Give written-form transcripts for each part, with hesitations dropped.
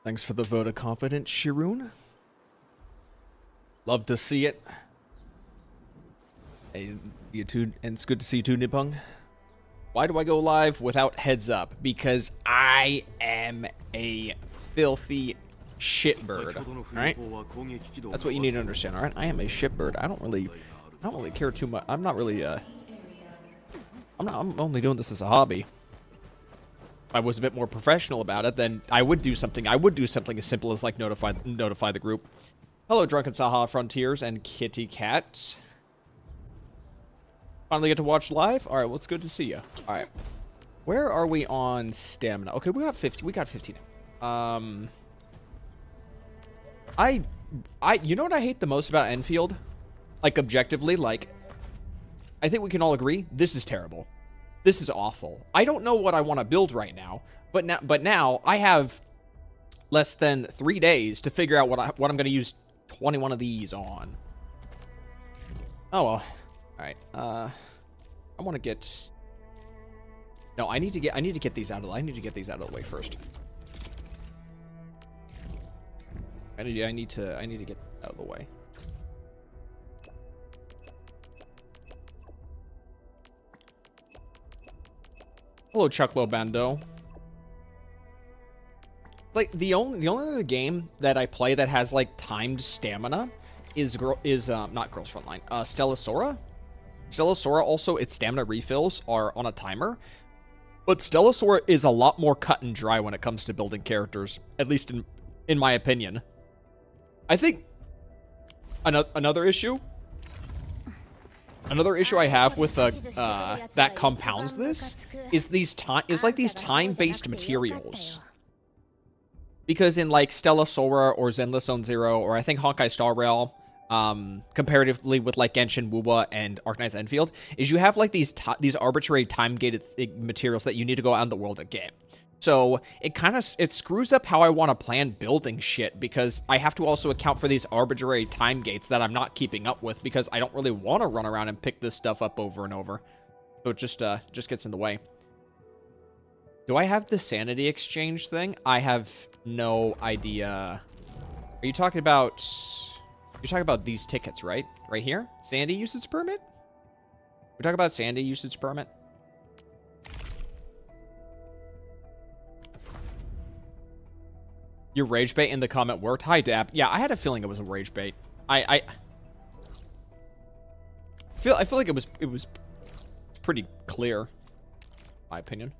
Thanks for the vote of confidence, Shirun. Love to see it. Hey, you too, and it's good to see you too, Nipung. Why do I go live without heads up? Because I am a filthy shitbird. Alright? That's what you need to understand, alright? I am a shitbird. I don't really care too much. I'm not really I'm only doing this as a hobby. If I was a bit more professional about it, then I would do something. I would do something as simple as like notify the group. Hello, Drunken Saha Frontiers and Kitty Cat. Finally get to watch live? Alright, well, it's good to see you. Alright. Where are we on stamina? Okay, we got 50. We got 50 now. You know what I hate the most about Enfield? Like, objectively, like, I think we can all agree, this is terrible. This is awful. I don't know what I want to build right now, but now I have less than 3 days to figure out what I'm going to use 21 of these on. Oh, well. Alright, I want to get... No, I need to get these out of the way first. I need to get out of the way. Hello, Chucklo Bando. Like the only other game that I play that has like timed stamina is not Girls Frontline. Stella Sora. Stella Sora also, its stamina refills are on a timer. But Stella Sora is a lot more cut and dry when it comes to building characters, at least in my opinion. I think another issue I have with that compounds this is these time-based materials. Because in like Stella Sora or Zenless Zone Zero or I think Honkai Star Rail, comparatively with like Genshin Wuba and Arknights Endfield, is you have like these arbitrary time-gated materials that you need to go out in the world to get. So it screws up how I want to plan building shit, because I have to also account for these arbitrary time gates that I'm not keeping up with, because I don't really want to run around and pick this stuff up over and over. So it just gets in the way. Do I have the sanity exchange thing? I have no idea. Are you talking about... You're talking about these tickets, right? Right here? Sandy usage permit? We're talking about Sandy usage permit? Your rage bait in the comment worked. Hi, Dab. Yeah, I had a feeling it was a rage bait. I feel like it was pretty clear, in my opinion.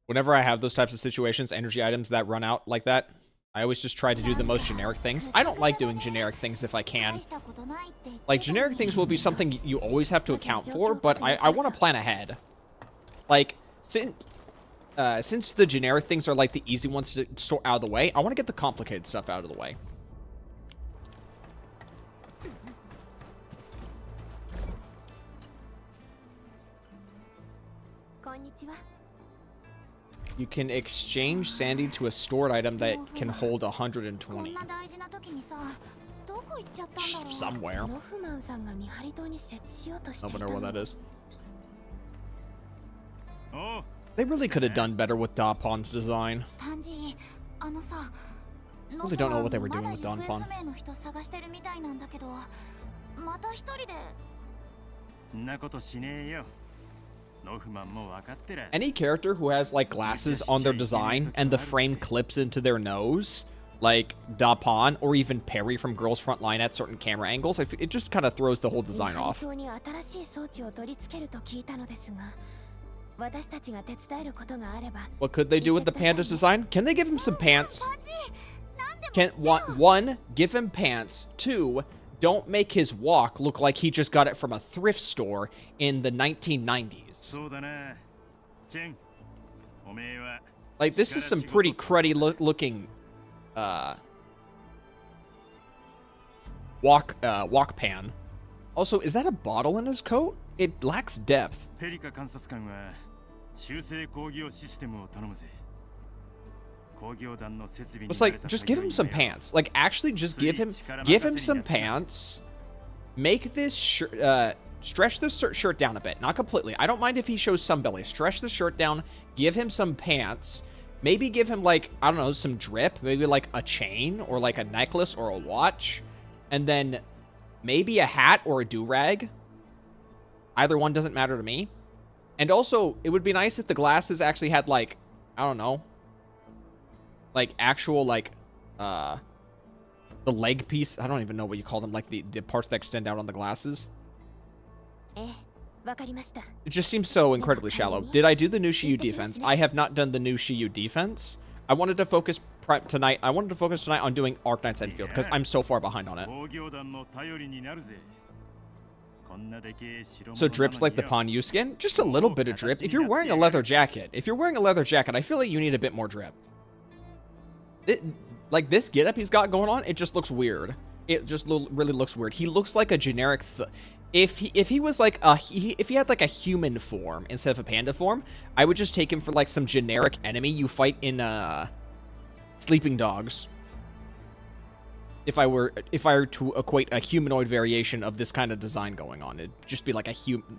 Whenever I have those types of situations, energy items that run out like that, I always just try to do the most generic things. I don't like doing generic things if I can. Like, generic things will be something you always have to account for, but I want to plan ahead. Like, since the generic things are like the easy ones to sort out of the way, I want to get the complicated stuff out of the way. You can exchange Sandy to a stored item that can hold 120. Somewhere. I don't know what that is. They really could have done better with Dapon's design. I really don't know what they were doing with Dapon. Any character who has like glasses on their design and the frame clips into their nose, like Dapon or even Perry from Girls Frontline at certain camera angles, it just kind of throws the whole design off. What could they do with the panda's design? Can they give him some pants? One, give him pants. Two, don't make his walk look like he just got it from a thrift store in the 1990s. Like, this is some pretty cruddy looking walk pan. Also, is that a bottle in his coat? It lacks depth. It's like, just give him some pants. Like, actually, just give him some pants. Make this shirt, stretch this shirt down a bit. Not completely. I don't mind if he shows some belly. Stretch the shirt down. Give him some pants. Maybe give him, like, I don't know, some drip. Maybe, like, a chain or, like, a necklace or a watch. And then maybe a hat or a do-rag. Either one doesn't matter to me. And also, it would be nice if the glasses actually had, like, I don't know, like, actual, like, the leg piece. I don't even know what you call them. Like, the parts that extend out on the glasses. It just seems so incredibly shallow. Did I do the new Shiyu defense? I have not done the new Shiyu defense. I wanted to focus tonight on doing Arknights Endfield because I'm so far behind on it. So drips like the Ponyu skin? Just a little bit of drip. If you're wearing a leather jacket, I feel like you need a bit more drip. Like this getup he's got going on, it just looks weird. It just really looks weird. He looks like a generic. If he was like if he had like a human form instead of a panda form, I would just take him for like some generic enemy you fight in Sleeping Dogs. If I were to equate a humanoid variation of this kind of design going on, it'd just be like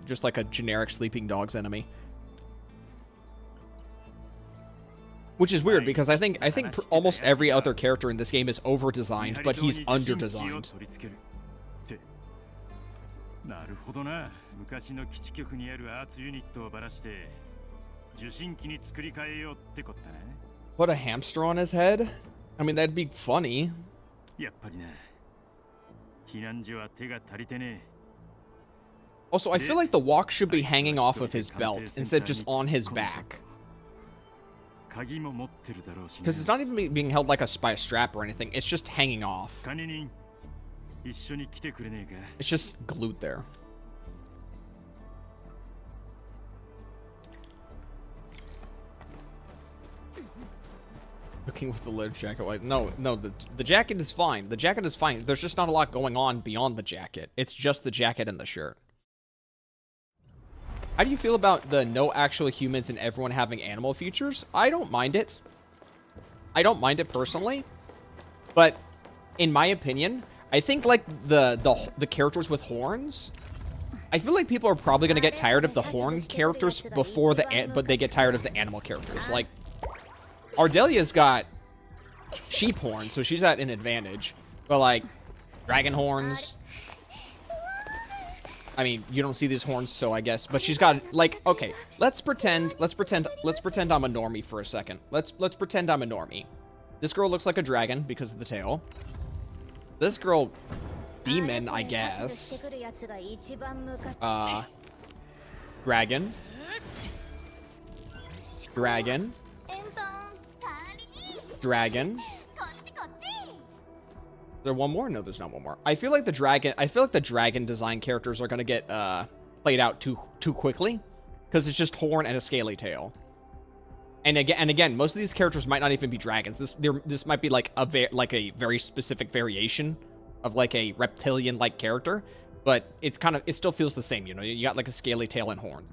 just like a generic Sleeping Dogs enemy. Which is weird because I think almost every other character in this game is over-designed, but he's under-designed. Put a hamster on his head? I mean, that'd be funny. Also, I feel like the walk should be hanging off of his belt instead of just on his back. Because it's not even being held like by a strap or anything. It's just hanging off. It's just glued there. Looking with the leather jacket, like no, the jacket is fine. The jacket is fine. There's just not a lot going on beyond the jacket. It's just the jacket and the shirt. How do you feel about the no actual humans and everyone having animal features? I don't mind it. I don't mind it personally, but in my opinion, I think like the characters with horns. I feel like people are probably gonna get tired of the horn characters before but they get tired of the animal characters. Like Ardelia's got sheep horns, so she's at an advantage. But like dragon horns. I mean, you don't see these horns, so I guess. But she's got like, okay, let's pretend I'm a normie for a second. Let's pretend I'm a normie. This girl looks like a dragon because of the tail. This girl, demon, I guess. Dragon. Dragon. Dragon. Is there one more? No, there's not one more. I feel like the dragon design characters are gonna get played out too quickly because it's just horn and a scaly tail. And again, most of these characters might not even be dragons. This might be like a very specific variation of like a reptilian-like character, but it still feels the same. You know, you got like a scaly tail and horn.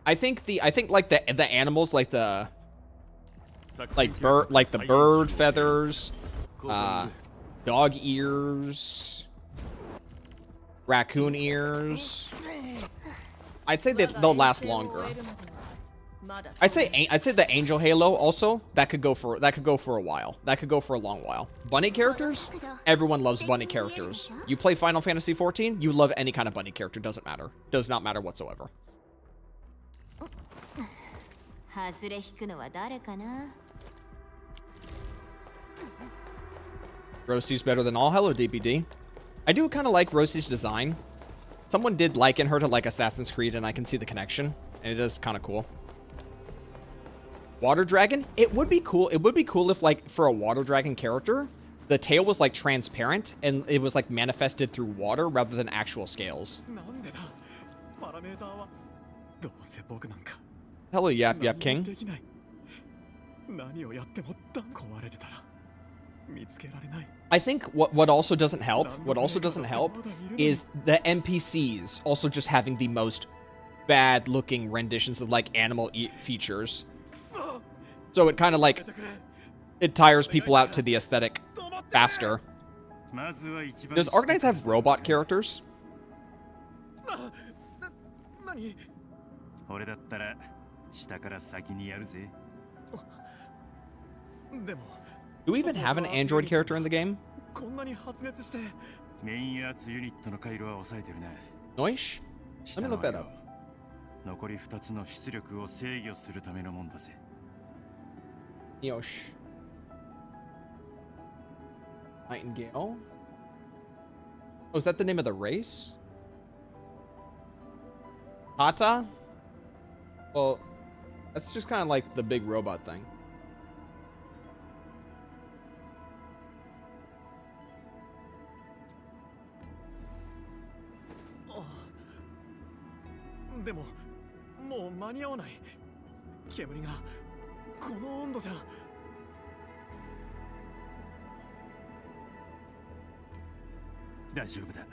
I think like the animals, like the bird feathers. Dog ears, raccoon ears. I'd say they'll last longer. I'd say the angel halo also that could go for a while. That could go for a long while. Bunny characters, everyone loves bunny characters. You play Final Fantasy XIV, you love any kind of bunny character. Doesn't matter. Does not matter whatsoever. Rosie's better than all. Hello, DPD. I do kind of like Rosie's design. Someone did liken her to like Assassin's Creed, and I can see the connection. And it is kind of cool. Water dragon? It would be cool. It would be cool if, like, for a water dragon character, the tail was like transparent and it was like manifested through water rather than actual scales. Hello, Yap Yap King. I think what also doesn't help is the NPCs also just having the most bad looking renditions of like animal features. So it kind of like it tires people out to the aesthetic faster. Does Arknights have robot characters? Do we even have an android character in the game? Noish? Let me look that up. Yosh. Nightingale? Oh, is that the name of the race? Hata? Well, that's just kind of like the big robot thing.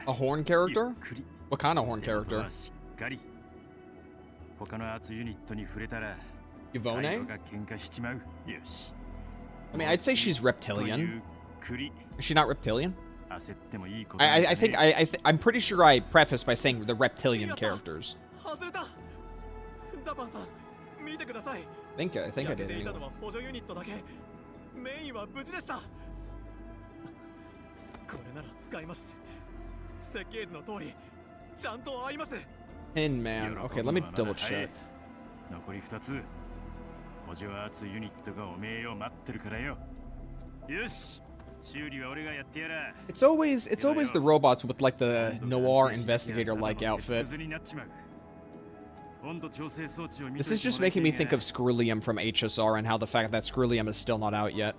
A horn character? What kind of horn character? Yvonne? I mean, I'd say she's reptilian. Is she not reptilian? I'm pretty sure I prefaced by saying the reptilian characters. I think I did anyway. Tin man. Okay, let me double check. It's always the robots with like the noir investigator like outfit. This is just making me think of Ceruleum from HSR and how the fact that Ceruleum is still not out yet.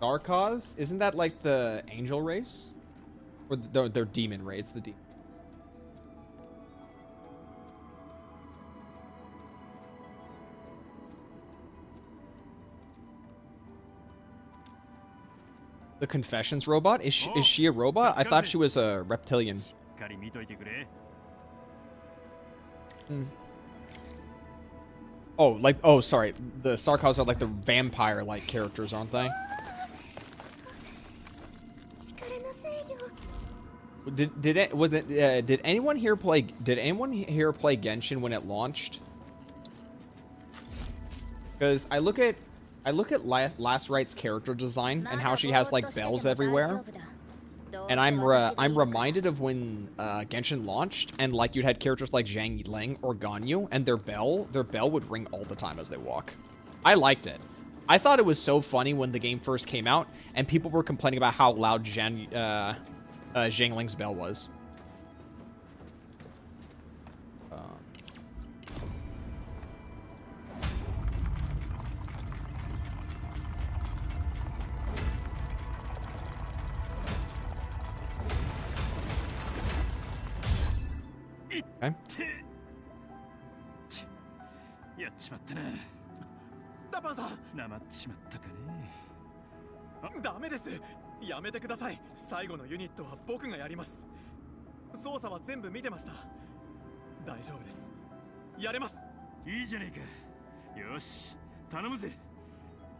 Darkaz? Isn't that like the angel race? Or their demon race? The demon. The Confessions robot? Is she a robot? I thought she was a reptilian. Oh, sorry. The Sarkaz are like the vampire-like characters, aren't they? Did anyone here play Genshin when it launched? Because I look at Last Right's character design and how she has like bells everywhere, and I'm reminded of when Genshin launched, and like you'd had characters like Zhang Yileng or Ganyu, and their bell would ring all the time as they walk. I liked it. I thought it was so funny when the game first came out, and people were complaining about how loud Zhang Ling's bell was. Okay.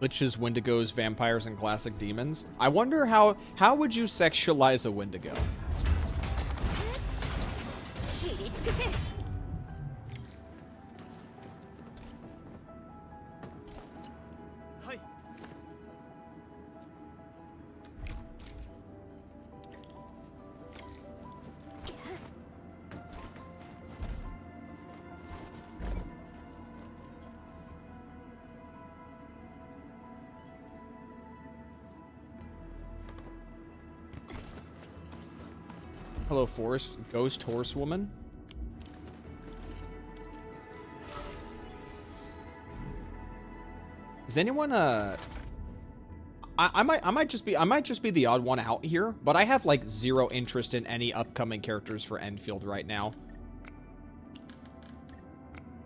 Liches, Wendigos, vampires, and classic demons. I wonder how would you sexualize a Wendigo? Hello, Forest. Ghost Horsewoman. Is anyone I might just be the odd one out here, but I have like zero interest in any upcoming characters for Endfield right now.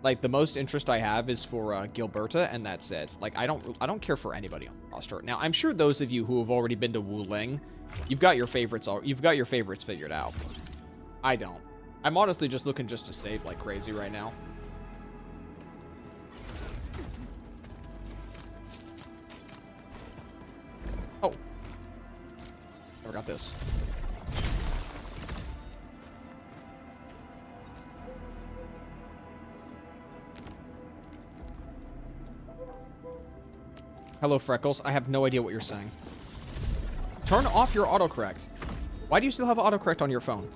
Like the most interest I have is for Gilberta, and that's it. Like I don't care for anybody on the roster. Now I'm sure those of you who have already been to Wuling, you've got your favorites figured out. I don't. I'm honestly just looking just to save like crazy right now. Oh. I got this. Hello, Freckles. I have no idea what you're saying. Turn off your autocorrect. Why do you still have autocorrect on your phone?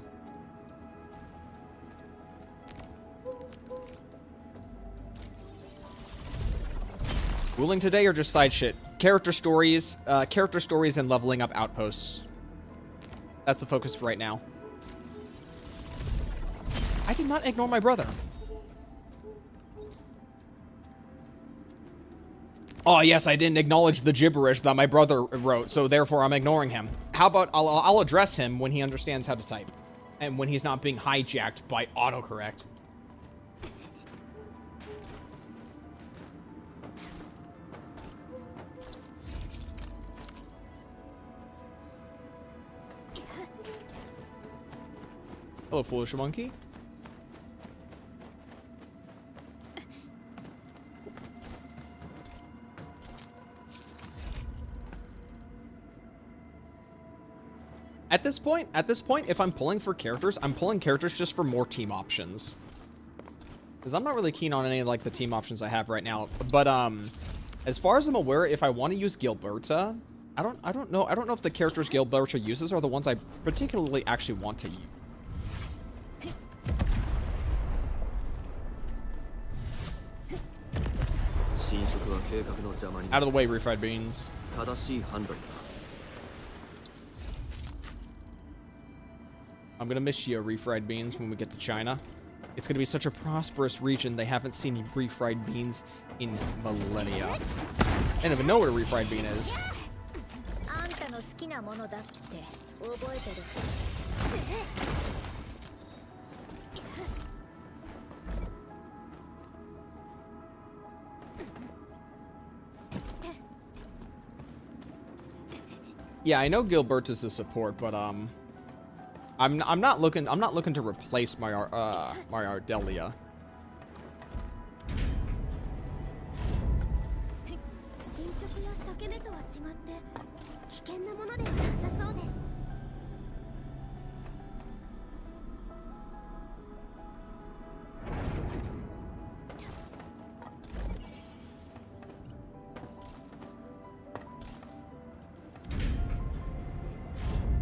Ruling today or just side shit? Character stories and leveling up outposts. That's the focus right now. I did not ignore my brother. Oh, yes, I didn't acknowledge the gibberish that my brother wrote, so therefore I'm ignoring him. How about I'll address him when he understands how to type, and when he's not being hijacked by autocorrect. Hello, foolish monkey. At this point, if I'm pulling for characters, I'm pulling characters just for more team options. Because I'm not really keen on any of, like, the team options I have right now. But, as far as I'm aware, if I want to use Gilberta, I don't know if the characters Gilberta uses are the ones I particularly actually want to use. Out of the way, refried beans. I'm gonna miss you, refried beans, when we get to China. It's gonna be such a prosperous region, they haven't seen refried beans in millennia. I don't even know what a refried bean is. Yeah, I know Gilberta's the support, but I'm not looking to replace my Ardelia.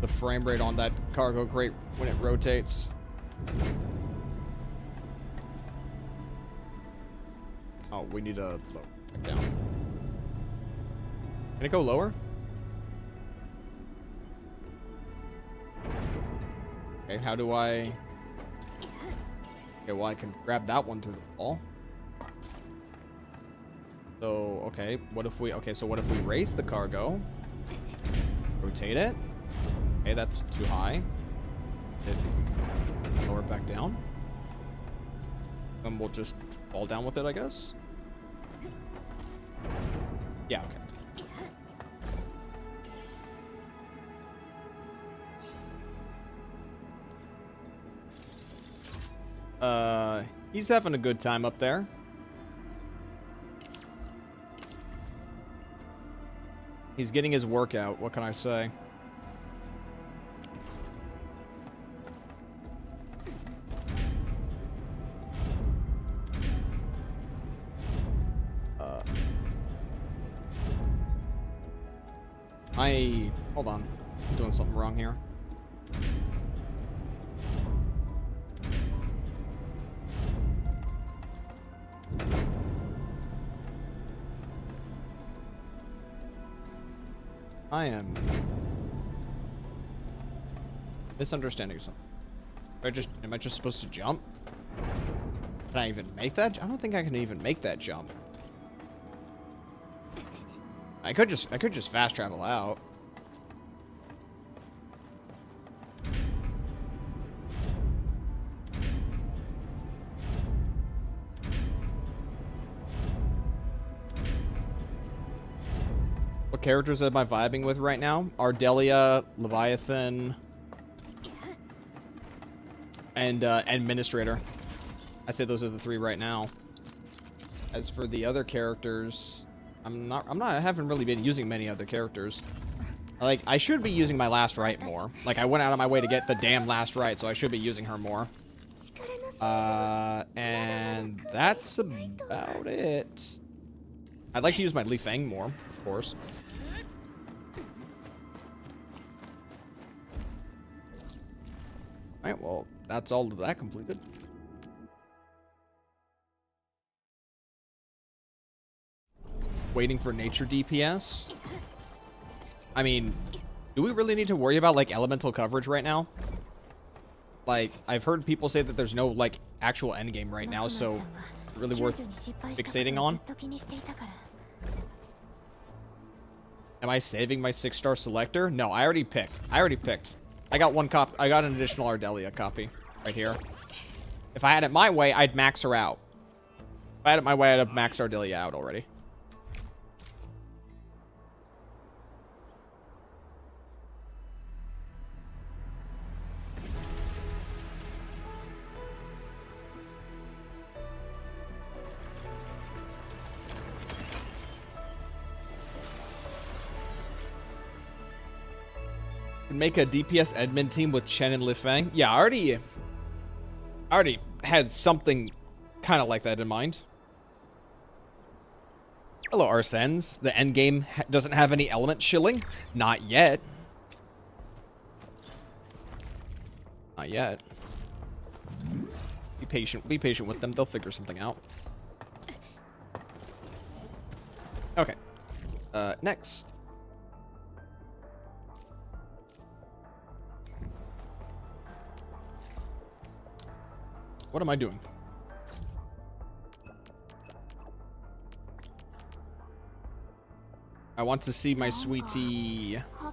The frame rate on that cargo crate when it rotates. Oh, we need to lower back down. Can it go lower? Okay, how do I... Okay, well, I can grab that one through the wall. So, okay, what if we... Okay, so what if we raise the cargo? Rotate it? Okay, that's too high. Lower it back down. And we'll just fall down with it, I guess. Yeah, okay. He's having a good time up there. He's getting his workout, what can I say? Hold on. I'm doing something wrong here. I am misunderstanding something. Am I just supposed to jump? Can I even make that? I don't think I can even make that jump. I could just fast travel out. What characters am I vibing with right now? Ardelia, Leviathan, and Administrator. I'd say those are the three right now. As for the other characters, I haven't really been using many other characters. Like, I should be using my last right more. Like, I went out of my way to get the damn last right, so I should be using her more. And that's about it. I'd like to use my Li Feng more, of course. Alright, well, that's all of that completed. Waiting for nature DPS. I mean, do we really need to worry about, like, elemental coverage right now? Like, I've heard people say that there's no, like, actual endgame right now, so really worth fixating on. Am I saving my 6-star selector? No, I already picked. I got one copy. I got an additional Ardelia copy right here. If I had it my way, I'd max her out. If I had it my way, I'd have maxed Ardelia out already. Make a DPS admin team with Chen and Li Feng. Yeah, I already had something kind of like that in mind. Hello, Arsens. The endgame doesn't have any element shilling? Not yet. Not yet. Be patient. Be patient with them. They'll figure something out. Okay. Next. What am I doing? I want to see my sweetie. What am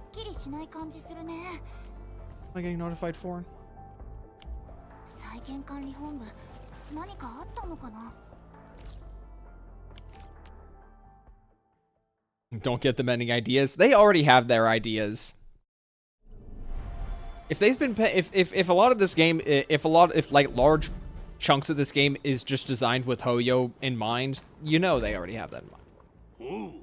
I getting notified for? Don't get them any ideas. They already have their ideas. If they've been, if a lot of this game, if like large chunks of this game is just designed with Hoyo in mind, you know they already have that in mind.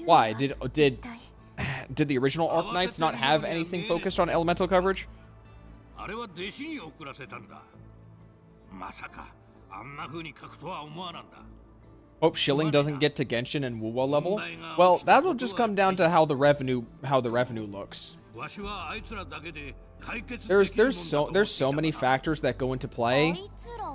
Why did the original Arknights not have anything focused on elemental coverage? Hope shilling doesn't get to Genshin and Wuwa level. Well, that'll just come down to how the revenue looks. There's so many factors that go into play.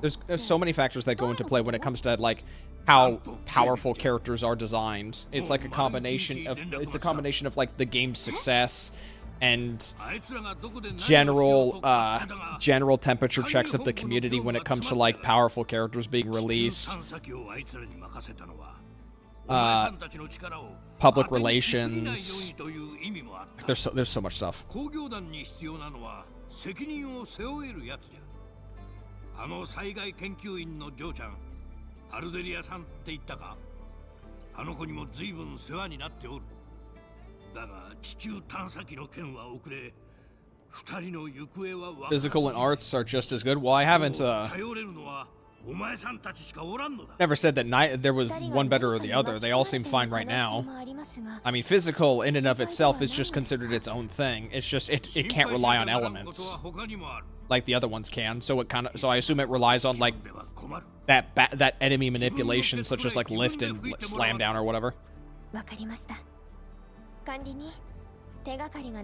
There's so many factors that go into play when it comes to like how powerful characters are designed. It's like a combination of like the game's success and general temperature checks of the community when it comes to like powerful characters being released. Public relations. There's so much stuff. Physical and arts are just as good. Well, I haven't never said that there was one better or the other. They all seem fine right now. I mean, physical in and of itself is just considered its own thing. It's just it can't rely on elements like the other ones can. So I assume it relies on like that enemy manipulation, such as like lift and slam down or whatever.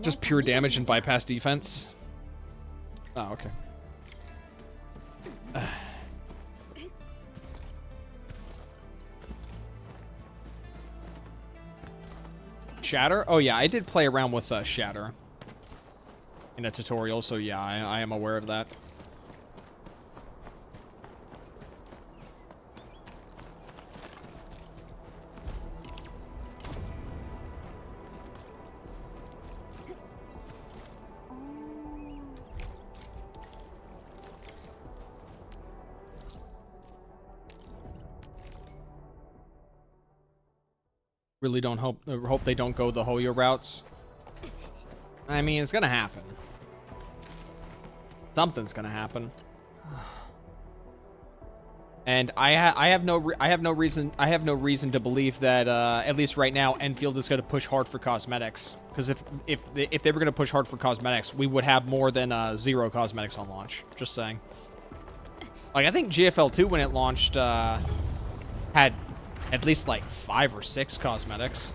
Just pure damage and bypass defense. Oh, okay. Shatter? Oh yeah, I did play around with Shatter in a tutorial, so yeah, I am aware of that. Really don't hope they don't go the Hoyo routes. I mean, it's gonna happen. Something's gonna happen. And I have no reason to believe that at least right now Endfield is going to push hard for cosmetics, because if they were going to push hard for cosmetics, we would have more than 0 cosmetics on launch. Just saying. Like, I think GFL 2 when it launched had at least like 5 or 6 cosmetics.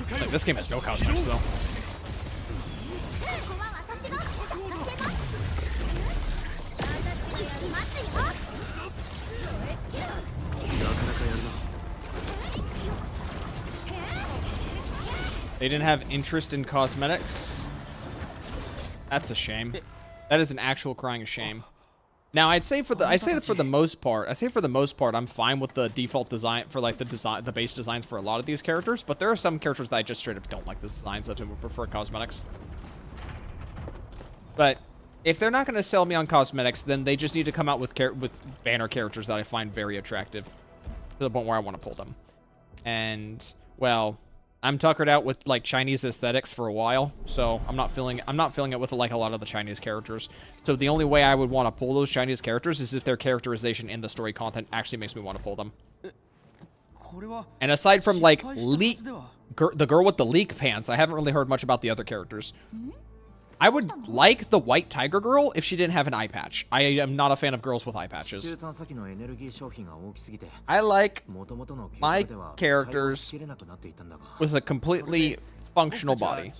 Like, this game has no cosmetics though. They didn't have interest in cosmetics. That's a shame. That is an actual crying shame. Now, I'd say for the most part, I'm fine with the default design for like the base designs for a lot of these characters, but there are some characters that I just straight up don't like the designs that would prefer cosmetics. But if they're not going to sell me on cosmetics, then they just need to come out with banner characters that I find very attractive to the point where I want to pull them. And well, I'm tuckered out with like Chinese aesthetics for a while, so I'm not feeling it with like a lot of the Chinese characters. So the only way I would want to pull those Chinese characters is if their characterization in the story content actually makes me want to pull them. And aside from like the girl with the leak pants, I haven't really heard much about the other characters. I would like the white tiger girl if she didn't have an eye patch. I am not a fan of girls with eye patches. I like my characters with a completely functional body.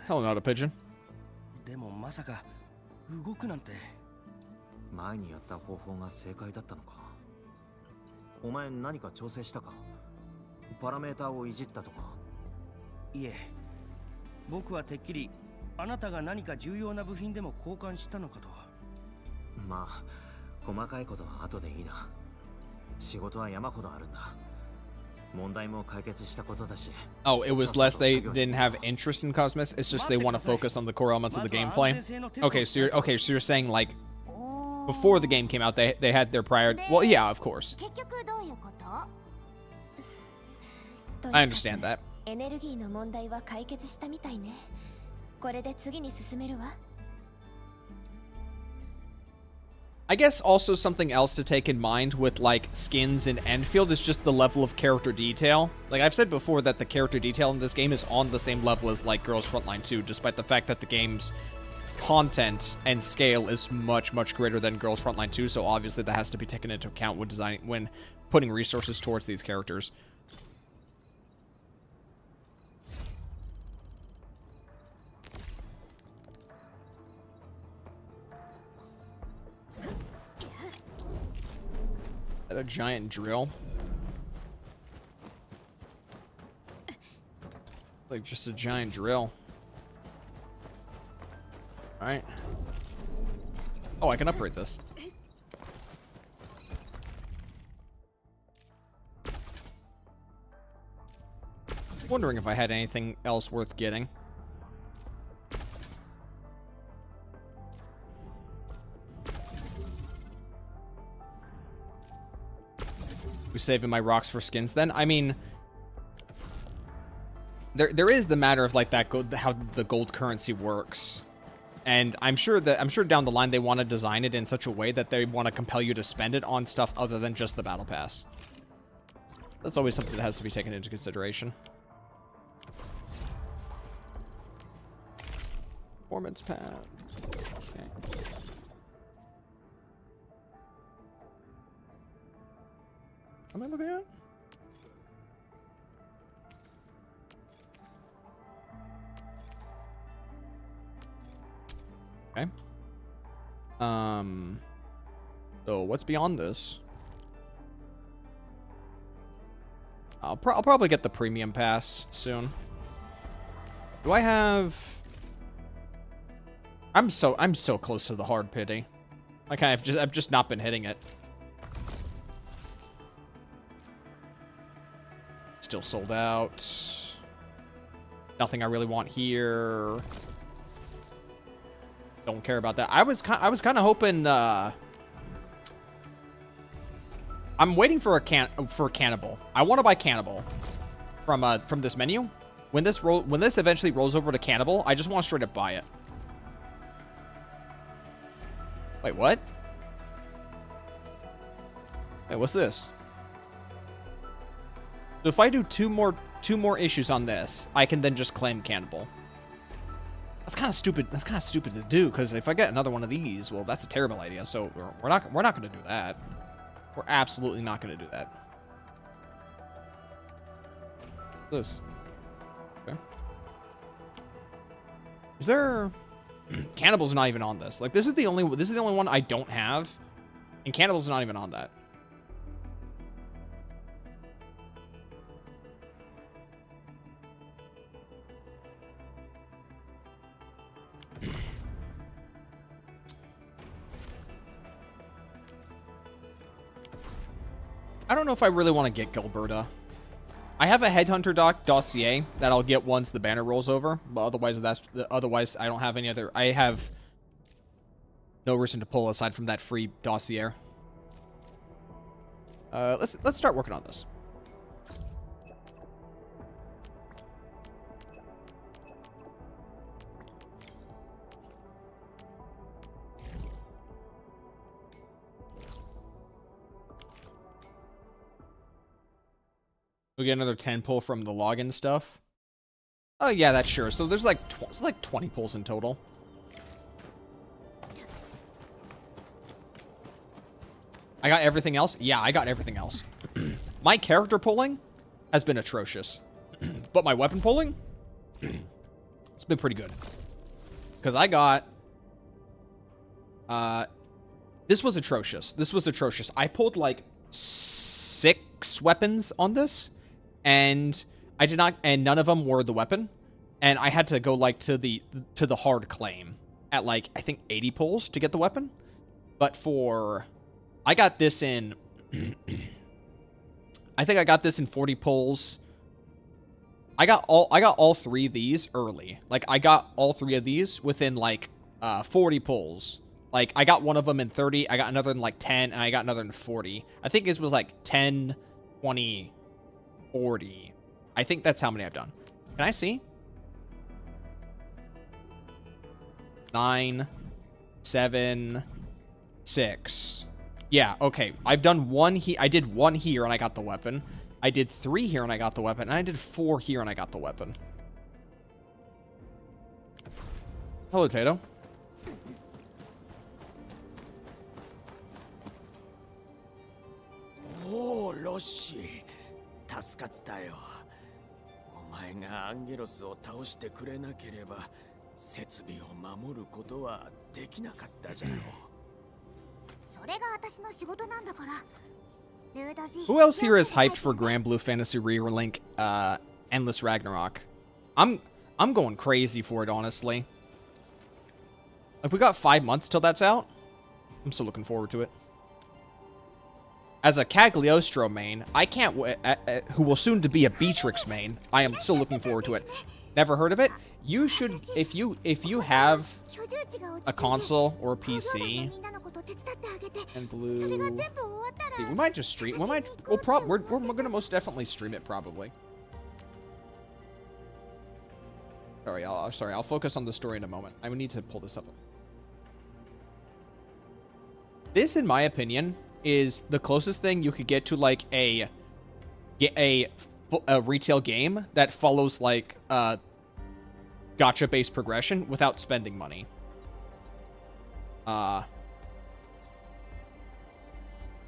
Hell, not a pigeon. Oh, it was less they didn't have interest in cosmetics. It's just they want to focus on the core elements of the gameplay. Okay, so you're saying like before the game came out, they had their priority. Well, yeah, of course. I understand that. I guess also something else to take in mind with like skins in Endfield is just the level of character detail. Like I've said before that the character detail in this game is on the same level as like Girls Frontline 2, despite the fact that the game's content and scale is much, much greater than Girls Frontline 2, so obviously that has to be taken into account when putting resources towards these characters. A giant drill. Like just a giant drill. Alright. Oh, I can upgrade this. Wondering if I had anything else worth getting. We saving my rocks for skins then? I mean, there is the matter of like that how the gold currency works. And I'm sure down the line they want to design it in such a way that they want to compel you to spend it on stuff other than just the battle pass. That's always something that has to be taken into consideration. Performance path. Okay. Am I looking at? Okay. So what's beyond this? I'll probably get the premium pass soon. Do I have? I'm so close to the hard pity. Like I've just not been hitting it. Still sold out. Nothing I really want here. Don't care about that. I was kind of hoping. I'm waiting for Cannibal. I want to buy Cannibal from this menu. when this eventually rolls over to Cannibal, I just want to straight up buy it. Wait, what? Wait, what's this? So if I do two more issues on this, I can then just claim Cannibal. That's kind of stupid. That's kind of stupid to do, because if I get another one of these, well, that's a terrible idea. So we're not going to do that. We're absolutely not going to do that. This. Okay. Is there? Cannibal's not even on this. Like, this is the only one I don't have, and Cannibal's not even on that. I don't know if I really want to get Gilberta. I have a Headhunter dossier that I'll get once the banner rolls over, but otherwise I don't have any other. I have no reason to pull aside from that free dossier. Let's start working on this. We get another 10 pull from the login stuff. Oh yeah, that's sure. So there's like 20 pulls in total. I got everything else? Yeah, I got everything else. My character pulling has been atrocious. But my weapon pulling, it's been pretty good. Because I got... this was atrocious. This was atrocious. I pulled like 6 weapons on this. And I did not, and none of them were the weapon. And I had to go like to the hard claim at like, I think 80 pulls to get the weapon. But I got this in, I think I got this in 40 pulls. I got all 3 of these early. Like, I got all 3 of these within like 40 pulls. Like, I got one of them in 30, I got another in like 10, and I got another in 40. I think it was like 10, 20, 40. I think that's how many I've done. Can I see? 9, 7, 6. Yeah, okay. I've done one here. I did 1 here and I got the weapon. I did 3 here and I got the weapon. And I did 4 here and I got the weapon. Hello, Tato. Oh, Roshi. 助かったよ。お前がアンゲロスを倒してくれなければ設備を守ることはできなかったじゃろう。それが私の仕事なんだから。Who else here is hyped for Grand Blue Fantasy Relink Endless Ragnarok? I'm going crazy for it, honestly. Like, we got 5 months till that's out. I'm still looking forward to it. As a Cagliostro main, I can't who will soon to be a Beatrix main, I am still looking forward to it. Never heard of it? You should, if you have a console or a PC and blue, we might just stream. We're gonna most definitely stream it probably. Sorry, I'll focus on the story in a moment. I would need to pull this up. This, in my opinion, is the closest thing you could get to like a retail game that follows like gacha based progression without spending money.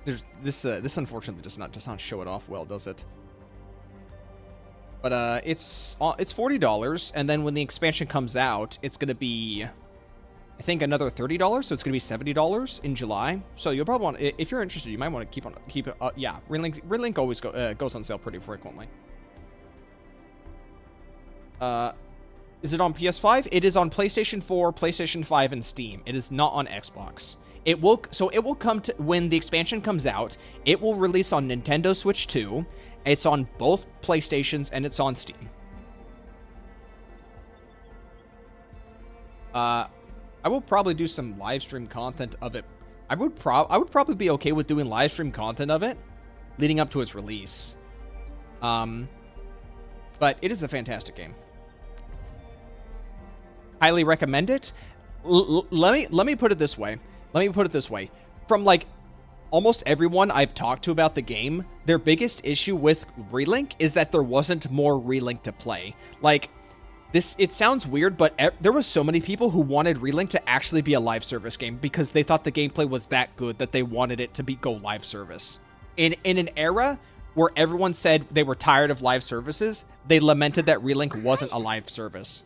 There's this unfortunately does not show it off well, does it? But it's $40, and then when the expansion comes out, it's gonna be, I think, another $30, so it's gonna be $70 in July. So you'll probably want, if you're interested, you might want to keep it. Yeah, Relink always goes on sale pretty frequently. Is it on PS5? It is on PlayStation 4, PlayStation 5, and Steam. It is not on Xbox. It will come to when the expansion comes out. It will release on Nintendo Switch 2. It's on both PlayStations and it's on Steam. I will probably do some live stream content of it. I would probably be okay with doing live stream content of it leading up to its release. But it is a fantastic game. Highly recommend it. Let me put it this way. From like almost everyone I've talked to about the game, their biggest issue with Relink is that there wasn't more Relink to play. Like, this, it sounds weird, but there was so many people who wanted Relink to actually be a live service game because they thought the gameplay was that good that they wanted it to go live service. In an era where everyone said they were tired of live services, they lamented that Relink wasn't a live service.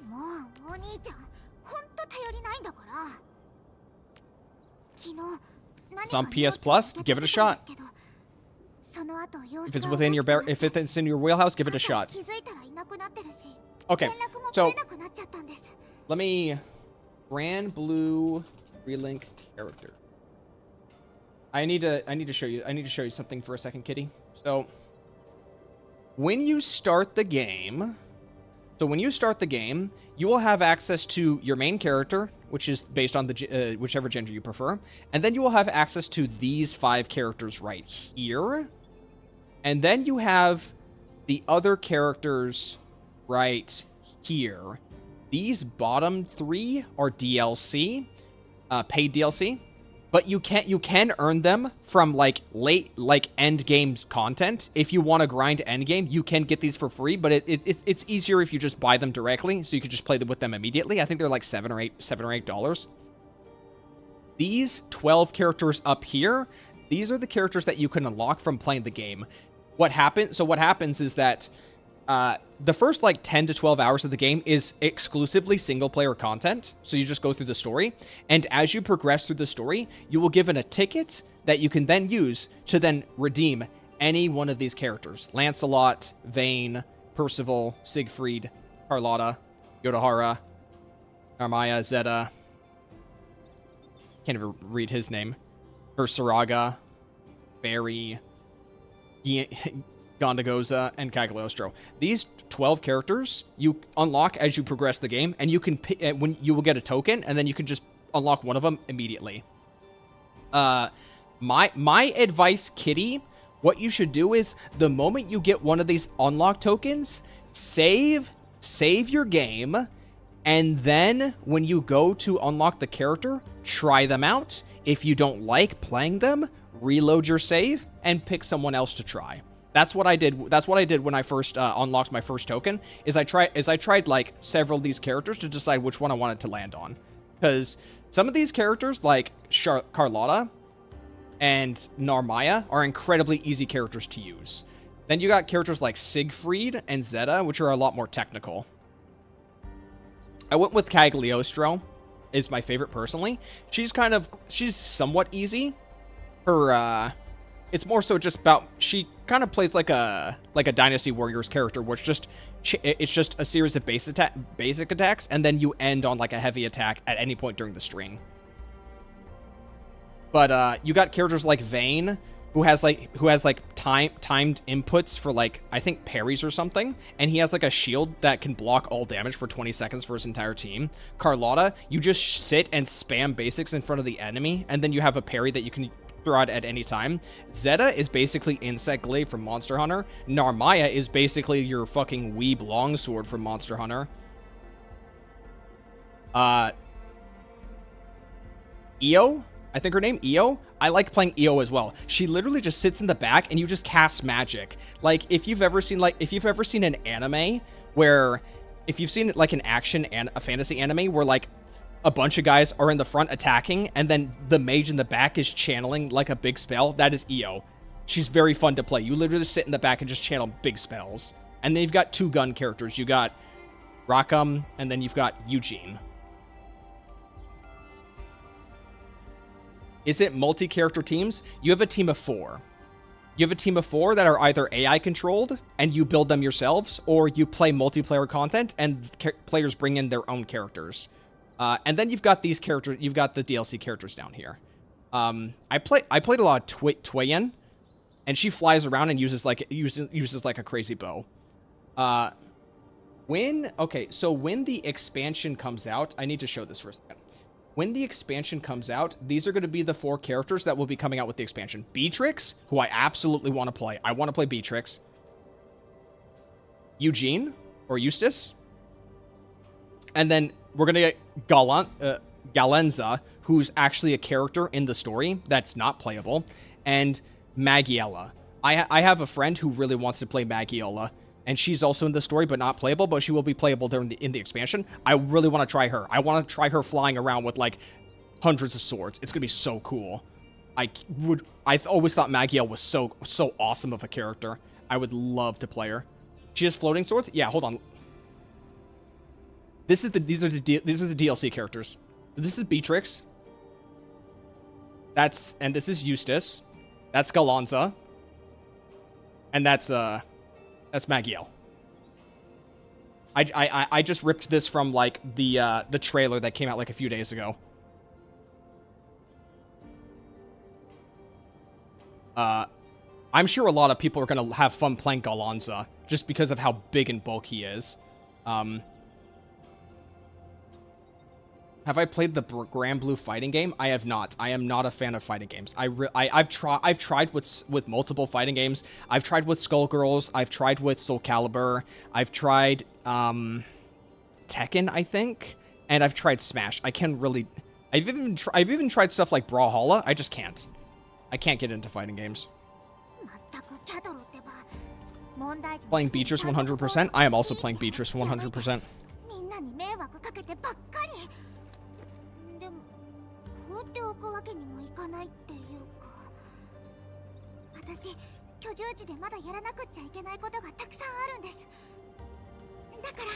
It's on PS Plus. Give it a shot. If it's in your wheelhouse, give it a shot. Okay, so let me Grand Blue Relink character. I need to show you something for a second, Kitty. So when you start the game, you will have access to your main character, which is based on the whichever gender you prefer, and then you will have access to these 5 characters right here, and then you have the other characters right here. These bottom 3 are DLC, paid DLC, but you can earn them from like end game content. If you want to grind end game, you can get these for free, but it's easier if you just buy them directly, so you can just play with them immediately. I think they're like $7 or $8. These 12 characters up here, these are the characters that you can unlock from playing the game. What happens is that the first like 10 to 12 hours of the game is exclusively single player content. So you just go through the story, and as you progress through the story, you will given a ticket that you can then use to then redeem any one of these characters. Lancelot, Vayne, Percival, Siegfried, Carlotta, Yodahara, Narmaya, Zeta. Can't even read his name. Versaraga, Barry, Gondagoza, and Cagliostro. These 12 characters you unlock as you progress the game, and you can when you will get a token, and then you can just unlock one of them immediately. My advice, Kitty, what you should do is the moment you get one of these unlock tokens, save your game, and then when you go to unlock the character, try them out. If you don't like playing them, reload your save and pick someone else to try. That's what I did. That's what I did when I first unlocked my first token. I tried like several of these characters to decide which one I wanted to land on, because some of these characters like Carlotta and Narmaya are incredibly easy characters to use. Then you got characters like Siegfried and Zeta, which are a lot more technical. I went with Cagliostro, is my favorite personally. She's somewhat easy. It's more so just about, she kind of plays like a Dynasty Warriors character, which it's just a series of basic attacks, and then you end on like a heavy attack at any point during the string. But you got characters like Vayne, who has timed inputs for like, I think, parries or something, and he has like a shield that can block all damage for 20 seconds for his entire team. Carlotta, you just sit and spam basics in front of the enemy, and then you have a parry that you can throw out at any time. Zeta is basically Insect Glaive from Monster Hunter. Narmaya is basically your fucking weeb longsword from Monster Hunter. Io? I think her name, Io? I like playing Io as well. She literally just sits in the back and you just cast magic. Like, if you've ever seen an anime where, if you've seen like an action and a fantasy anime where like a bunch of guys are in the front attacking, and then the mage in the back is channeling like a big spell, that is Io. She's very fun to play. You literally just sit in the back and just channel big spells. And then you've got 2 gun characters. You got Rackham, and then you've got Eugene. Is it multi-character teams? You have a team of 4. You have a team of 4 that are either AI controlled, and you build them yourselves, or you play multiplayer content, and players bring in their own characters. And then you've got these characters. You've got the DLC characters down here. I played a lot of Twayen, and she flies around and uses like a crazy bow. When the expansion comes out, I need to show this for a second. When the expansion comes out, these are going to be the 4 characters that will be coming out with the expansion. Beatrix, who I absolutely want to play. I want to play Beatrix. Eugene, or Eustace. And then we're going to get Galenza, who's actually a character in the story that's not playable, and Magiella. I have a friend who really wants to play Magiella, and she's also in the story but not playable, but she will be playable in the expansion. I really want to try her. I want to try her flying around with like hundreds of swords. It's going to be so cool. I always thought Magiella was so awesome of a character. I would love to play her. She has floating swords? Yeah, hold on. These are the DLC characters. This is Beatrix. And this is Eustace. That's Galanza. And that's Magiel. I just ripped this from like the trailer that came out like a few days ago. I'm sure a lot of people are gonna have fun playing Galanza just because of how big and bulky he is. Have I played the Grand Blue fighting game? I have not. I am not a fan of fighting games. I've tried with multiple fighting games. I've tried with Skullgirls. I've tried with Soul Calibur. I've tried Tekken, I think, and I've tried Smash. I can really. I've even tried stuff like Brawlhalla. I just can't. I can't get into fighting games. Playing Beatrice 100%. I am also playing Beatrice 100%. 放っておくわけにもいかないっていうか、私居住地でまだやらなくっちゃいけないことがたくさんあるんです。だから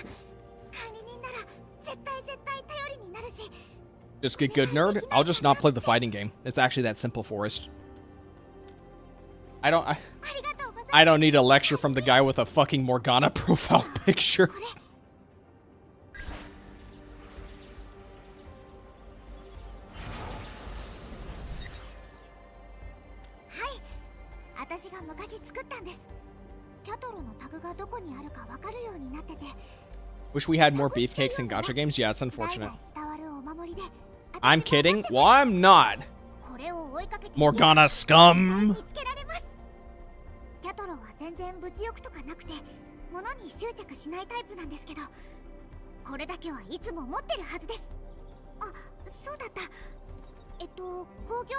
管理人なら絶対頼りになるし。Just get good, nerd. I'll just not play the fighting game. It's actually that simple, Forrest. I don't need a lecture from the guy with a fucking Morgana profile picture. Wish we had more beefcakes in gacha games. Yeah, it's unfortunate. I'm kidding. Well, I'm not. Morgana scum.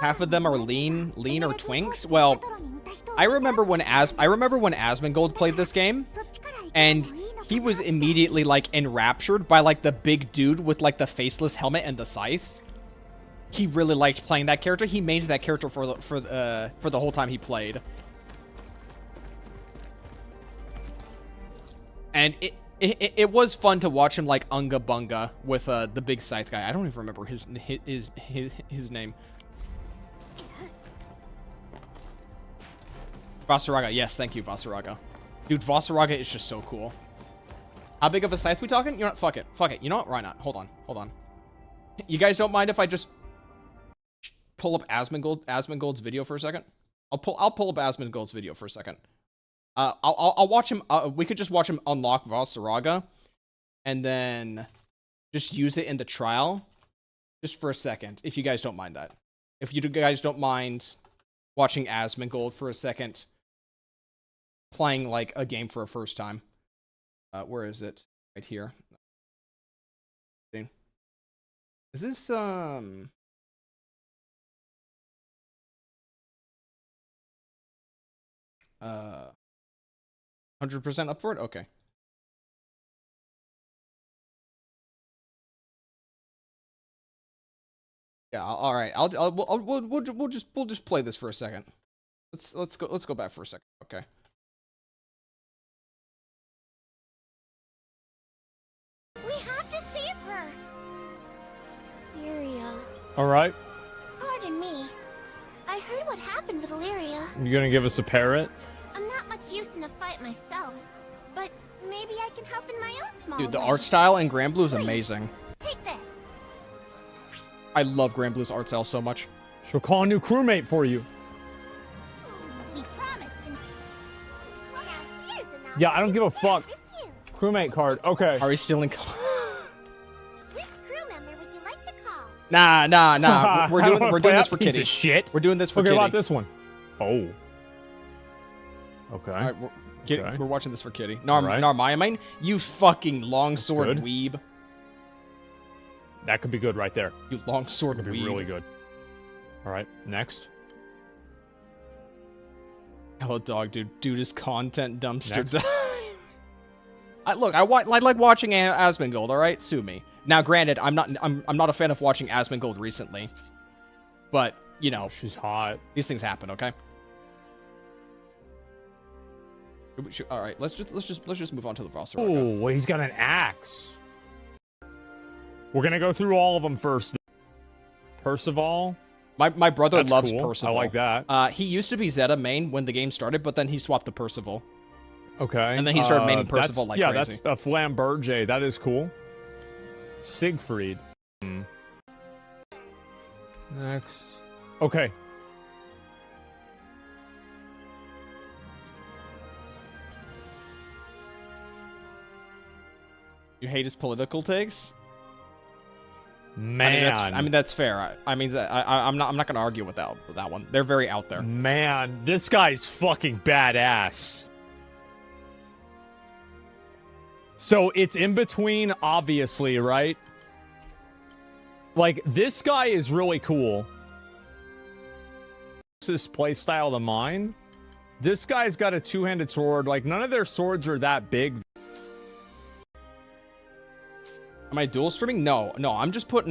Half of them are lean or twinks. Well, I remember when Asmongold played this game, and he was immediately like enraptured by like the big dude with like the faceless helmet and the scythe. He really liked playing that character. He mained that character for the whole time he played. And it was fun to watch him like unga bunga with the big scythe guy. I don't even remember his name. Vasaraga. Yes, thank you, Vasaraga. Dude, Vasaraga is just so cool. How big of a scythe we talking? You know what? Fuck it. Fuck it. You know what? Why not? Hold on. You guys don't mind if I just pull up Asmongold's video for a second? I'll pull up Asmongold's video for a second. I'll watch him. We could just watch him unlock Vasaraga, and then just use it in the trial, just for a second. If you guys don't mind that, if you guys don't mind watching Asmongold for a second, playing like a game for a first time. Where is it? Right here. Is this 100% up for it? Okay. Yeah. All right. We'll just play this for a second. Let's go back for a second. Okay. We have to save her. Lyria. All right. Pardon me. I heard what happened with Lyria. You gonna give us a parrot? I'm not much use in a fight myself, but maybe I can help in my own small Dude, the way. art style in Grand Blue is amazing. Take this. I love Grand Blue's art style so much. She'll call a new crewmate for you. We promised. Well, now here's the novel. Yeah, I don't give a fuck. With you. Crewmate card. Okay. Are we stealing? Which crew member would you like to call? Nah. We're doing this for piece Kitty. of shit. We're doing this for Okay, Kitty. about this one. Oh. Okay. All right, Kitty, Okay. we're watching this for Kitty. Alright. Narmayamine, you fucking longsword good. weeb. That could be good right there. You longsword Could weeb. be really good. All right, next. Oh, dog, dude. Dude is content dumpster Next. dive. Look, I like watching Asmongold, all right? Sue me. Now, granted, I'm not a fan of watching Asmongold recently. But, you know, She's hot. these things happen, okay? All right, let's just move on to the roster. Oh, well, he's got an axe. We're gonna go through all of them first. Percival. My brother That's loves cool. Percival. I like that. He used to be Zeta main when the game started, but then he swapped to Percival. Okay. And then he started maining Percival like yeah, crazy. that's a Flamberge. That is cool. Siegfried. Next. Okay. You hate his political takes? Man. I mean that's fair. I'm not gonna argue with that one. They're very out there. Man, this guy's fucking badass. So it's in between, obviously, right? Like, this guy is really cool. This playstyle to mine. This guy's got a two-handed sword. Like, none of their swords are that big. Am I dual streaming? No. I'm just putting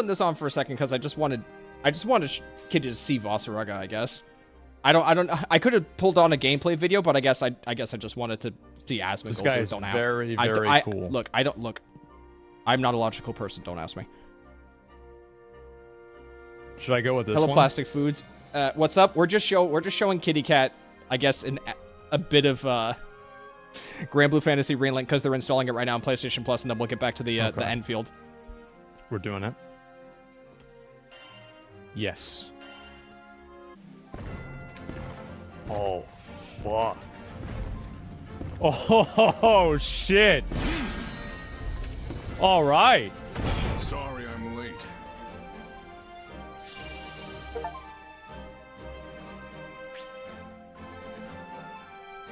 this on for a second because I just wanted Kitty to see Vossaraga, I guess. I could have pulled on a gameplay video, but I guess I just wanted to see Asmongold. This guy is very, very cool. Look, I'm not a logical person. Don't ask me. Should I go with this Hello, one? Plastic Foods. What's up? We're just showing Kitty Cat, I guess, a bit of Grand Blue Fantasy Rainlink because they're installing it right now on PlayStation Plus, and then we'll get back to the Enfield. We're doing it. Yes. Oh, fuck. Oh, shit. All right. Sorry I'm late.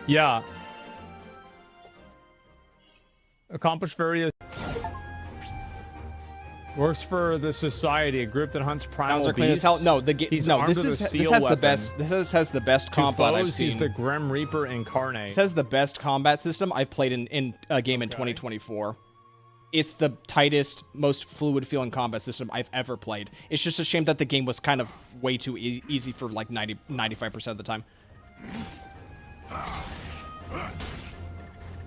Yeah. Accomplished various... Works for the Society, a group that hunts primal Sounds are clean as beasts. hell. No, He's no. armed This with a has seal the weapon. best. This has the best To combat I've foes, seen. he's the Grim Reaper incarnate. This has the best combat system I've played in a game in 2024. It's the tightest, most fluid feeling combat system I've ever played. It's just a shame that the game was kind of way too easy for like 95% of the time.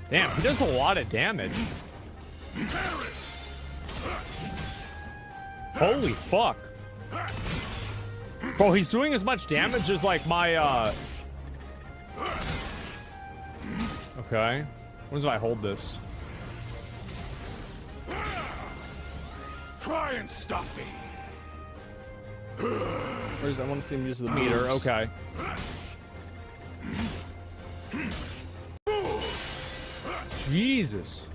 Damn, he does a lot of damage. Holy fuck. Bro, he's doing as much damage as like my Okay. When do I hold this? Try and stop me. Where's I want to see him use the Meter, okay. Jesus.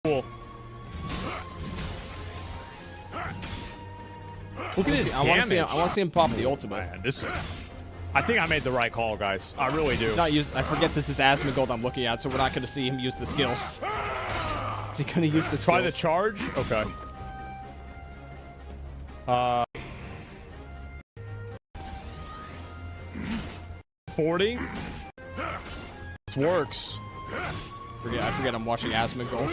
Cool. Look at his I damage. want to see him pop the ultimate. Man, this is... I think I made the right call, guys. I really do. Not use. I forget this is Asmongold I'm looking at, so we're not going to see him use the skills. Is he going to use the skills? Try the charge? Okay. 40. This works. I forget I'm watching Asmongold.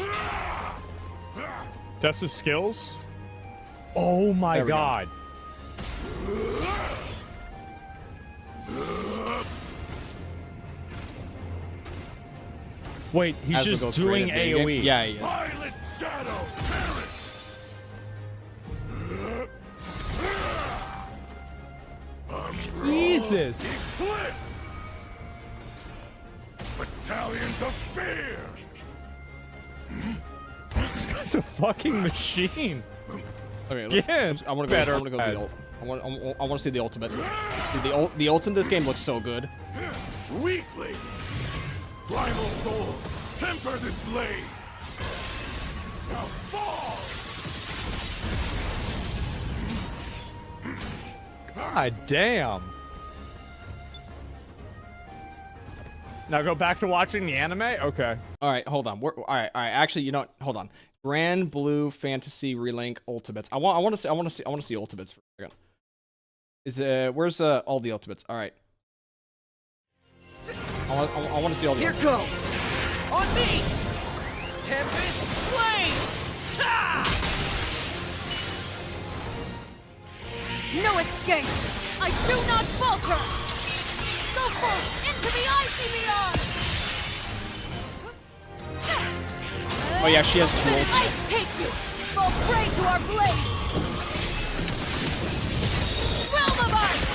Test his skills. Oh my There we go. god. Wait, he's just Asmongold's doing great at being AoE. Yeah, he is. Violet shadow, perish. Jesus. Split. Battalions of fear. This guy's a fucking machine. Okay, Yes. I want to go. I want to go to the ult. I want to see the ultimate. Dude, the ult in this game looks so good. Weakling. Primal souls, temper this blade. Now fall. God damn. Now go back to watching the anime? Okay. All right, hold on. All right. Actually, you know, hold on. Grand Blue Fantasy Relink Ultimates. I want to see Ultimates for a second. Where's all the Ultimates? All right. I want to see all the. Here Ultimates. goes! On me! Tempest Flame! Ah! No escape! I do not falter! Go forth into the icy beyond! Oh yeah, she has two Let ultimates. ice take you! Fall prey to our blade! Realm of ice!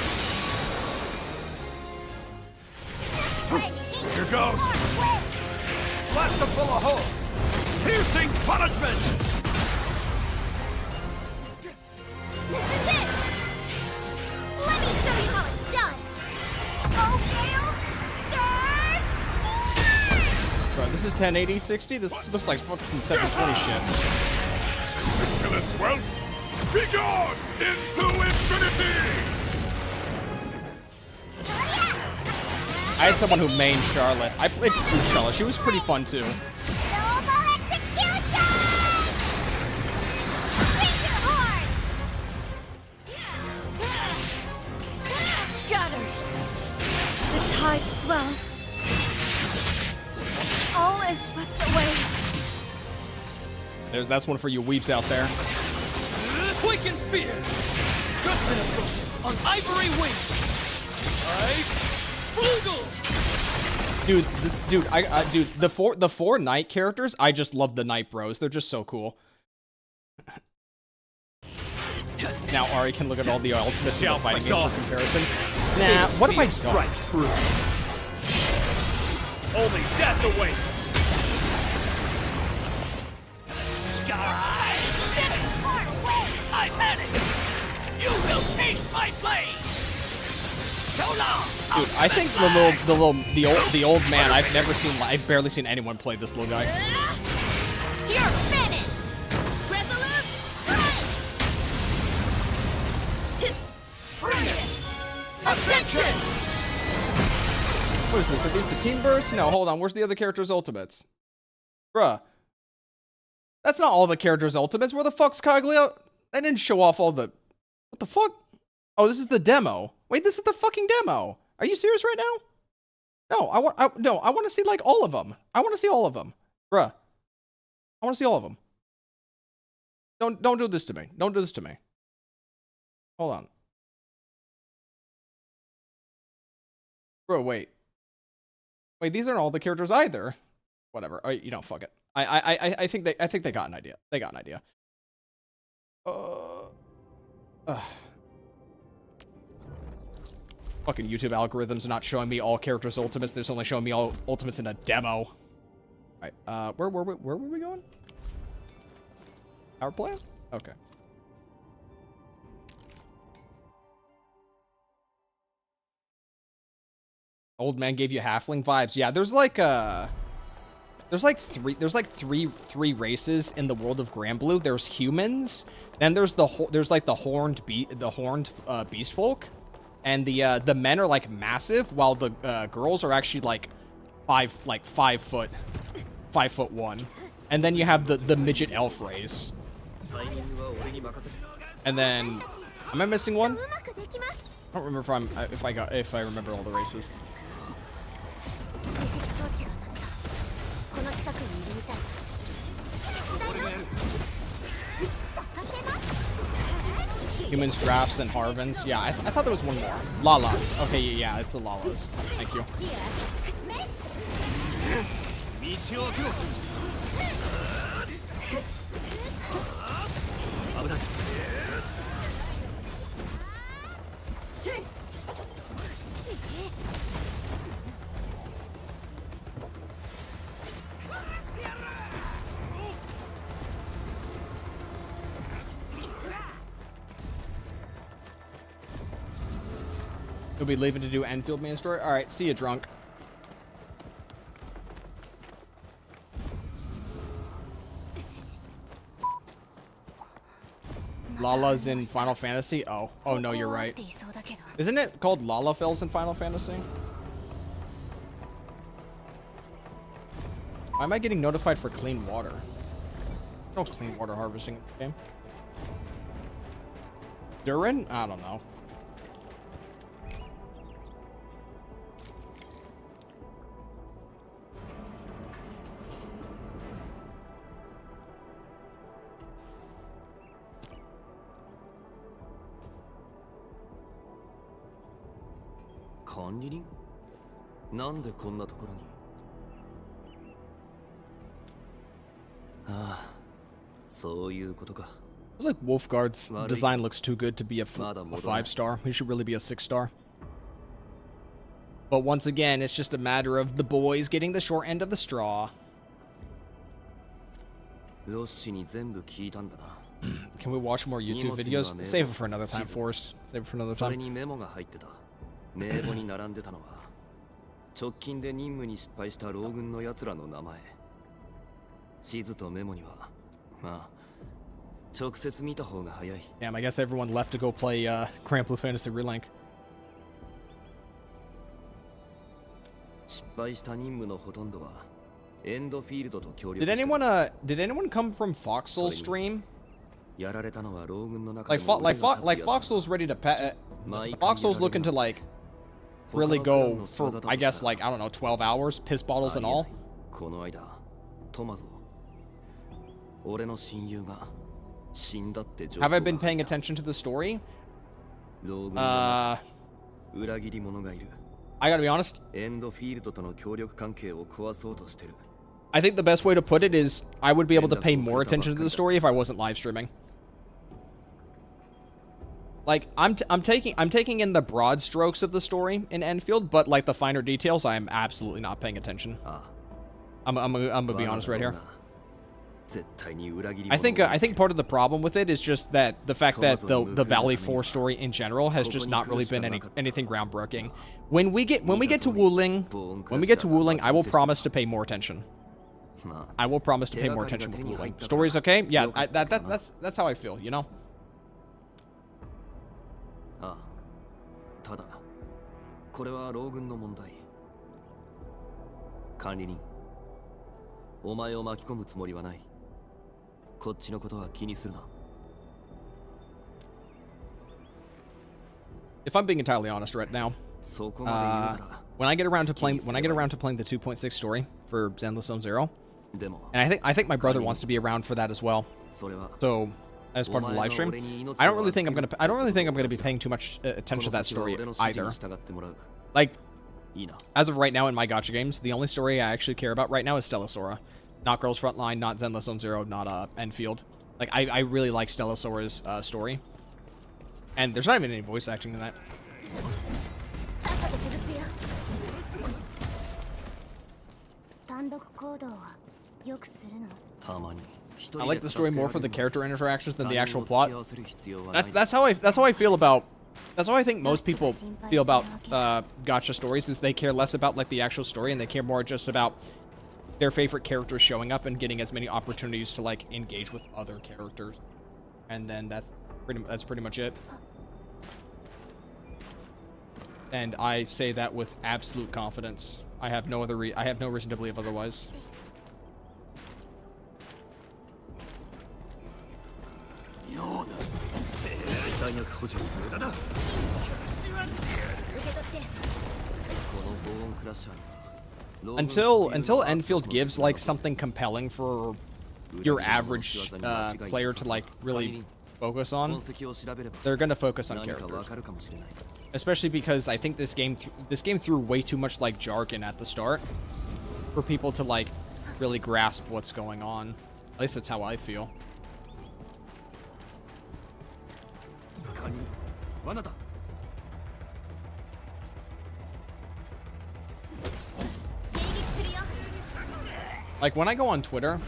Here goes! Blast them full of holes! Piercing punishment! This is it! Let me show you how it's done! Oh, Gale! Surge! Bro, this is 1080, 60. This looks like fucking 720 shit. The killer swell! Be gone! Into infinity! I had someone who mained Charlotte. I played through Charlotte. She was pretty fun too. Global execution! Finger horn! Gather! The tide swells. All is swept away. That's one for you weeps out there. Quicken fear! Justin approach on ivory wings! Ice Boogle! Dude, the four knight characters, I just love the knight bros. They're just so cool. Now Ari can look at all the ultimates in the fighting game for comparison. Nah, what if I don't? True. Only death awaits! I panic! You will taste my blade! So long! Dude, I think the old man. I've barely seen anyone play this little guy. You're finished! Resolute! Ascension! What is this? Are these the team bursts? No, hold on. Where's the other characters' ultimates? Bruh. That's not all the characters' ultimates. Where the fuck's Kaguya? They didn't show off all the... What the fuck? Oh, this is the demo. Wait, this is the fucking demo. Are you serious right now? No, I want to see like all of them. I want to see all of them. Bruh. I want to see all of them. Don't do this to me. Don't do this to me. Hold on. Bro, wait. Wait, these aren't all the characters either. Whatever. You know, fuck it. I think they got an idea. They got an idea. Fucking YouTube algorithms are not showing me all characters' ultimates. They're just only showing me all ultimates in a demo. Alright, where were we going? Our plan? Okay. Old man gave you halfling vibes. Yeah, there's like three races in the world of Granblue. There's humans, then there's like the horned beast folk, and the men are like massive, while the girls are actually like 5'1", and then you have the midget elf race, and then am I missing one? I don't remember if I remember all the races. Humans, drafts, and Harvins. Yeah, I thought there was one more. Lalas. Okay, yeah, it's the Lalas. Thank you. You'll be leaving to do Endfield main story? Alright, see you, drunk. Lala's in Final Fantasy? Oh no, you're right. Isn't it called Lalafels in Final Fantasy? Why am I getting notified for clean water? No clean water harvesting in the game. Durin? I don't know. I feel like Wulfgard's design looks too good to be a 5-star. He should really be a 6-star. But once again, it's just a matter of the boys getting the short end of the straw. Can we watch more YouTube videos? Save it for another time, Forrest. Save it for another time. 名簿に並んでたのは直近で任務に失敗した老軍の奴らの名前。地図とメモにはまあ直接見た方が早い。Damn, I guess everyone left to go play Grand Blue Fantasy Relink. 失敗した任務のほとんどはエンドフィールドと協力 Did anyone come from Foxsoul's stream? やられたのは老軍の中で Like Foxsoul's ready to Foxsoul's looking to like really go for, I guess, like, I don't know, 12 hours, piss bottles and all. この間トマゾ俺の親友が死んだって情報 Have I been paying attention to the story? 老軍の裏切り者がいる。 I gotta be honest. エンドフィールドとの協力関係を壊そうとしてる。 I think the best way to put it is I would be able to pay more attention to the story if I wasn't live streaming. Like I'm taking in the broad strokes of the story in Endfield, but like the finer details, I'm absolutely not paying attention. I'm gonna be honest right here. I think part of the problem with it is just that the fact that the Valley 4 story in general has just not really been anything groundbreaking. When we get to Wuling, I will promise to pay more attention. I will promise to pay more attention with Wuling. Story's okay? Yeah, that's how I feel, you know? ただこれは老軍の問題。管理人、お前を巻き込むつもりはない。こっちのことは気にするな。 If I'm being entirely honest right now, when I get around to playing the 2.6 story for Zenless Zone Zero, and I think my brother wants to be around for that as well. So as part of the live stream, I don't really think I'm gonna be paying too much attention to that story either. Like, as of right now in my gacha games, the only story I actually care about right now is Stella Sora, not Girls Frontline, not Zenless Zone Zero, not Endfield. Like I really like Stella Sora's story, and there's not even any voice acting in that. I like the story more for the character interactions than the actual plot. That's how I feel about. That's how I think most people feel about gacha stories. Is they care less about like the actual story and they care more just about their favorite characters showing up and getting as many opportunities to like engage with other characters. And then that's pretty much it. And I say that with absolute confidence. I have no reason to believe otherwise. Until Endfield gives like something compelling for your average player to like really focus on, they're gonna focus on characters. Especially because I think this game threw way too much like jargon at the start for people to like really grasp what's going on. At least that's how I feel. Like when I go on Twitter,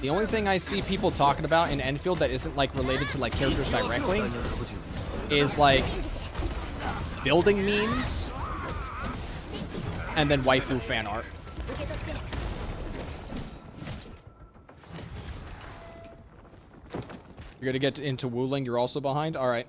the only thing I see people talking about in Endfield that isn't like related to like characters directly is like building memes and then waifu fan art. You're gonna get into Wuling, you're also behind? Alright.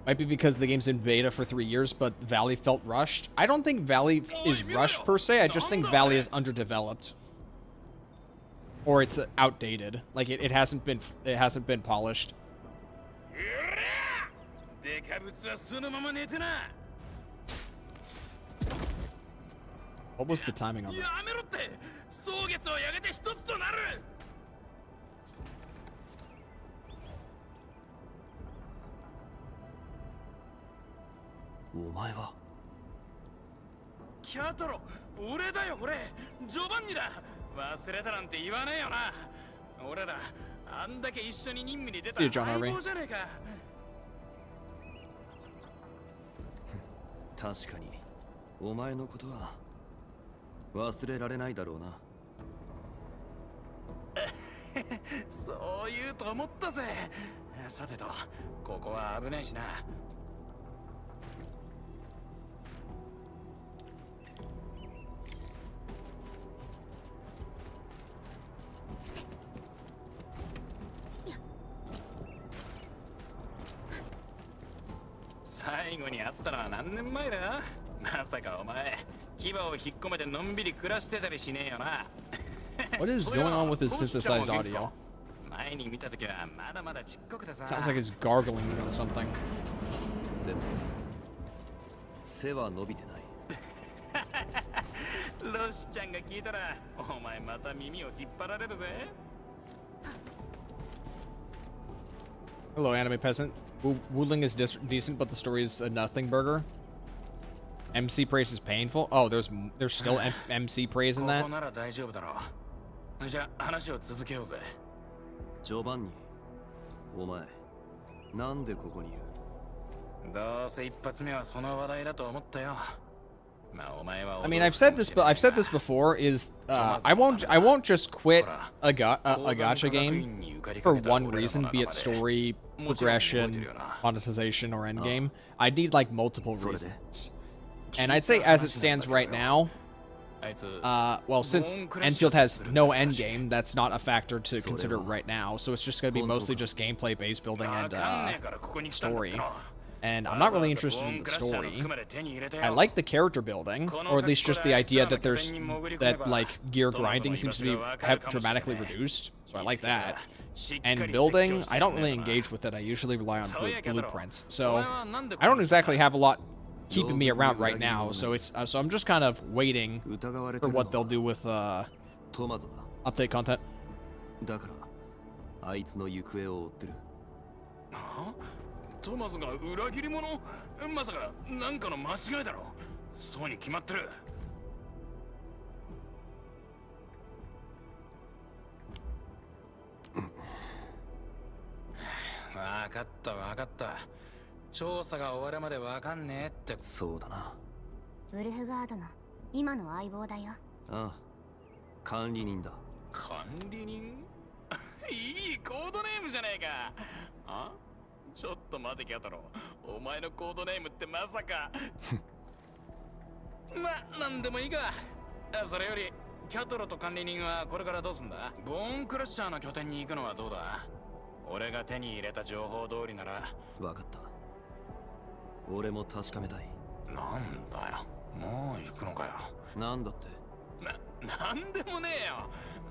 Might be because the game's in beta for 3 years, but Valley felt rushed. I don't think Valley is rushed per se. I just think Valley is underdeveloped, or it's outdated. Like it hasn't been polished. What was the timing on that? See you, John Harvey. 確かにお前のことは忘れられないだろうな。そう言うと思ったぜ。さてと、ここは危ないしな。最後に会ったのは何年前だ？まさかお前、牙を引っ込めてのんびり暮らしてたりしねえよな。What is going on with his synthesized audio? 前に見たときはまだまだちっこくてさ。 Sounds like it's gargling on something. でも背は伸びてない。ロシちゃんが聞いたら、お前また耳を引っ張られるぜ。Hello, anime peasant. Wuling is decent, but the story is a nothing burger. MC praise is painful. Oh, there's still MC praise in that. ここなら大丈夫だろう。じゃあ話を続けようぜ。ジョバンニ、お前なんでここにいる？どうせ一発目はその話題だと思ったよ。I mean, I've said this before. Is I won't just quit a gacha game for one reason, be it story, progression, monetization, or endgame. I need like multiple reasons. And I'd say as it stands right now, well, since Endfield has no endgame, that's not a factor to consider right now. So it's just going to be mostly just gameplay, base building, and story. And I'm not really interested in the story. I like the character building, or at least just the idea that that like gear grinding seems to be dramatically reduced. So I like that. And building, I don't really engage with it. I usually rely on blueprints. So I don't exactly have a lot keeping me around right now. So so I'm just kind of waiting for what they'll do with update content. だからあいつの行方を追ってる。トマスが裏切り者？まさかなんかの間違いだろ。そうに決まってる。わかったわかった。調査が終わるまでわかんねえって。そうだな。ウルフガードの今の相棒だよ。ああ、管理人だ。管理人？いいコードネームじゃねえか。あ？ちょっと待てキャタロ。お前のコードネームってまさか。ま、なんでもいいか。それよりキャトロと管理人はこれからどうすんだ？ボーンクラッシャーの拠点に行くのはどうだ？俺が手に入れた情報通りなら。わかった。俺も確かめたい。なんだよ。もう行くのかよ。なんだって。なんでもねえよ。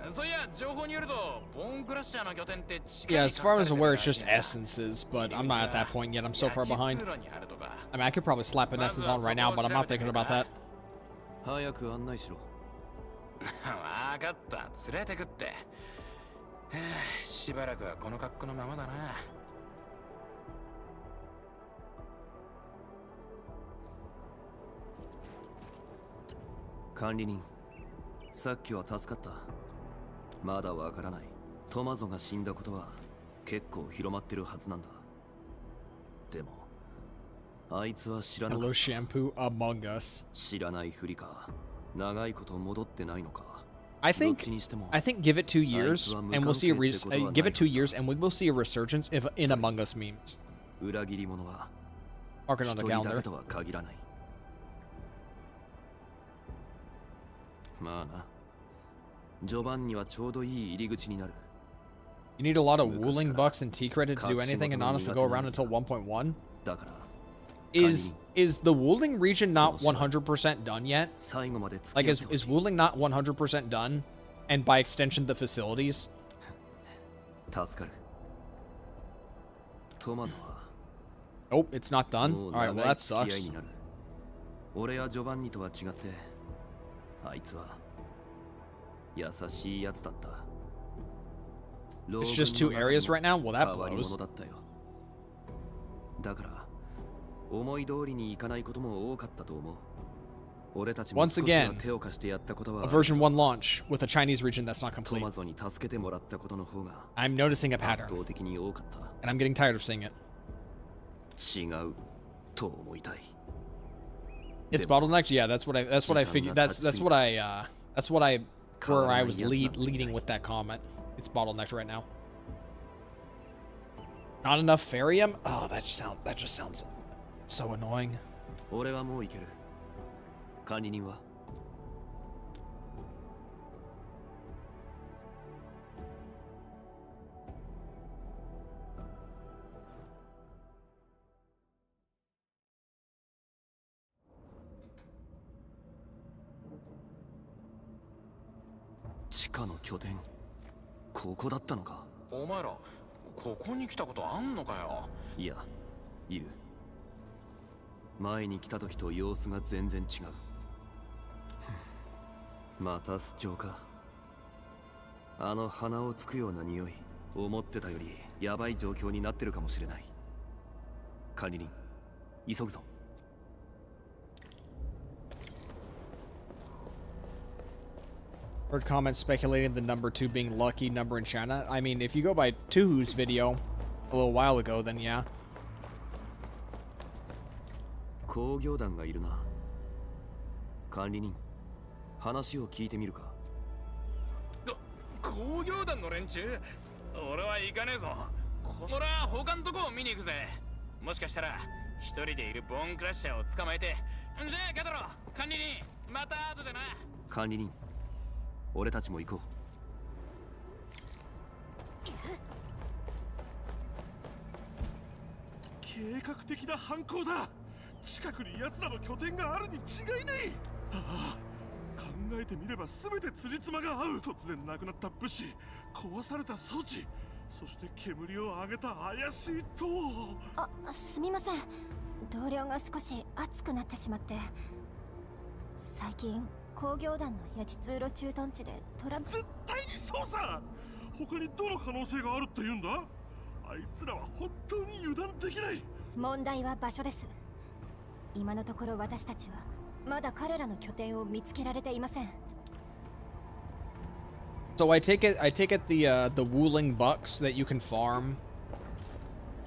そういや情報によるとボーンクラッシャーの拠点って地下に。 Yeah, as far as I'm aware, it's just essences, but I'm not at that point yet. I'm so far behind. I mean, I could probably slap an essence on right now, but I'm not thinking about that. 早く案内しろ。わかった。連れてくって。しばらくはこの格好のままだな。管理人、さっきは助かった。まだわからない。トマゾが死んだことは結構広まってるはずなんだ。でも、あいつは知らなかった。Hello, shampoo among us. 知らないふりか、長いこと戻ってないのか。I think give it 2 years and we'll see give it 2 years and we will see a resurgence in Among Us memes. 裏切り者は Mark it on the calendar. とは限らない。まあな。序盤にはちょうどいい入り口になる。You need a lot of Wuling bucks and T credit to do anything and not enough to go around until 1.1? だから Is the Wuling region not 100% done yet? 最後まで付 Like, き合っ is てほし is い Wuling not 100% done? And by extension, the facilities? 助かるトマゾは Nope, it's not done. もう All right, well 長い that 付き合い sucks. になる俺やジョバンニとは違ってあいつは優しいやつだった It's just 2 areas right now? Well, that 変わり blows. 者だったよだから思い通りにいかないことも多かったと思う俺たちも Once 少しは again, 手を貸してやったことは A version 1 launch with a Chinese region that's not ト complete. マゾに助けてもらったことの方が I'm noticing a 圧 pattern, 倒的に多かった and I'm getting tired of seeing it. 違うと思いたい It's bottlenecked. Yeah, that's what I figured. That's what I where I was leading with that comment. It's bottlenecked right now. Not enough Farium? Oh, that just sounds so annoying. 俺はもう行ける管理人は地下の拠点ここだったのかお前らここに来たことあんのかよ。いやいる前に来た時と様子が全然違うまた出張かあの鼻をつくような匂い思ってたよりヤバい状況になってるかもしれない管理人急ぐぞ Heard comments speculating the number 2 being lucky number in China. I mean, if you go by Tuhu's video a little while ago, then yeah. 工業団がいるな管理人話を聞いてみるか工業団の連中俺は行かねえぞ俺は他のとこを見に行くぜもしかしたら一人でいるボーンクラッシャーを捕まえてじゃあガトロ管理人また後でな管理人俺たちも行こう計画的な犯行だ近くに奴らの拠点があるに違いないああ考えてみれば全て辻褄が合う突然なくなった物資壊された装置そして煙を上げた怪しい塔あ、すみません同僚が少し熱くなってしまって最近工業団の八千通路駐屯地でトラブル絶対にそうさ他にどの可能性があるって言うんだあいつらは本当に油断できない問題は場所です今のところ私たちはまだ彼らの拠点を見つけられていません So I take it the Wuling bucks that you can farm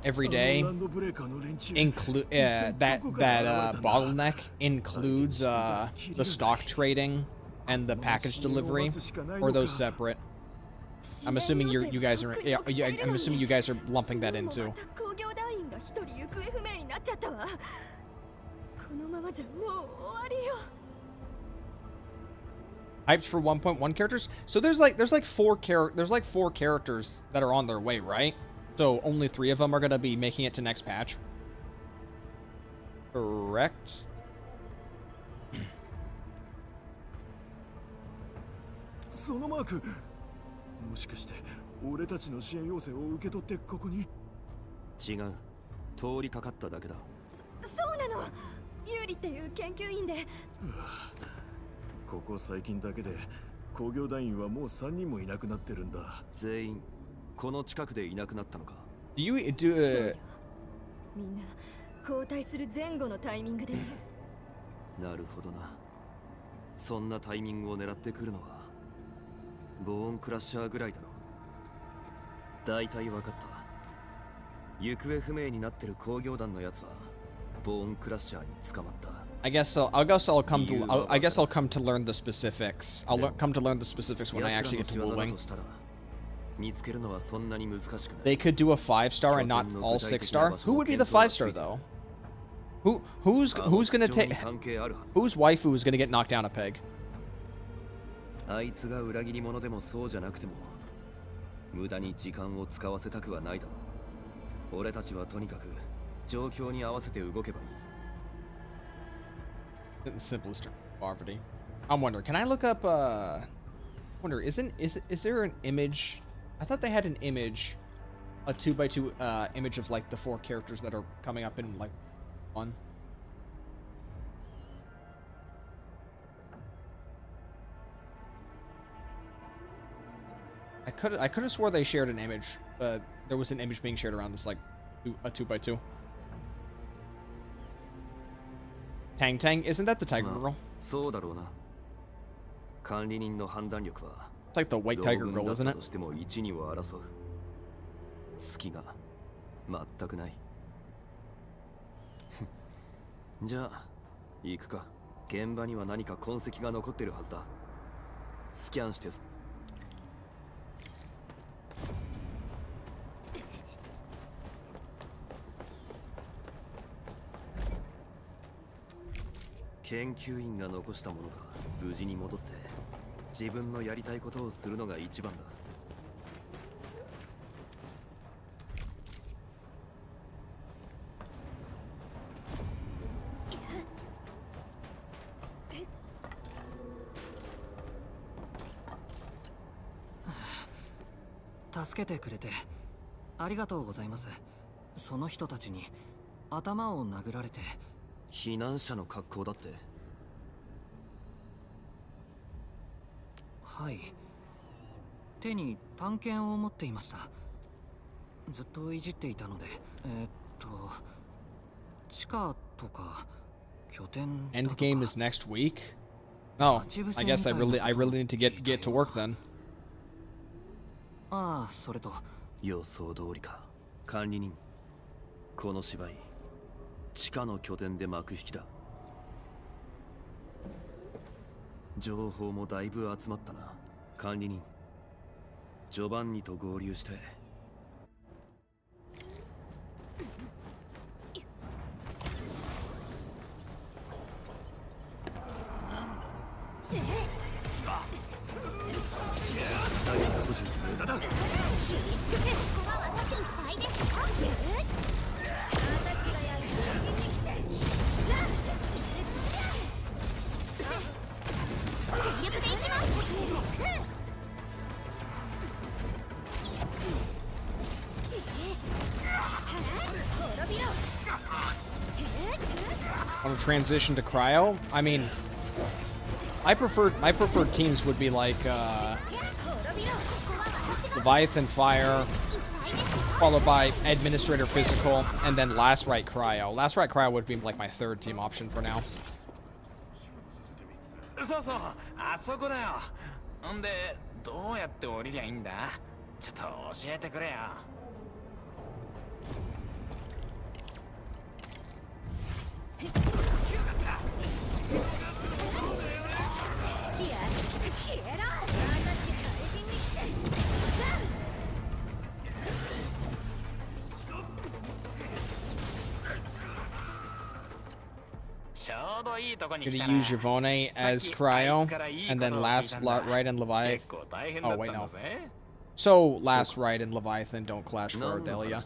every day include that bottleneck includes the stock trading and the package delivery, or are those separate? I'm assuming you guys are I'm assuming you guys are lumping that in too. 工業団員が一人行方不明になっちゃったわこのままじゃもう終わりよ Hyped for 1.1 characters. So there's like four characters that are on their way, right? So only 3 of them are gonna be making it to next patch. Correct. そのマークもしかして俺たちの支援要請を受け取ってここに違う通りかかっただけだそうなのユーリっていう研究員でここ最近だけで工業団員はもう3人もいなくなってるんだ全員この近くでいなくなったのか Do you そうよみんな交代する前後のタイミングでなるほどなそんなタイミングを狙ってくるのはボーンクラッシャーぐらいだろ大体分かった行方不明になってる工業団のやつはボーンクラッシャーに捕まった I guess I'll come to learn the specifics. Come to learn the specifics when I actually get to Wuling. 見つけるのはそんなに難しくない They could do a 5-star and not all 6-star. Who would be the 5-star though? Who's gonna take whose waifu is gonna get knocked down a peg? あいつが裏切り者でもそうじゃなくても無駄に時間を使わせたくはないだろう俺たちはとにかく状況に合わせて動けばいい The simplest term, poverty. I'm wondering, can I look up, wonder, is there an image? I thought they had an image, a 2x2 image of like the 4 characters that are coming up in like one. I could have swore they shared an image. There was an image being shared around this like a 2x2. Tang Tang, isn't that the tiger girl? そうだろうな。管理人の判断力は It's like the white tiger girl, isn't it? としても一二を争う。隙が全くない。じゃあ行くか。現場には何か痕跡が残ってるはずだ。スキャンして。研究員が残したものが無事に戻って自分のやりたいことをするのが一番だ。助けてくれてありがとうございます。その人たちに頭を殴られて。避難者の格好だって。はい。手に探検を持っていました。ずっといじっていたので、地下とか拠点。Endgame is next week? Oh, I guess I really need to get to work then. ああ、それと予想通りか。管理人、この芝居地下の拠点で幕引きだ。情報もだいぶ集まったな。管理人、ジョバンニと合流してWant to transition to cryo? I mean, my preferred teams would be like Leviathan Fire, followed by Administrator Physical, and then Last Right Cryo. Last Right Cryo would be like my 3rd team option for now. そうそう、あそこだよ。ほんで、どうやって降りりゃいいんだ？ちょっと教えてくれよ。Gonna use Yvonne as Cryo, and then Last Right and Leviathan. Oh wait, no. So Last Right and Leviathan don't clash for Ardelia.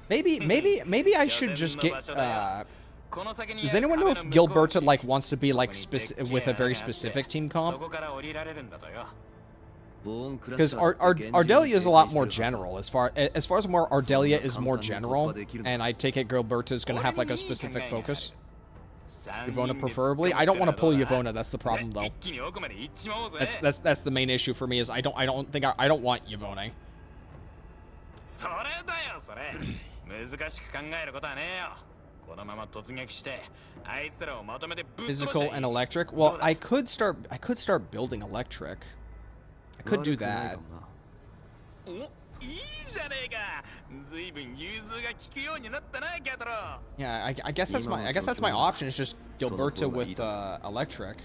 Maybe I should just get. Does anyone know if Gilberta like wants to be like with a very specific team comp? Because Ardelia is a lot more general. As far as more Ardelia is more general, and I take it Gilberta is gonna have like a specific focus. Yvonne preferably. I don't want to pull Yvonne. That's the problem though. That's the main issue for me is I don't want Yvonne. Physical and electric. Well, I could start building electric. I could do that. Yeah, I guess that's my option. It's just Gilberta with electric.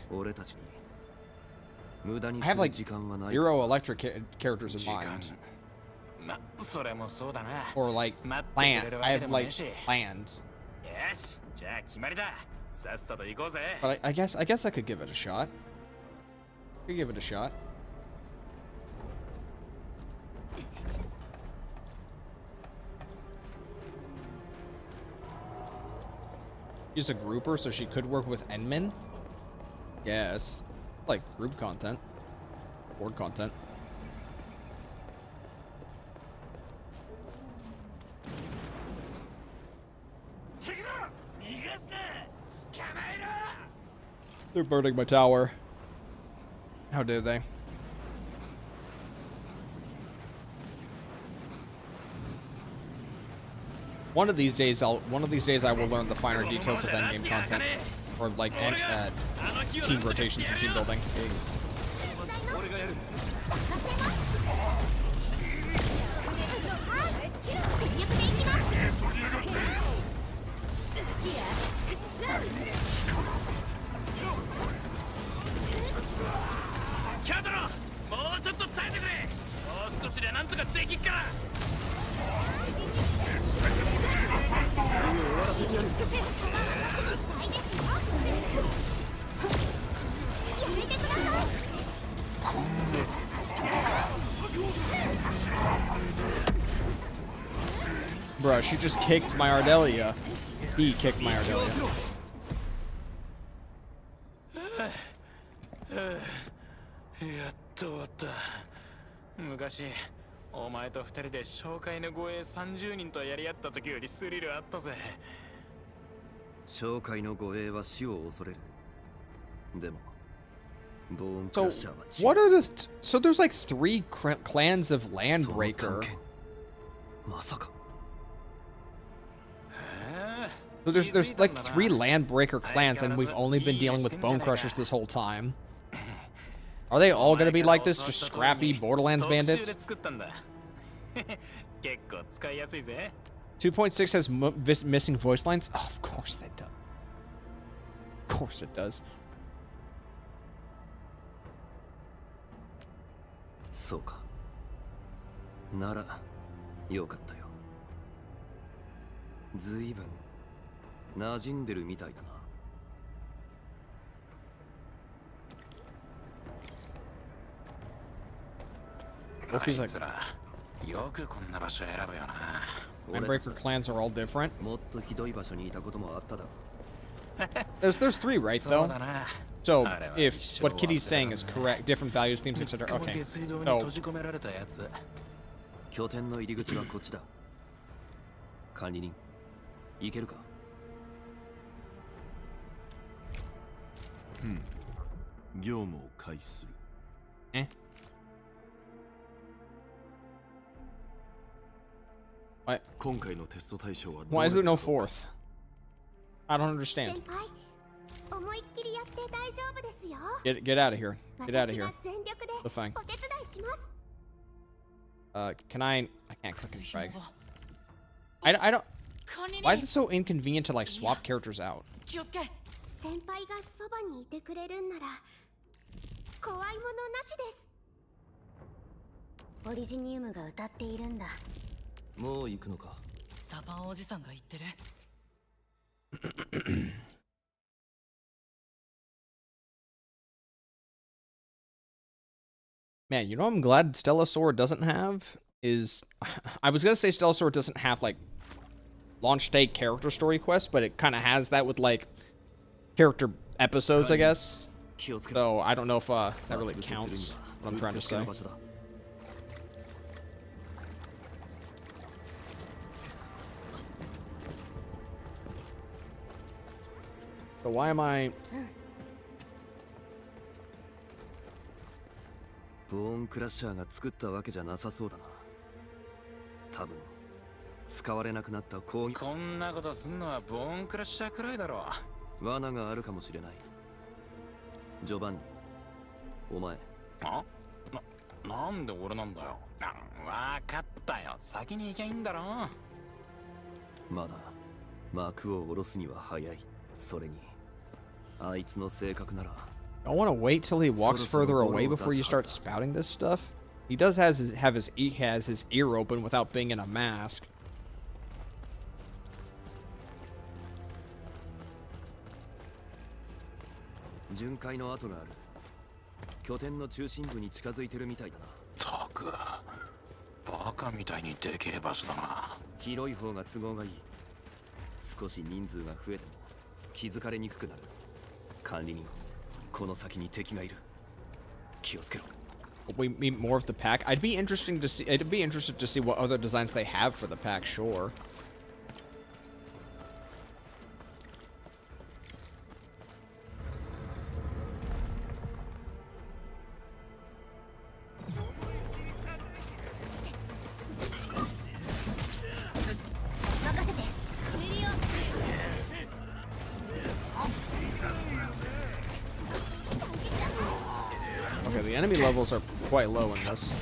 I have like 0 electric characters in mind. Or like land. I have like lands. But I guess I could give it a shot. She's a grouper, so she could work with Endmin. Yes. Like group content. Board content. They're burning my tower. How dare they? One of these days I will learn the finer details of endgame content, or like team rotations and team building. Bruh, she just kicked my Ardelia. He kicked my Ardelia. 昔お前と二人で紹介の護衛30人とやり合った時よりスリルあったぜ。紹介の護衛は死を恐れる。でも、ボーンクラッシャーは違う。 What are the so there's like 3 clans of Landbreaker. まさか。 So there's like 3 Landbreaker clans, and we've only been dealing with Bone Crushers this whole time. Are they all gonna be like this, just scrappy Borderlands bandits? 2.6 has missing voice lines? Oh, of course it does. Of course it does. そうか。なら、よかったよ。ずいぶん馴染んでるみたいだな。 Wolfie's like, Landbreaker clans are all different. There's 3, right, though? So, if what Kitty's saying is correct, different values, themes, etc. Okay. So, 拠点の入り口はこっちだ。管理人、行けるか？業務を開始する。What? 今回のテスト対象は Why is there no 4th? I don't understand. Get out of here. Get out of here. The thing. Can I can't click and drag. I don't. Why is it so inconvenient to like swap characters out? 先輩がそばにいてくれるんなら怖いものなしです。オリジニウムが歌っているんだ。もう行くのか？タパンおじさんが言ってる。Man, you know what I'm glad Stellasaur doesn't have is I was gonna say Stellasaur doesn't have like launch day character story quests, but it kind of has that with like character episodes, I guess. So I don't know if that really counts. What I'm trying to say. So why am I? ボーンクラッシャーが作ったわけじゃなさそうだな。多分使われなくなった攻撃。こんなことすんのはボーンクラッシャーくらいだろう。罠があるかもしれない。ジョバンニ、お前。なんで俺なんだよ。わかったよ。先に行きゃいいんだろ。まだ幕を下ろすには早い。それにあいつの性格なら。 I want to wait till he walks further away before you start spouting this stuff. He does has his ear open without being in a mask. 巡回の跡がある。拠点の中心部に近づいてるみたいだな。たく、バカみたいにでけえ場所だな。広い方が都合がいい。少し人数が増えても気づかれにくくなる。管理人、この先に敵がいる。気をつけろ。 We meet more of the pack. I'd be interested to see what other designs they have for the pack. Sure. Okay, the enemy levels are quite low in this.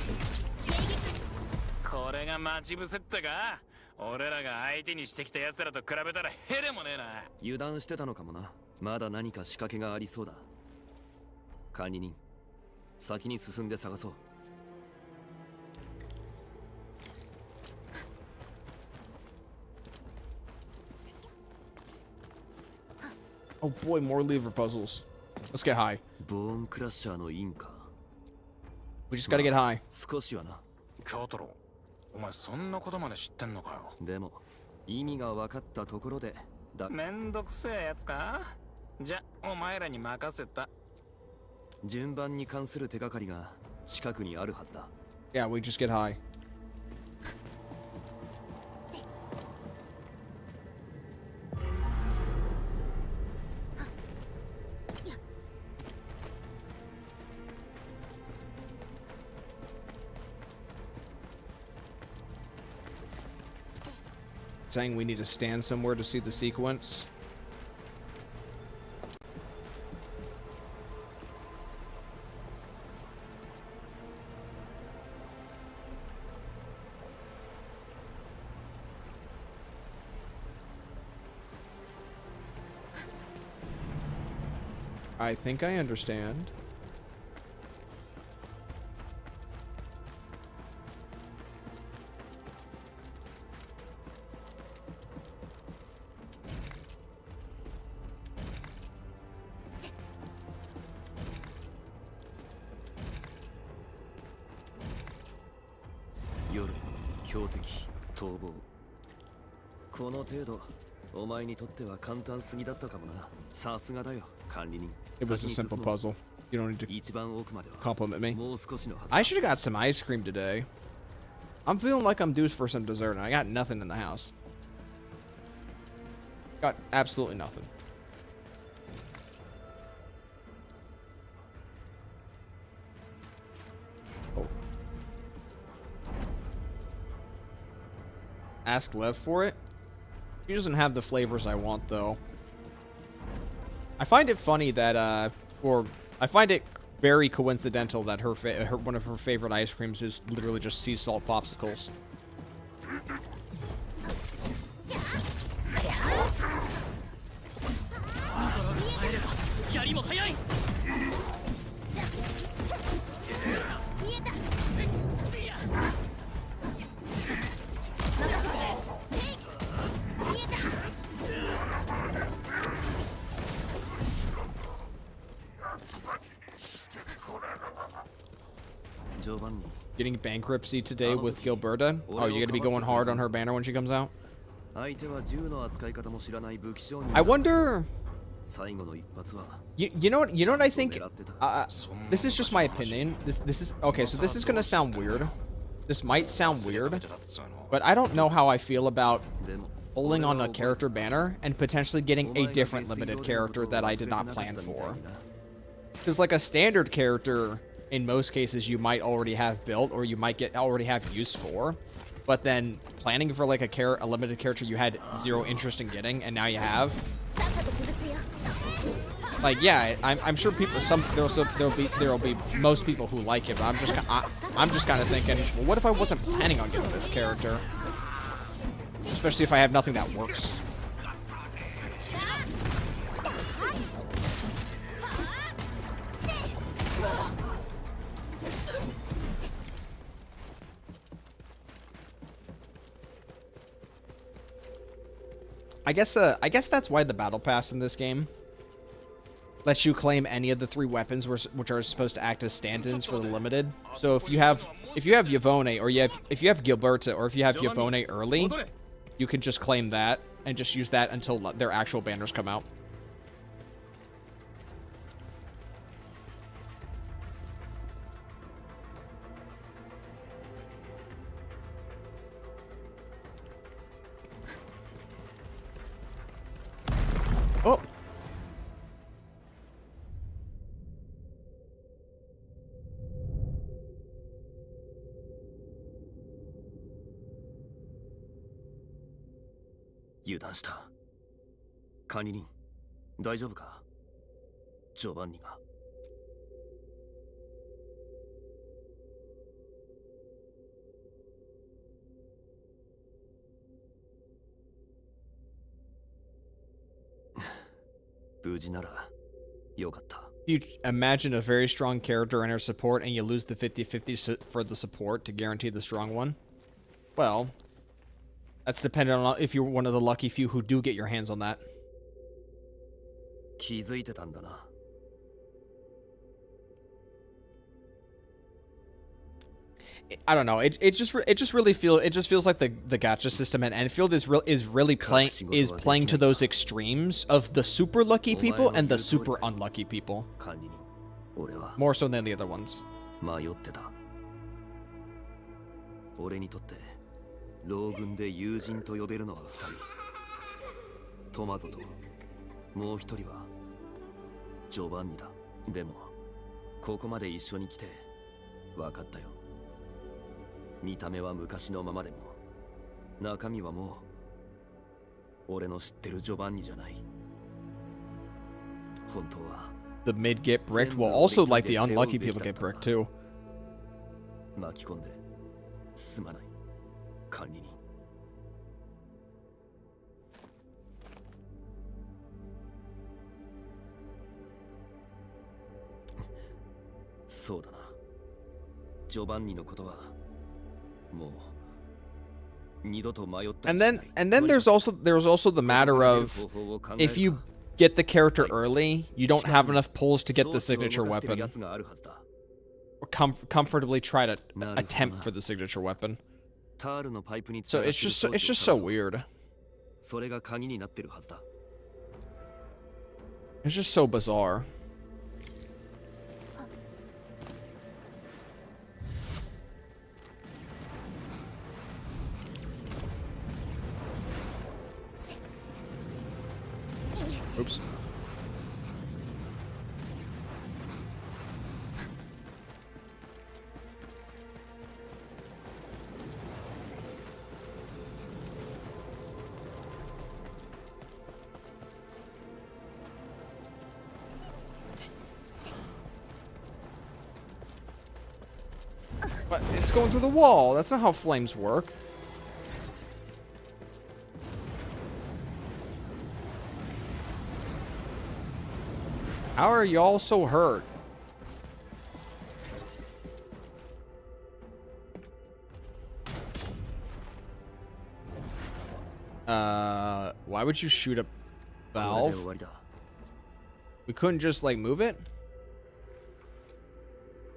これが待ち伏せってか。俺らが相手にしてきた奴らと比べたらへでもねえな。油断してたのかもな。まだ何か仕掛けがありそうだ。管理人、先に進んで探そう。 Oh boy, more lever puzzles. Let's get high. ボーンクラッシャーのインか。 We just gotta get high. 少しはな。京太郎、お前そんなことまで知ってんのかよ。でも意味が分かったところでめんどくせえやつか。じゃお前らに任せた。順番に関する手がかりが近くにあるはずだ。 Yeah, we just get high. Saying we need to stand somewhere to see the sequence. I think I understand. Yoru, 強敵、逃亡。この程度、お前にとっては簡単すぎだったかもな。さすがだよ、管理人。 It was a simple puzzle. You don't need to 一番奥までは compliment me. もう少しのはずだ。 I should have got some ice cream today. I'm feeling like I'm due for some dessert, and I got nothing in the house. Got absolutely nothing. Oh. Ask Lev for it? He doesn't have the flavors I want, though. I find it funny that, I find it very coincidental that one of her favorite ice creams is literally just sea salt popsicles. Getting bankruptcy today with Gilberta? Oh, you're gonna be going hard on her banner when she comes out? I wonder... You know what I think? This is just my opinion. This is... Okay, so this is gonna sound weird. This might sound weird. But I don't know how I feel about pulling on a character banner and potentially getting a different limited character that I did not plan for. Because like a standard character... in most cases you might already have built or you might already have use for, but then planning for like a limited character you had zero interest in getting and now you have, like, yeah, I'm sure people, there'll be most people who like it, but I'm just kind of thinking, well, what if I wasn't planning on getting this character, especially if I have nothing that works. I guess that's why the battle pass in this game lets you claim any of the 3 weapons which are supposed to act as stand-ins for the limited. So if you have Yvonne, or if you have Gilberta, or if you have Yvonne early, you can just claim that and just use that until their actual banners come out. Oh. You imagine a very strong character enter support and you lose the 50-50 for the support to guarantee the strong one? Well, that's dependent on if you're one of the lucky few who do get your hands on that. I don't know. It just feels like the gacha system at Endfield is really playing to those extremes of the super lucky people and the super unlucky people. More so than the other ones. 俺にとって老軍で友人と呼べるのは2人。トマゾともう1人はジョバンニだ。でもここまで一緒に来て分かったよ。見た目は昔のままでも中身はもう俺の知ってるジョバンニじゃない。本当は The mid get bricked will also like the unlucky people get bricked too. 巻き込んですまない管理人。そうだな。ジョバンニのことはもう二度と迷った。And then there's also the matter of if you get the character early, you don't have enough pulls to get the signature weapon. Or comfortably try to attempt for the signature weapon. So it's just so weird. It's just so bizarre. Oops. But it's going through the wall. That's not how flames work. How are y'all so hurt? Why would you shoot a valve? We couldn't just like move it?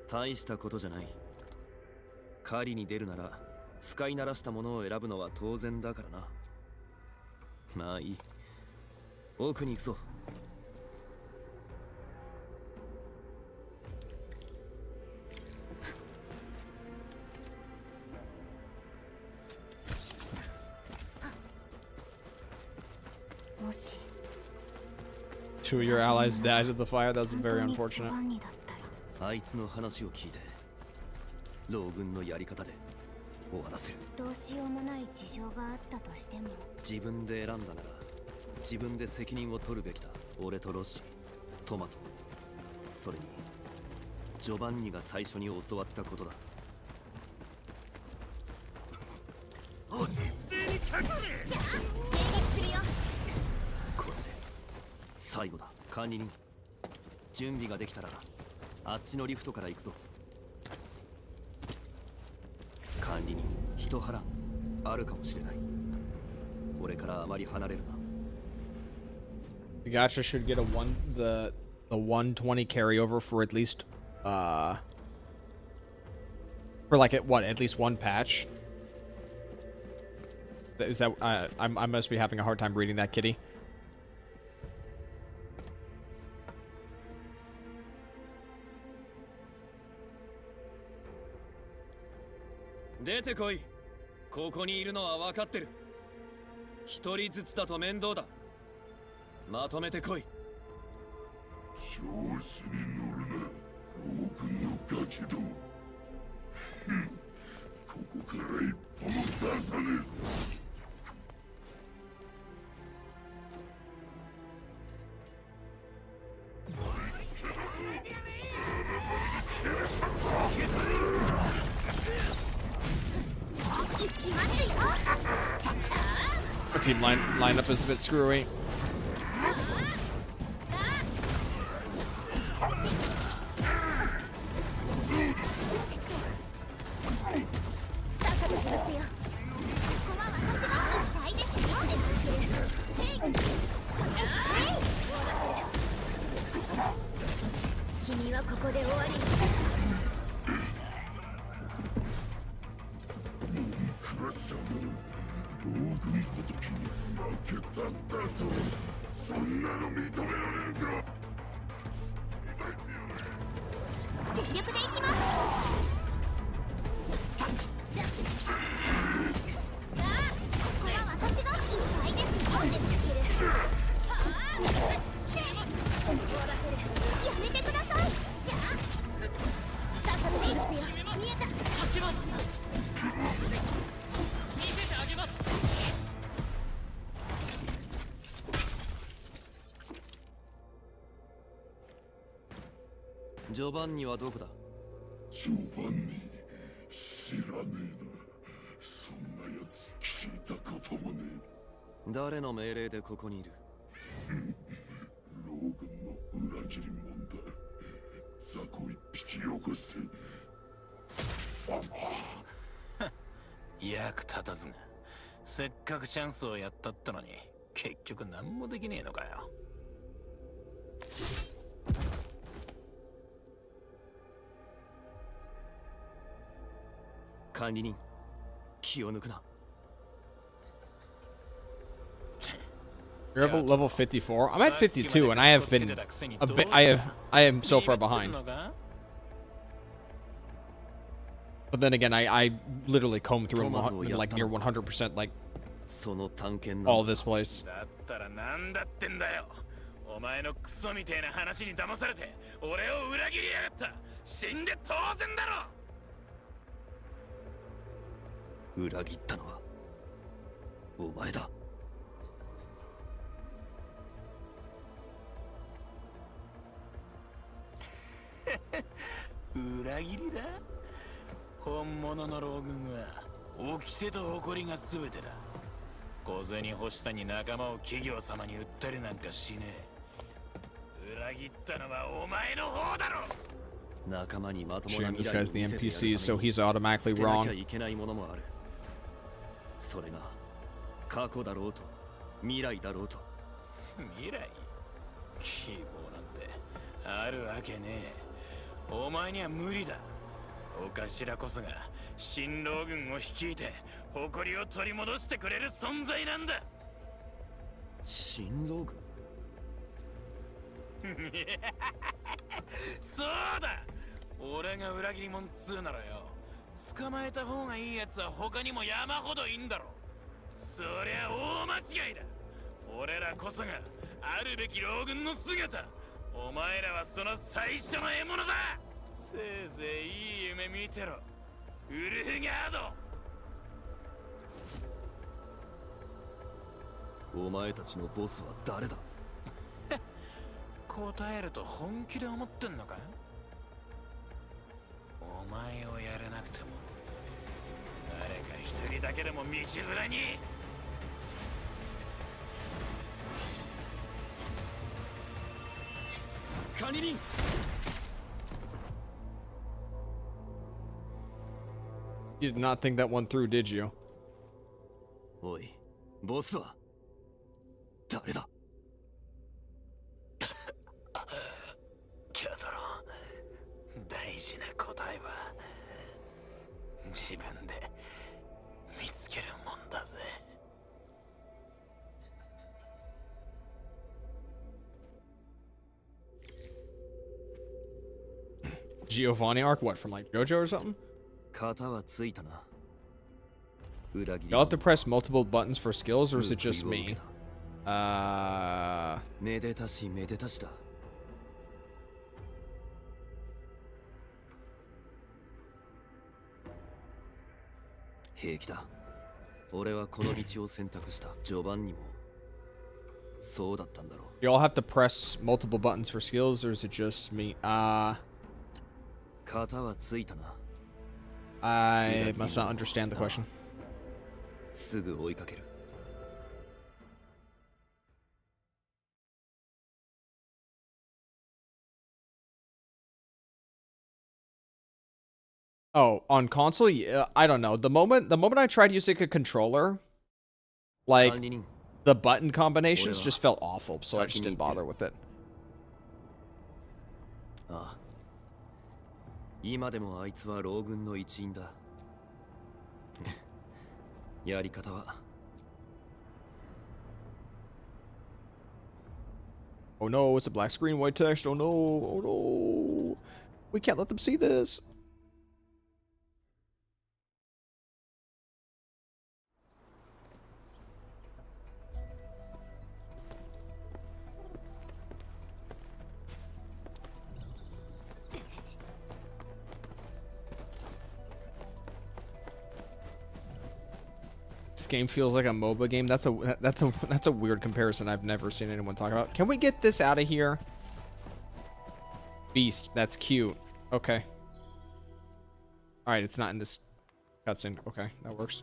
大したことじゃない。狩りに出るなら使い慣らしたものを選ぶのは当然だからな。まあいい。奥に行くぞ。Two of your allies died of the fire. That was very unfortunate. あいつの話を聞いて、老軍のやり方で終わらせる。どうしようもない事情があったとしても、自分で選んだなら自分で責任を取るべきだ。俺とロッシー、トマゾ、それにジョバンニが最初に教わったことだ。おい、一斉にかかれ。迎撃するよ。これで最後だ。管理人、準備ができたらあっちのリフトから行くぞ。管理人、一波乱あるかもしれない。俺からあまり離れるな。The gacha should get the 120 carryover for at least for like at least one patch. Is that I must be having a hard time reading that, Kitty. 出てこい。ここにいるのは分かってる。一人ずつだと面倒だ。まとめてこい。調子に乗るな、王軍のガキども。ここから一歩も出さねえぞ。Our team lineup is a bit screwy.ジョバンニはどこだ？ジョバンニ、知らねえな。そんなやつ聞いたこともねえ。誰の命令でここにいる？ロー軍の裏切り者だ。雑魚一匹よこして。役立たずが。せっかくチャンスをやったったのに、結局何もできねえのかよ。管理人、気を抜くな。You're level 54. I'm at 52, and I have been a bit. I am so far behind. But then again, I literally combed through like near 100%, like all this place. お前のクソみてえな話に騙されて俺を裏切りやがった。死んで当然だろ。裏切ったのはお前だ。裏切りだ。本物の老軍は掟と誇りが全てだ。小銭欲しさに仲間を企業様に売ったりなんかしねえ。裏切ったのはお前の方だろ。 Shame this guy's the NPC, so he's automatically wrong. それが過去だろうと未来だろうと。未来？希望なんてあるわけねえ。お前には無理だ。お頭こそが新郎軍を率いて誇りを取り戻してくれる存在なんだ。新郎軍？そうだ。俺が裏切り者っつうならよ、捕まえた方がいいやつは他にも山ほどいんだろ。そりゃ大間違いだ。俺らこそがあるべき老軍の姿。お前らはその最初の獲物だ。せいぜいいい夢見てろ、ウルフガード。お前たちのボスは誰だ？答えると本気で思ってんのか？お前をやれなくても誰か一人だけでも道連れに。管理人。You did not think that one through, did you? おい、ボスは誰だ？キャトロン、大事な答えは自分で見つけるもんだぜ。Giovanni arc? What, from like JoJo or something? 型はついたな。裏切り You'll have to press multiple buttons for skills, or is it just me? めでたしめでたしだ。平気だ。俺はこの道を選択した。序盤にもそうだったんだろう。 You all have to press multiple buttons for skills, or is it just me? 型はついたな。 I must not understand the question. すぐ追いかける。 Oh, on console, yeah, I don't know. The moment I tried using a controller, like the button combinations just felt awful, so I just didn't bother with it. ああ、今でもあいつは老軍の一員だ。やり方は。 Oh no, it's a black screen, white text. Oh no, oh no. We can't let them see this. This game feels like a MOBA game. That's a weird comparison. I've never seen anyone talk about. Can we get this out of here? Beast. That's cute. Okay. All right, it's not in this cutscene. Okay, that works.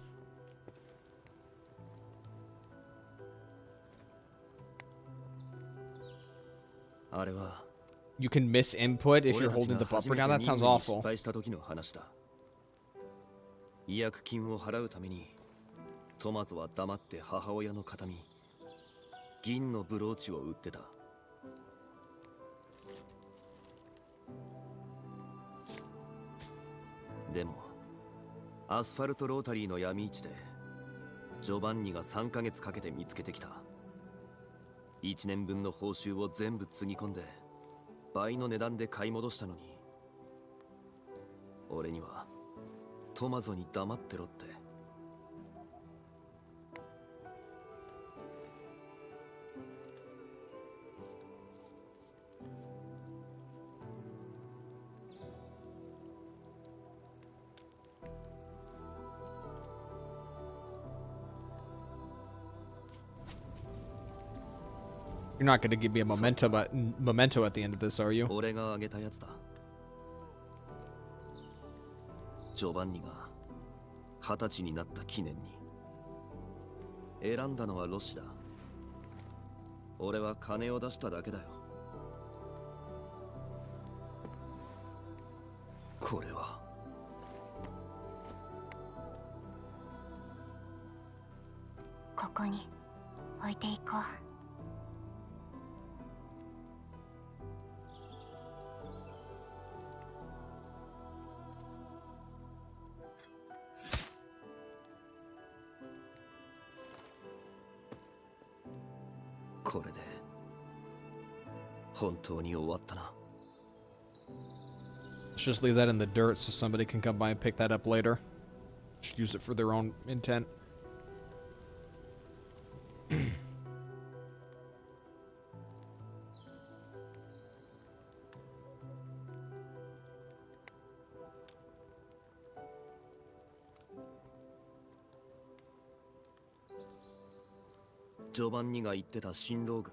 You can miss input if you're holding the bumper down. That sounds awful. 違約金を払うためにトマゾは黙って母親の形見銀のブローチを売ってた。でもアスファルトロータリーの闇市でジョバンニが3ヶ月かけて見つけてきた。1年分の報酬を全部つぎ込んで倍の値段で買い戻したのに、俺にはトマゾに黙ってろって。You're not going to give me a memento at the end of this, are you? 俺があげたやつだ。ジョバンニが20歳になった記念に。選んだのはロシだ。俺は金を出しただけだよ。これはここに置いていこう。これで本当に終わったな。 Let's just leave that in the dirt so somebody can come by and pick that up later. Just use it for their own intent. ジョバンニが言ってた新郎軍、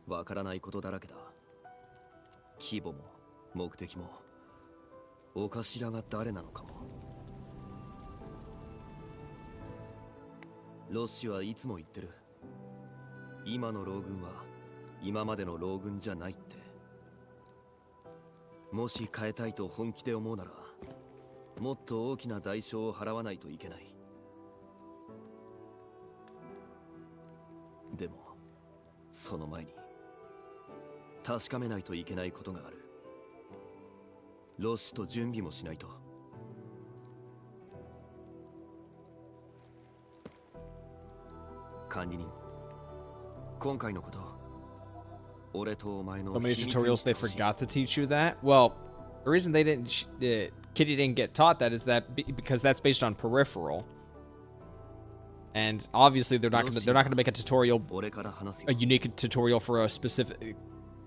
わからないことだらけだ。規模も目的もお頭が誰なのかも。ロッシはいつも言ってる。今の老軍は今までの老軍じゃないって。もし変えたいと本気で思うなら、もっと大きな代償を払わないといけない。でもその前に確かめないといけないことがある。ロシと準備もしないと。管理人、今回のこと、俺とお前の So many tutorials they forgot to teach you that? Well, the reason they didn't Kitty didn't get taught that is that because that's based on peripheral. And obviously they're not gonna make a tutorial, 俺から話すよ a unique tutorial for a specific,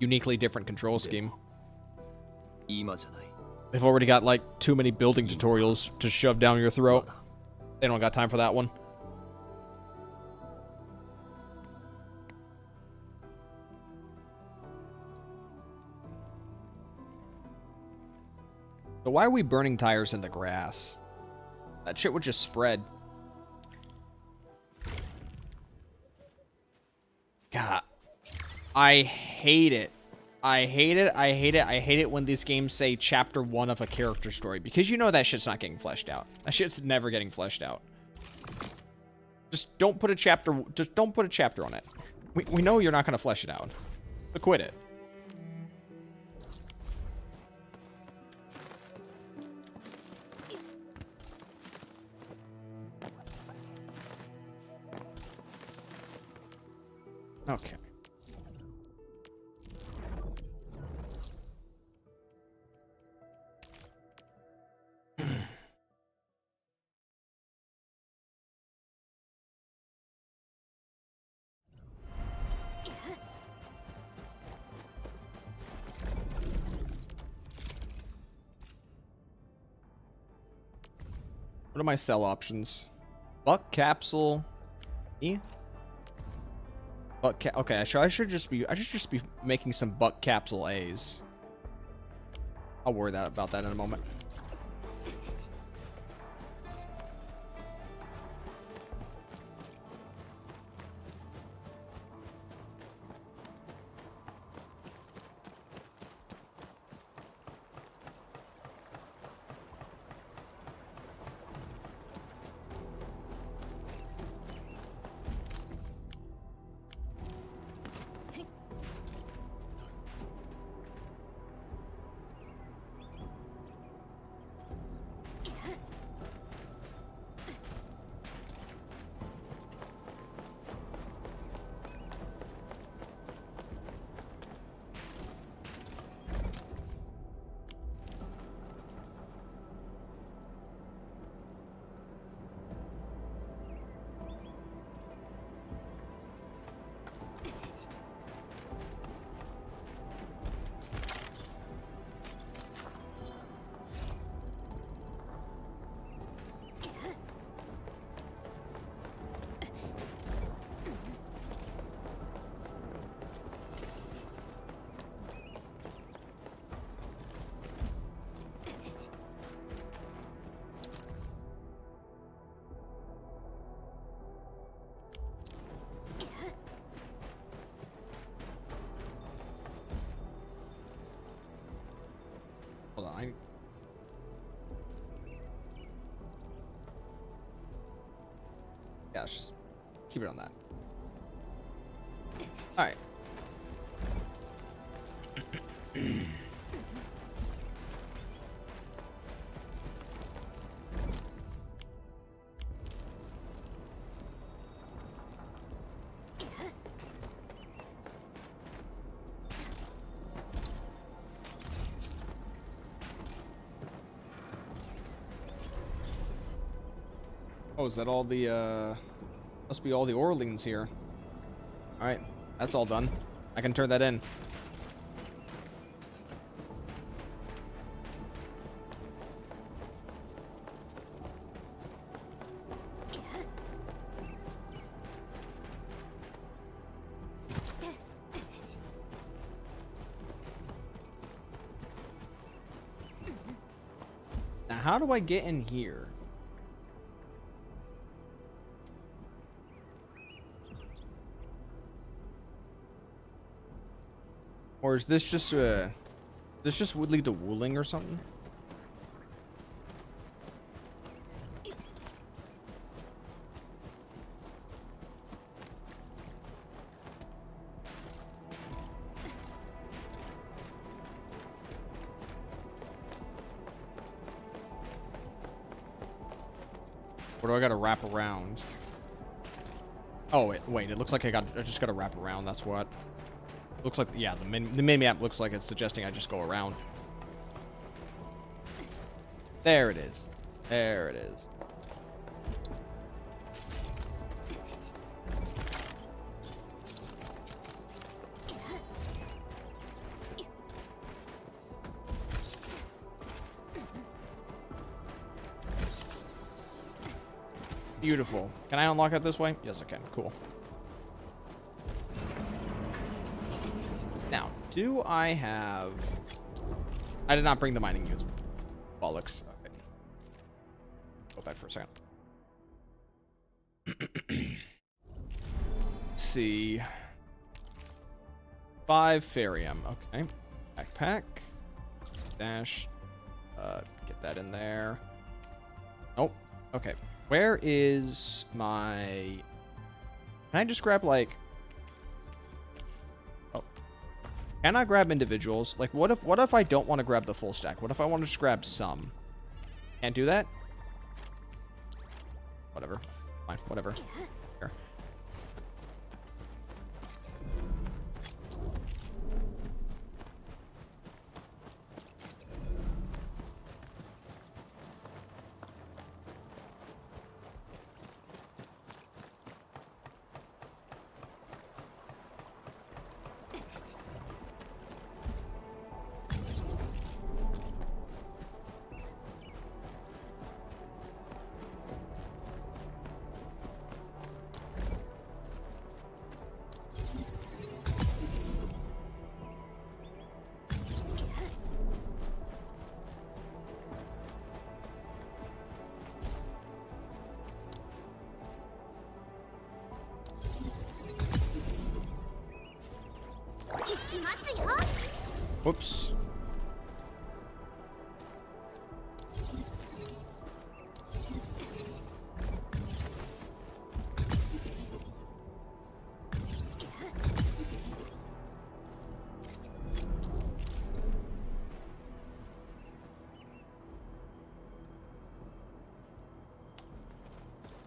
uniquely different control scheme. 今じゃない They've already got like too many building tutorials to shove down your throat. They don't got time for that one. So why are we burning tires in the grass? That shit would just spread. God. I hate it. I hate it. I hate it. I hate it when these games say chapter 1 of a character story. Because you know that shit's not getting fleshed out. That shit's never getting fleshed out. Just don't put a chapter on it. We know you're not going to flesh it out. So quit it. Okay. What are my sell options? Buck capsule. E? Buck okay, I should just be making some buck capsule A's. I'll worry about that in a moment. Hold on. Yeah, let's just keep it on that. All right. Oh, is that all the, must be all the Orleans here. Alright, that's all done. I can turn that in. Now, how do I get in here? Or is this just would lead to Wuling or something? Or do I gotta wrap around? Oh wait, it looks like I just gotta wrap around, that's what. Looks like, yeah, the mini map looks like it's suggesting I just go around. There it is. There it is. Beautiful. Can I unlock it this way? Yes, I can. Cool. Now, do I have... I did not bring the mining units. Bollocks. Okay. Go back for a second. Let's see. 5 Ferium. Okay. Backpack. Dash. Get that in there. Nope. Okay. Where is my... Can I just grab, like... Oh. Can I grab individuals? Like, what if I don't want to grab the full stack? What if I want to just grab some? Can't do that? Whatever. Fine. Whatever. Here. Whoops.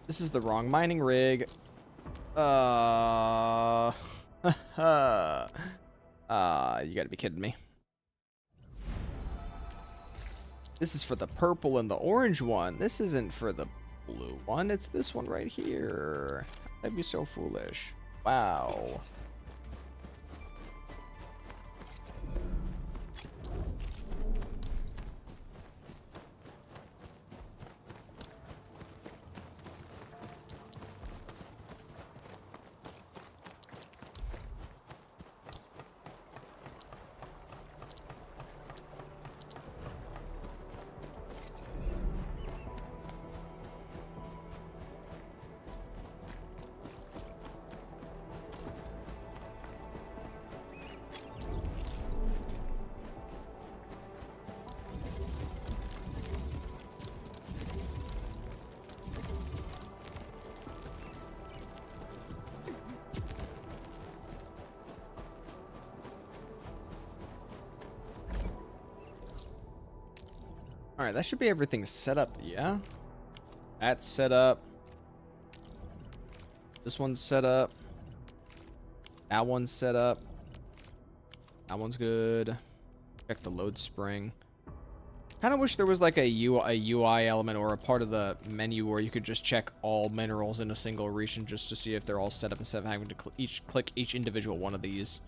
This is the wrong mining rig. You gotta be kidding me. This is for the purple and the orange one. This isn't for the blue one. It's this one right here. I'd be so foolish. Wow. Alright, that should be everything set up, yeah? That's set up. This one's set up. That one's set up. That one's good. Check the load spring. Kind of wish there was like a UI element or a part of the menu where you could just check all minerals in a single region just to see if they're all set up instead of having to click each individual one of these.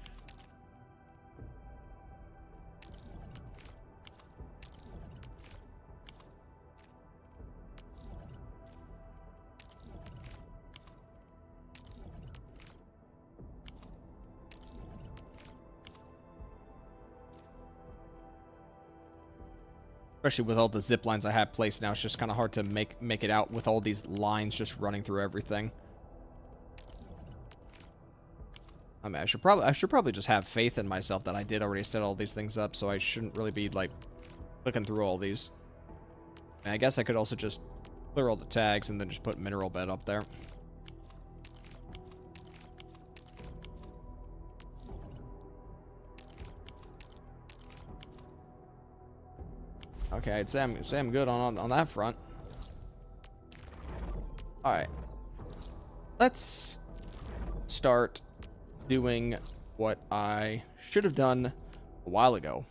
Especially with all the zip lines I have placed now, it's just kind of hard to make it out with all these lines just running through everything. I mean, I should probably just have faith in myself that I did already set all these things up, so I shouldn't really be like clicking through all these. And I guess I could also just clear all the tags and then just put mineral bed up there. Okay, I'd say I'm good on that front. All right, let's start doing what I should have done a while ago.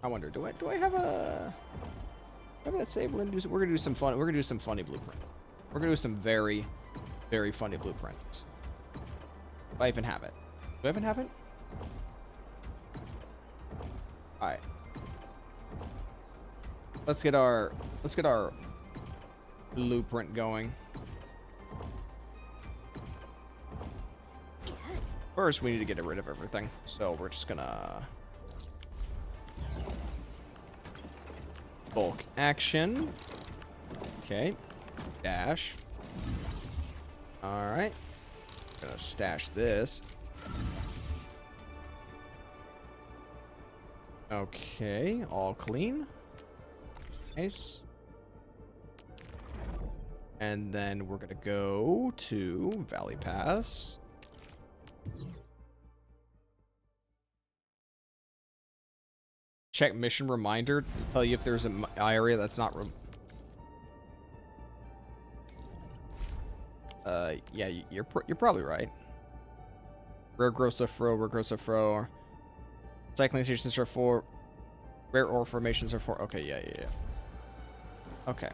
I wonder, do I have that save? We're gonna do some funny blueprint. We're gonna do some very, very funny blueprints. If I even have it. Do I even have it? Alright. let's get our blueprint going. First, we need to get rid of everything. So we're just gonna bulk action. Okay. Dash. Alright. Gonna stash this. Okay, all clean. Nice. And then we're gonna go to Valley Pass. Check mission reminder to tell you if there's an area that's not yeah, you're probably right. Rare growth of fro. Cycling stations are 4. Rare ore formations are 4. Okay, yeah. Okay.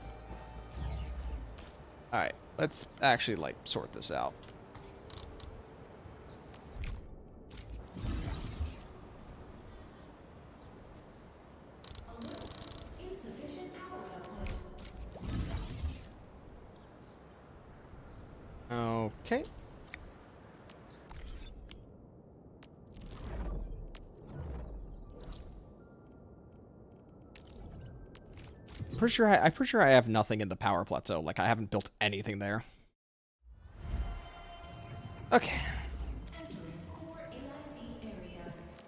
Alright, let's actually, like, sort this out. Okay. I'm pretty sure I have nothing in the power plateau. Like, I haven't built anything there. Okay.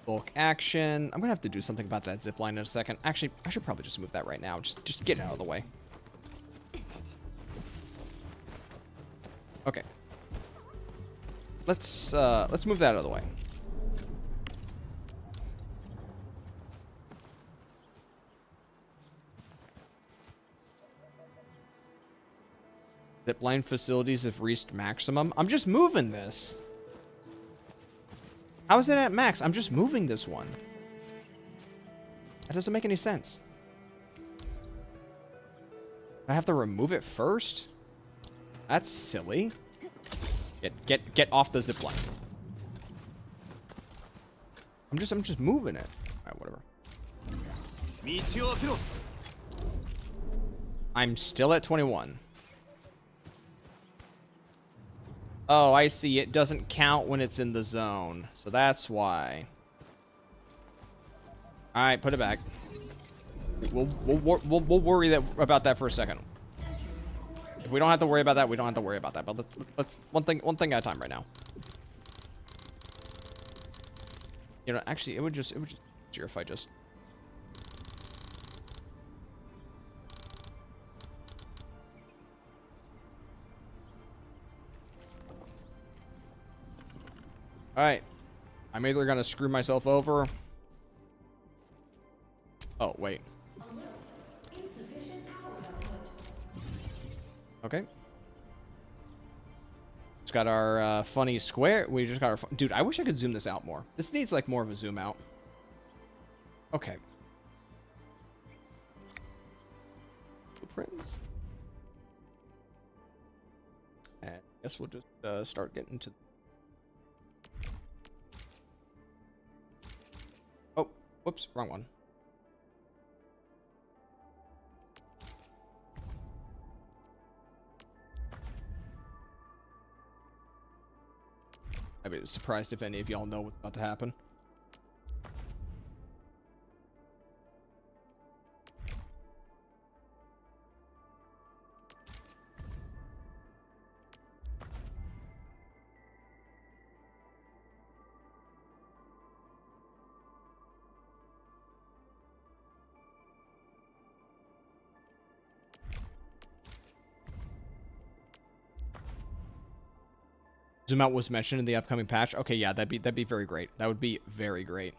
Bulk action. I'm gonna have to do something about that zip line in a second. Actually, I should probably just move that right now. Just get it out of the way. Okay. Let's move that out of the way. Zipline facilities have reached maximum. I'm just moving this. How is it at max? I'm just moving this one. That doesn't make any sense. I have to remove it first? That's silly. Get off the zipline. I'm just moving it. Alright, whatever. I'm still at 21. Oh, I see. It doesn't count when it's in the zone. So that's why. Alright, put it back. We'll worry about that for a second. If we don't have to worry about that, we don't have to worry about that. But let's one thing at a time right now. You know, actually, it would just easier if I just. All right, I'm either gonna screw myself over. Oh wait. Okay. Just got our funny square. We just got our... Dude, I wish I could zoom this out more. This needs, like, more of a zoom out. Okay. Blueprints. And I guess we'll just start getting to... Oh, whoops, wrong one. I'd be surprised if any of y'all know what's about to happen. Zoom out was mentioned in the upcoming patch. Okay, yeah, that'd be very great. That would be very great.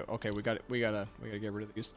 Okay, we gotta get rid of these.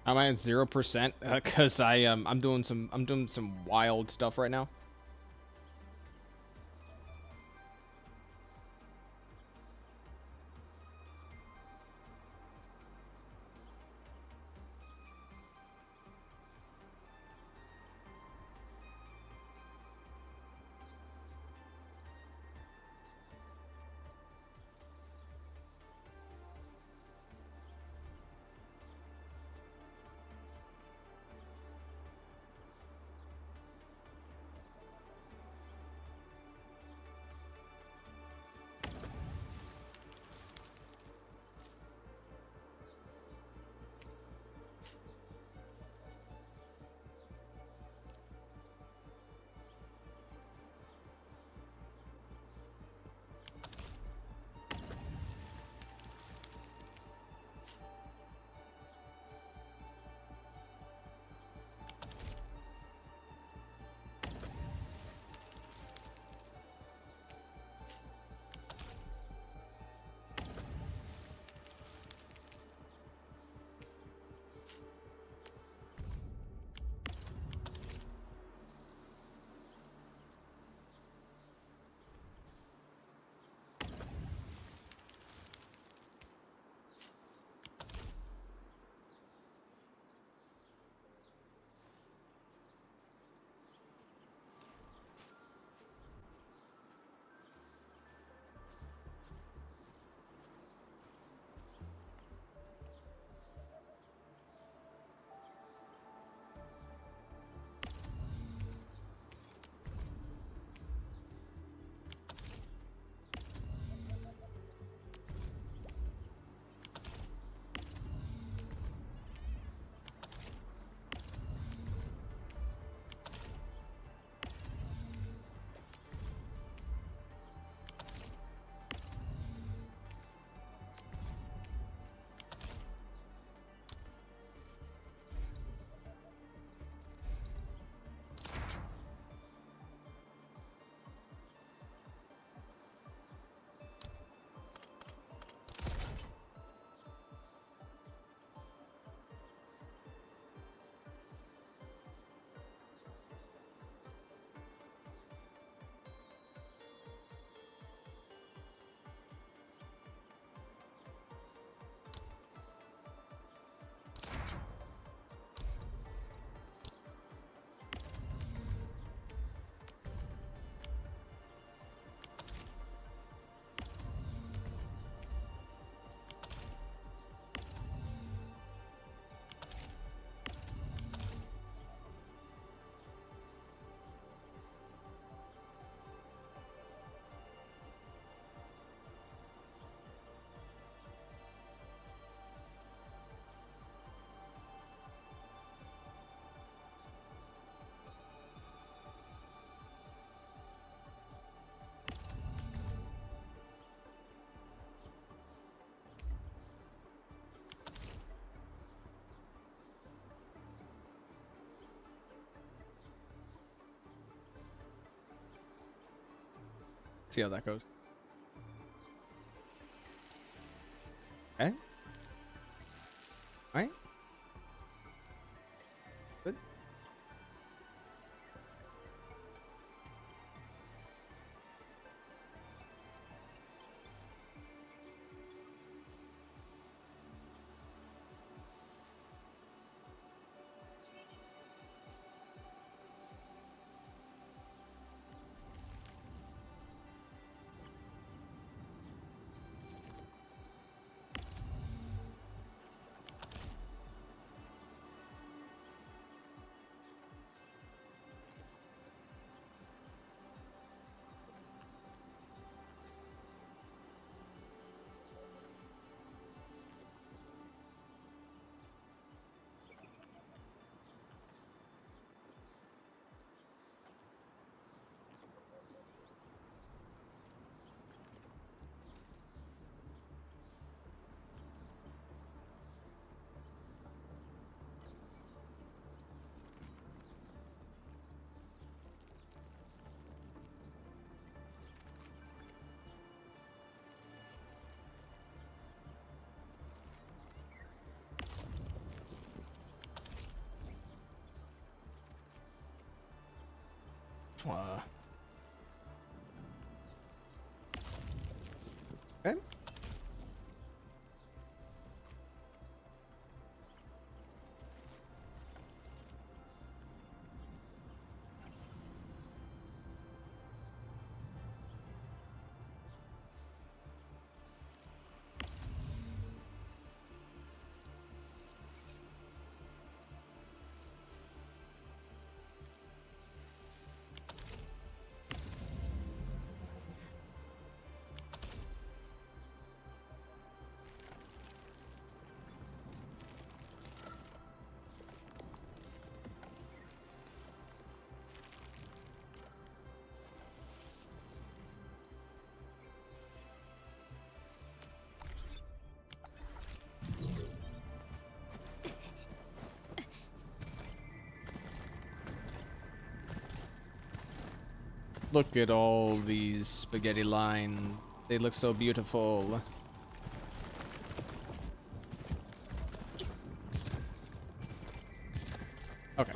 Am I at 0%? Because I'm doing some wild stuff right now. See how that goes. Okay. All right. Good. Okay. Look at all these spaghetti lines. They look so beautiful. Okay.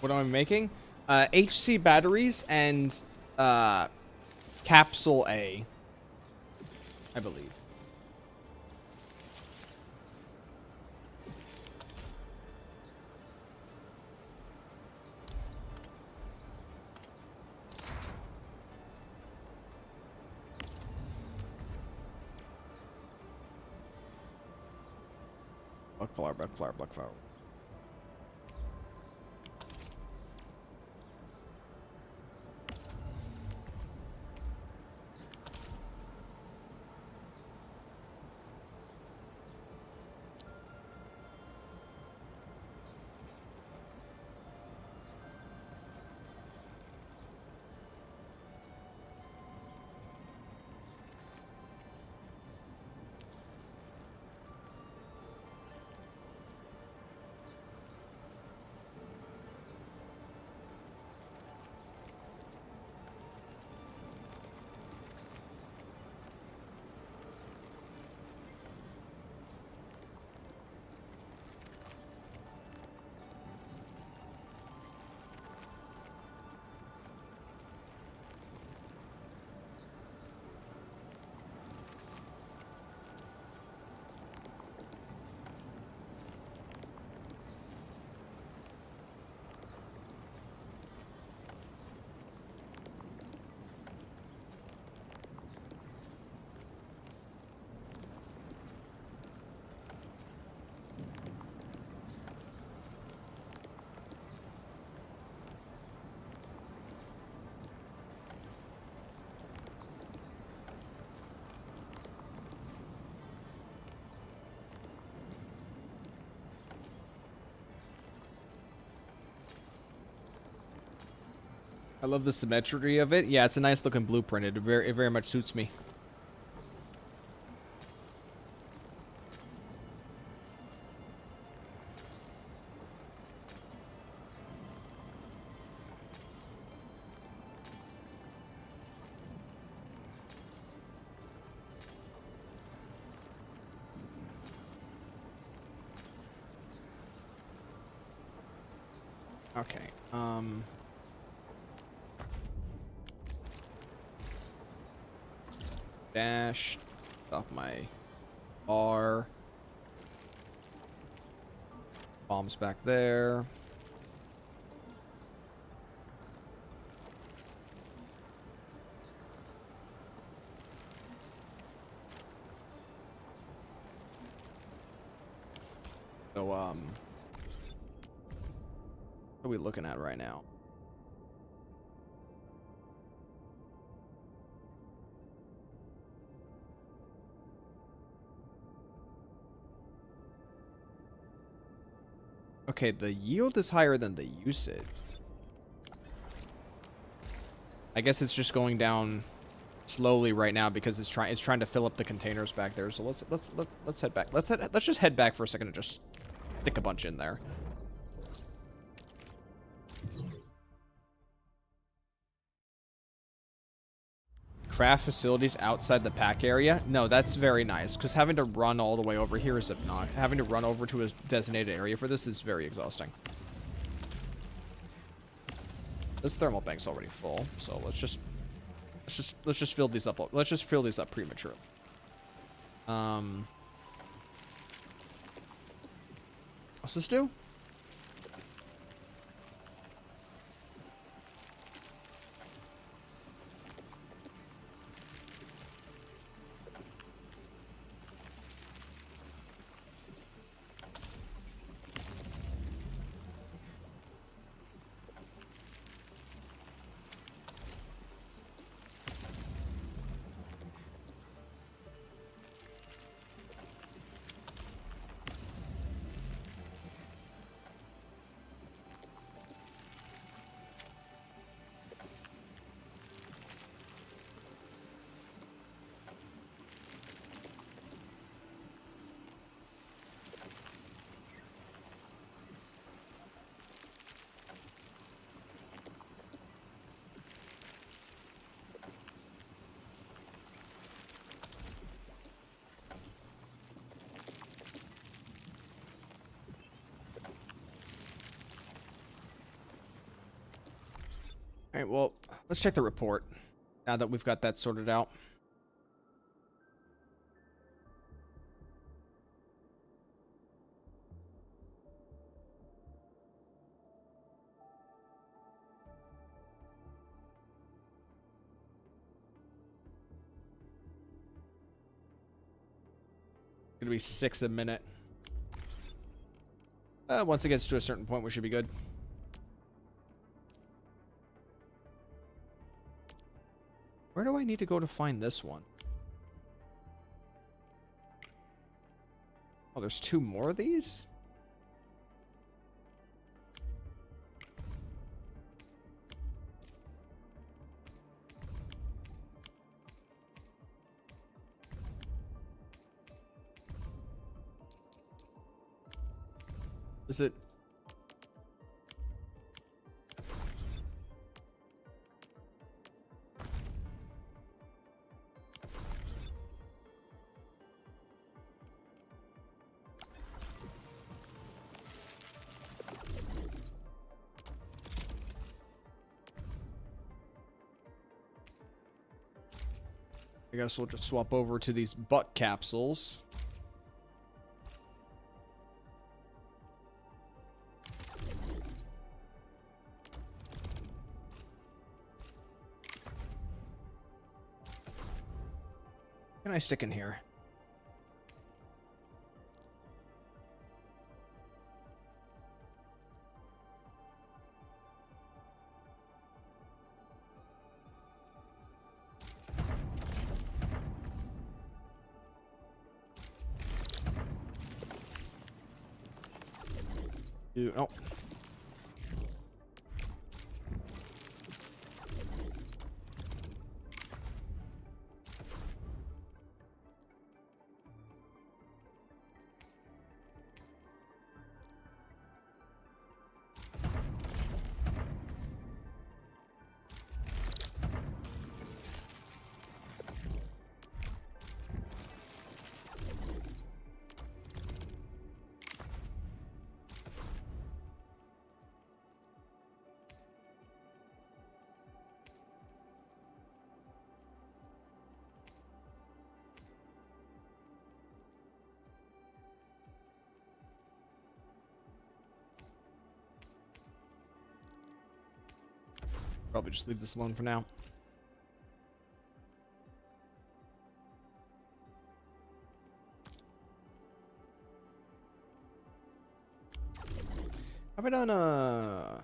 What am I making? HC batteries and capsule A, I believe. Black flower, black flower, black flower. I love the symmetry of it. Yeah, it's a nice looking blueprint. It very much suits me. Okay. Dash. Stop my R. Bombs back there. So, what are we looking at right now? Okay, the yield is higher than the usage. I guess it's just going down slowly right now because it's trying to fill up the containers back there. So let's head back. Let's just head back for a second and just stick a bunch in there. Craft facilities outside the pack area. No, that's very nice because having to run all the way over here is not. Having to run over to a designated area for this is very exhausting. This thermal bank's already full, so let's just fill these up. Let's just fill these up prematurely. What's this do? Alright, well, let's check the report now that we've got that sorted out. Gonna be 6 a minute. Once it gets to a certain point, we should be good. Where do I need to go to find this one? Oh, there's 2 more of these? Is it? I guess we'll just swap over to these butt capsules. Can I stick in here? Oh. Probably just leave this alone for now. Have I done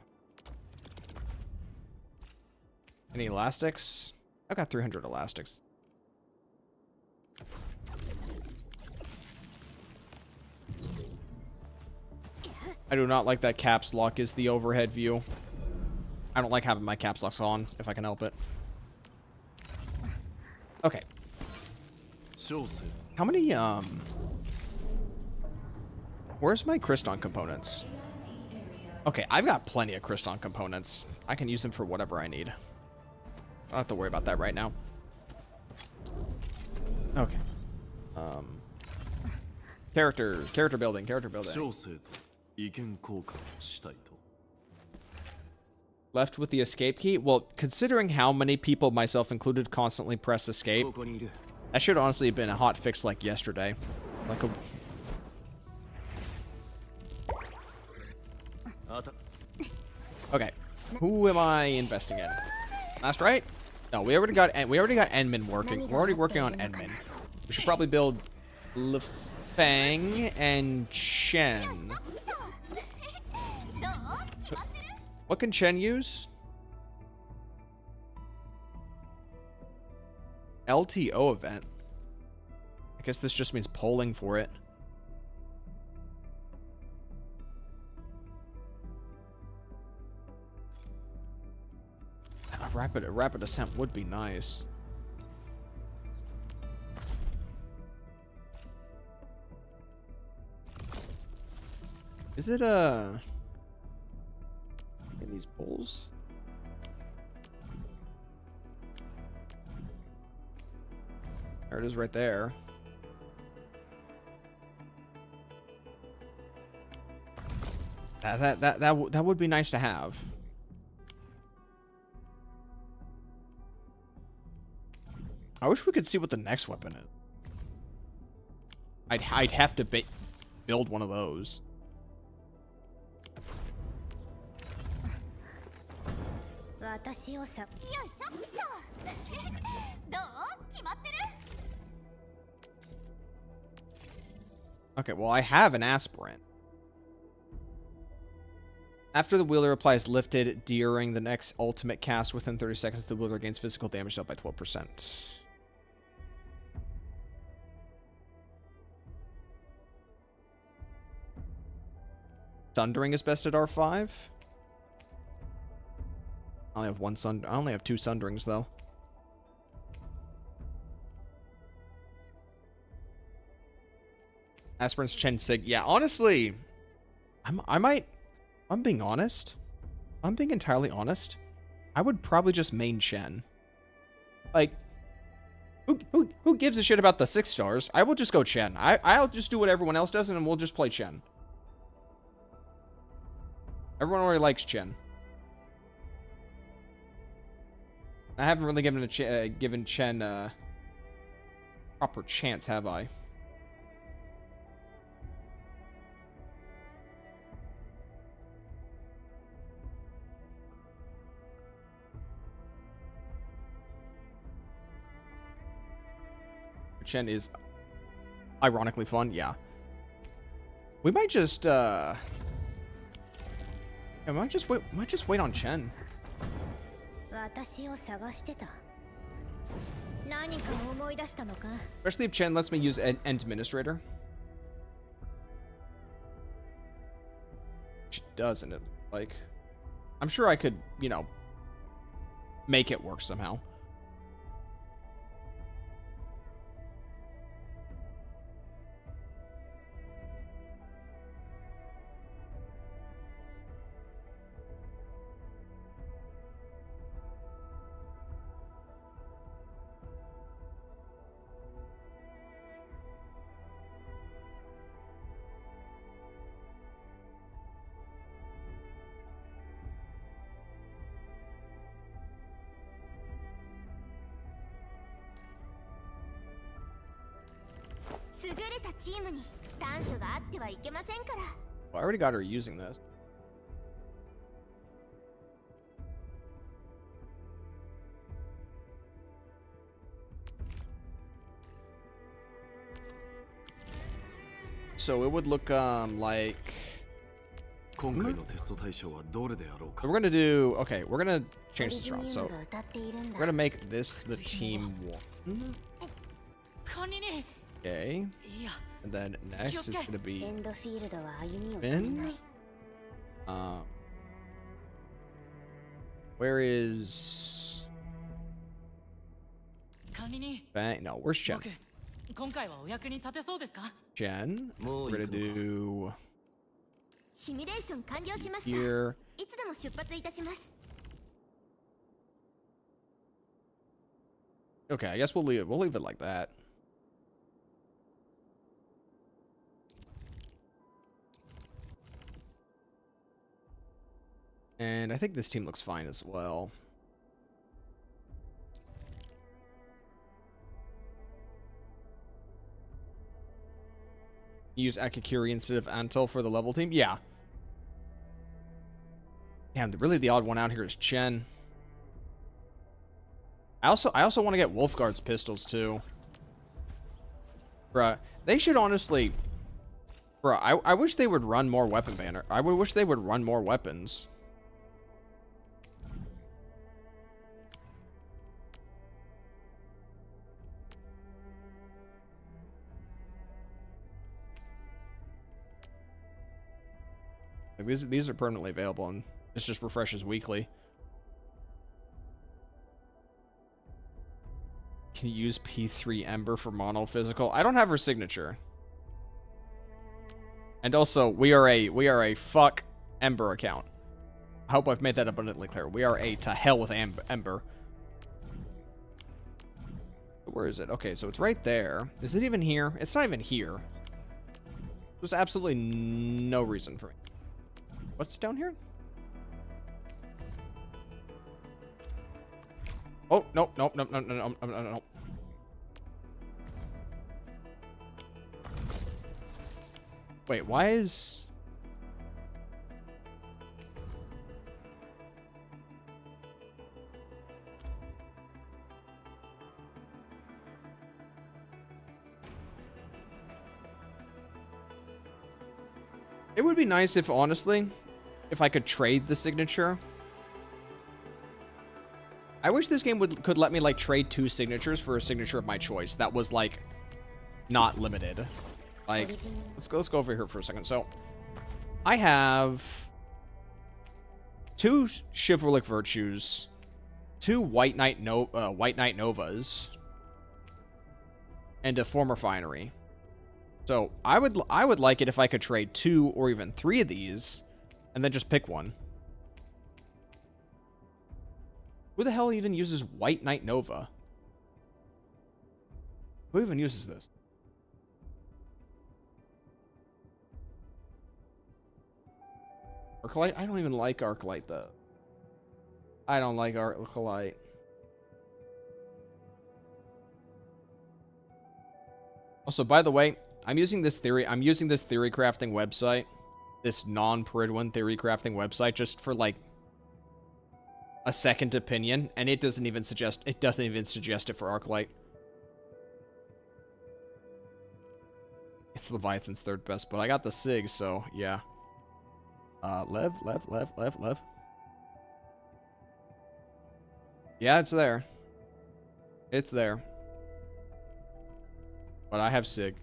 any elastics? I've got 300 elastics. I do not like that caps lock is the overhead view. I don't like having my caps locks on if I can help it. Okay. How many where's my Kriston components? Okay, I've got plenty of Kriston components. I can use them for whatever I need. I don't have to worry about that right now. Okay. Character building. Left with the escape key? Well, considering how many people, myself included, constantly press escape, that should honestly have been a hot fix like yesterday. Like a... Okay. Who am I investing in? Last right? No, we already got Enmin working. We're already working on Enmin. We should probably build Lefang and Chen. What can Chen use? LTO event. I guess this just means polling for it. A rapid ascent would be nice. Is it in these bowls? There it is right there. That would be nice to have. I wish we could see what the next weapon is. I'd have to build one of those. Okay, well, I have an aspirant. After the wielder applies lifted during the next ultimate cast within 30 seconds, the wielder gains physical damage dealt by 12%. Sundering is best at R5. I only have I only have 2 sunderings though. Aspirants Chen Sig. Yeah, honestly, I'm being honest. I'm being entirely honest. I would probably just main Chen. Like, who gives a shit about the 6 stars? I will just go Chen. I'll just do what everyone else does, and we'll just play Chen. Everyone already likes Chen. I haven't really given Chen a proper chance, have I? Chen is ironically fun, yeah. We might just I might just wait on Chen. Especially if Chen lets me use an administrator. She doesn't it? Like, I'm sure I could, you know, make it work somehow. Well, I already got her using this. so it would look like. 今回のテスト対象はどれであろうか。 We're gonna do. Okay, we're gonna change this around. So we're gonna make this the team one. 管理人 Okay, いや and then next is gonna be エンドフィールドは歩みを止めない Where is 管理人 Bang? No, where's Jen? 僕今回はお役に立てそうですか Jen. We're gonna do シミュレーション完了しました here. いつでも出発いたします Okay, I guess we'll leave it like that. And I think this team looks fine as well. Use Akakiri instead of Antel for the level team? Yeah. Damn, really the odd one out here is Chen. I also want to get Wulfgard's pistols too. Bruh, they should honestly... Bruh, I wish they would run more weapon banner. I would wish they would run more weapons. Like, these are permanently available, and this just refreshes weekly. Can you use P3 Ember for mono physical? I don't have her signature. And also, we are a fuck Ember account. I hope I've made that abundantly clear. We are a to hell with Ember. Where is it? Okay, so it's right there. Is it even here? It's not even here. There's absolutely no reason for it. What's down here? Oh, no. Wait, why is... It would be nice if, honestly, if I could trade the signature. I wish this game could let me, like, trade 2 signatures for a signature of my choice. That was, like, not limited. Like, let's go over here for a second. So, I have 2 chivalric virtues, 2 White Knight Novas, and a former finery. So, I would like it if I could trade 2 or even 3 of these, and then just pick one. Who the hell even uses White Knight Nova? Who even uses this? Arclight? I don't even like Arclight, though. I don't like Arclight. Also, by the way, I'm using this theory crafting website, this non-Peridwin theory crafting website, just for, like, a second opinion, and it doesn't even suggest it for Arclight. It's Leviathan's 3rd best, but I got the Sig, so yeah. Lev. Yeah, it's there. It's there. But I have Sig.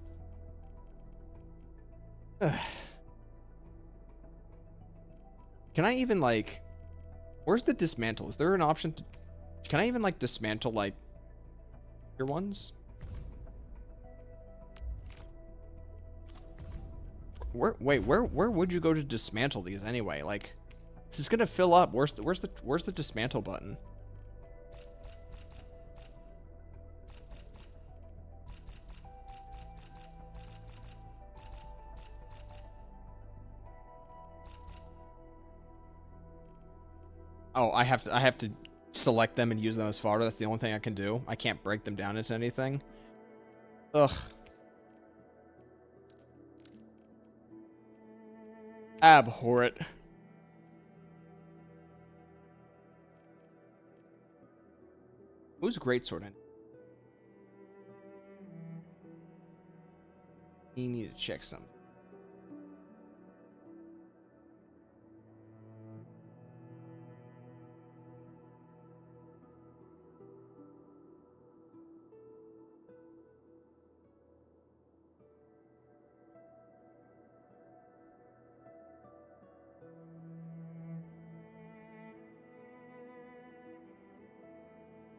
Can I even, like... Where's the dismantle? Is there an option to... Can I even, like, dismantle, like... your ones? Where would you go to dismantle these anyway? Like, this is gonna fill up. Where's the dismantle button? Oh, I have to select them and use them as fodder. That's the only thing I can do. I can't break them down into anything. Ugh. Abhor it. Who's greatsword in? You need to check something.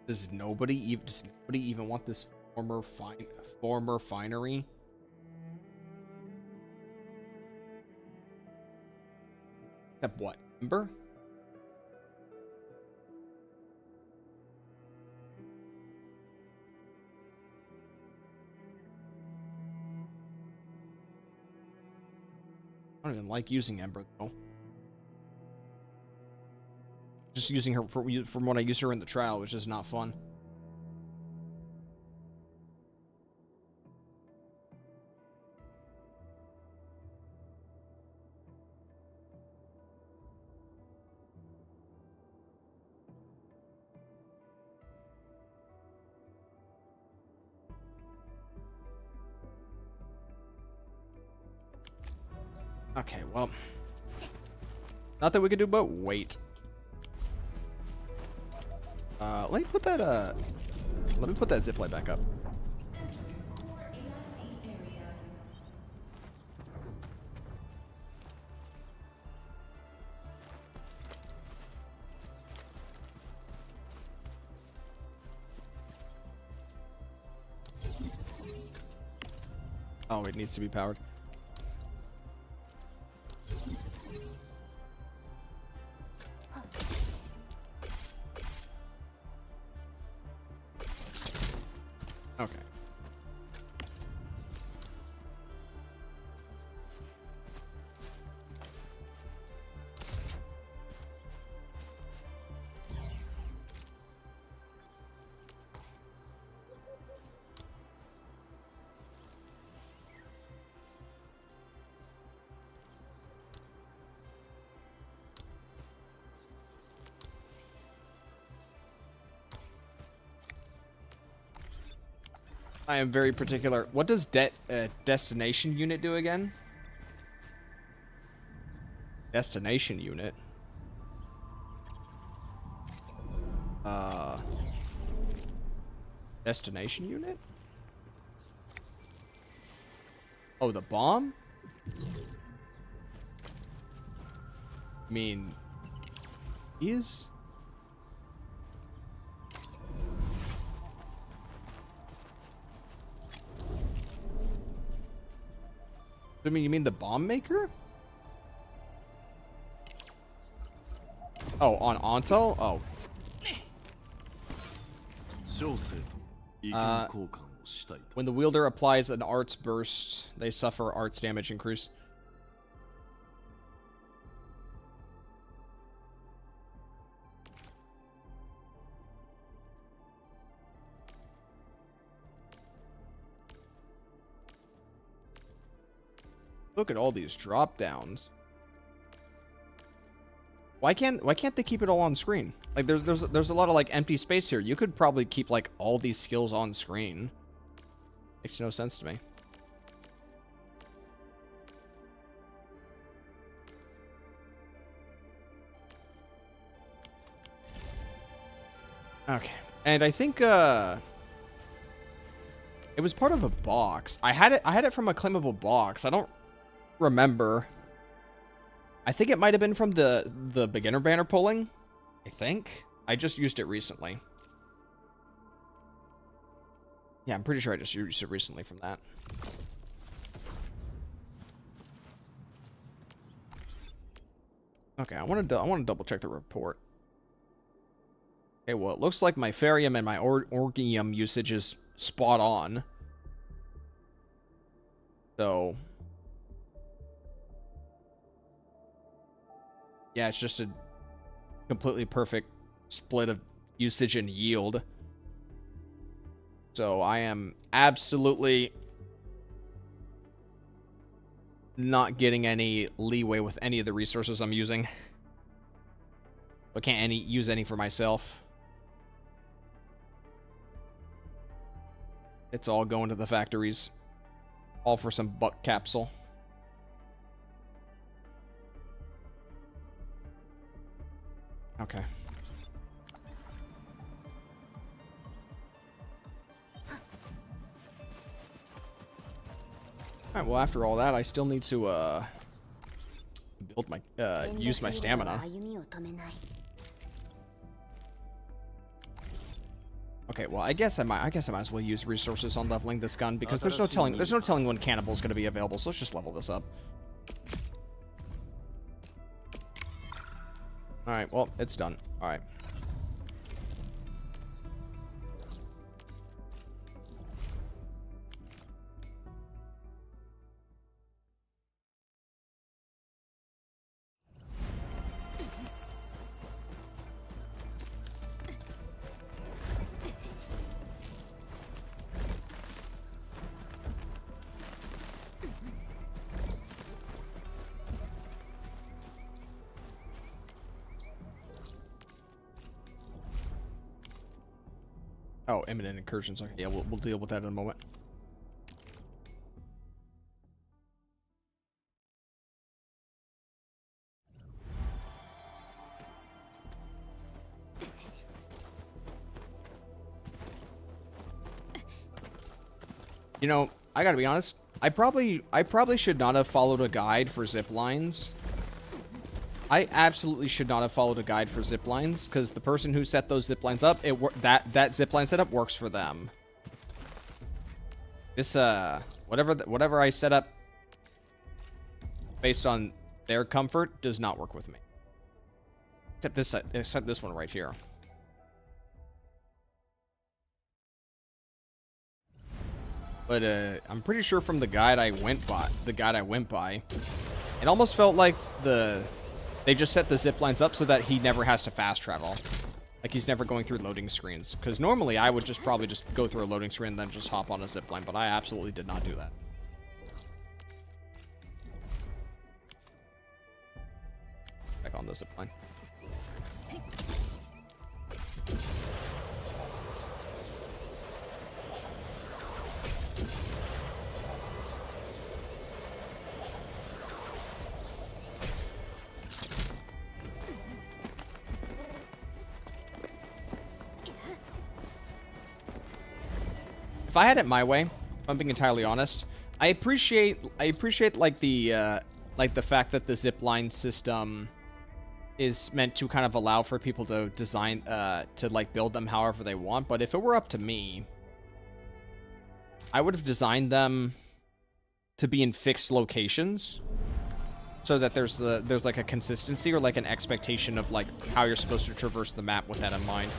Does nobody even want this former finery? Except what? Ember? I don't even like using Ember though. Just using her from when I used her in the trial, which is not fun. Okay, well, not that we could do, but wait. Let me put that zip line back up. Oh, it needs to be powered. Okay. I am very particular. What does destination unit do again? Destination unit. Destination unit? Oh, the bomb? I mean, is... I mean, you mean the bomb maker? Oh, on Ontel? Oh. When the wielder applies an arts burst, they suffer arts damage increase. Look at all these drop downs. Why can't they keep it all on screen? Like there's a lot of like empty space here. You could probably keep like all these skills on screen. Makes no sense to me. Okay. And I think it was part of a box. I had it from a claimable box. I don't remember. I think it might have been from the beginner banner pulling. I think. I just used it recently. Yeah, I'm pretty sure I just used it recently from that. Okay, I want to double check the report. Okay, well, it looks like my Ferium and my Orgium usage is spot on. So yeah, it's just a completely perfect split of usage and yield. So I am absolutely not getting any leeway with any of the resources I'm using. I can't use any for myself. It's all going to the factories. All for some buck capsule. Okay. Alright, well after all that, I still need to build my use my stamina. Okay, well, I guess I might as well use resources on leveling this gun because there's no telling when Cannibal's going to be available. So let's just level this up. All right, well, it's done. All right. Oh, imminent incursions. Okay, yeah, we'll deal with that in a moment. You know, I gotta be honest. I probably should not have followed a guide for zip lines. I absolutely should not have followed a guide for zip lines because the person who set those zip lines up, that zip line setup works for them. This whatever I set up based on their comfort does not work with me. Except this one right here. But I'm pretty sure from the guide I went by, it almost felt like they just set the zip lines up so that he never has to fast travel. Like he's never going through loading screens. Because normally I would probably just go through a loading screen and then just hop on a zip line, but I absolutely did not do that. Back on the zip line. If I had it my way, if I'm being entirely honest, I appreciate like the fact that the zipline system is meant to kind of allow for people to design to like build them however they want, but if it were up to me, I would have designed them to be in fixed locations so that there's like a consistency or like an expectation of like how you're supposed to traverse the map with that in mind.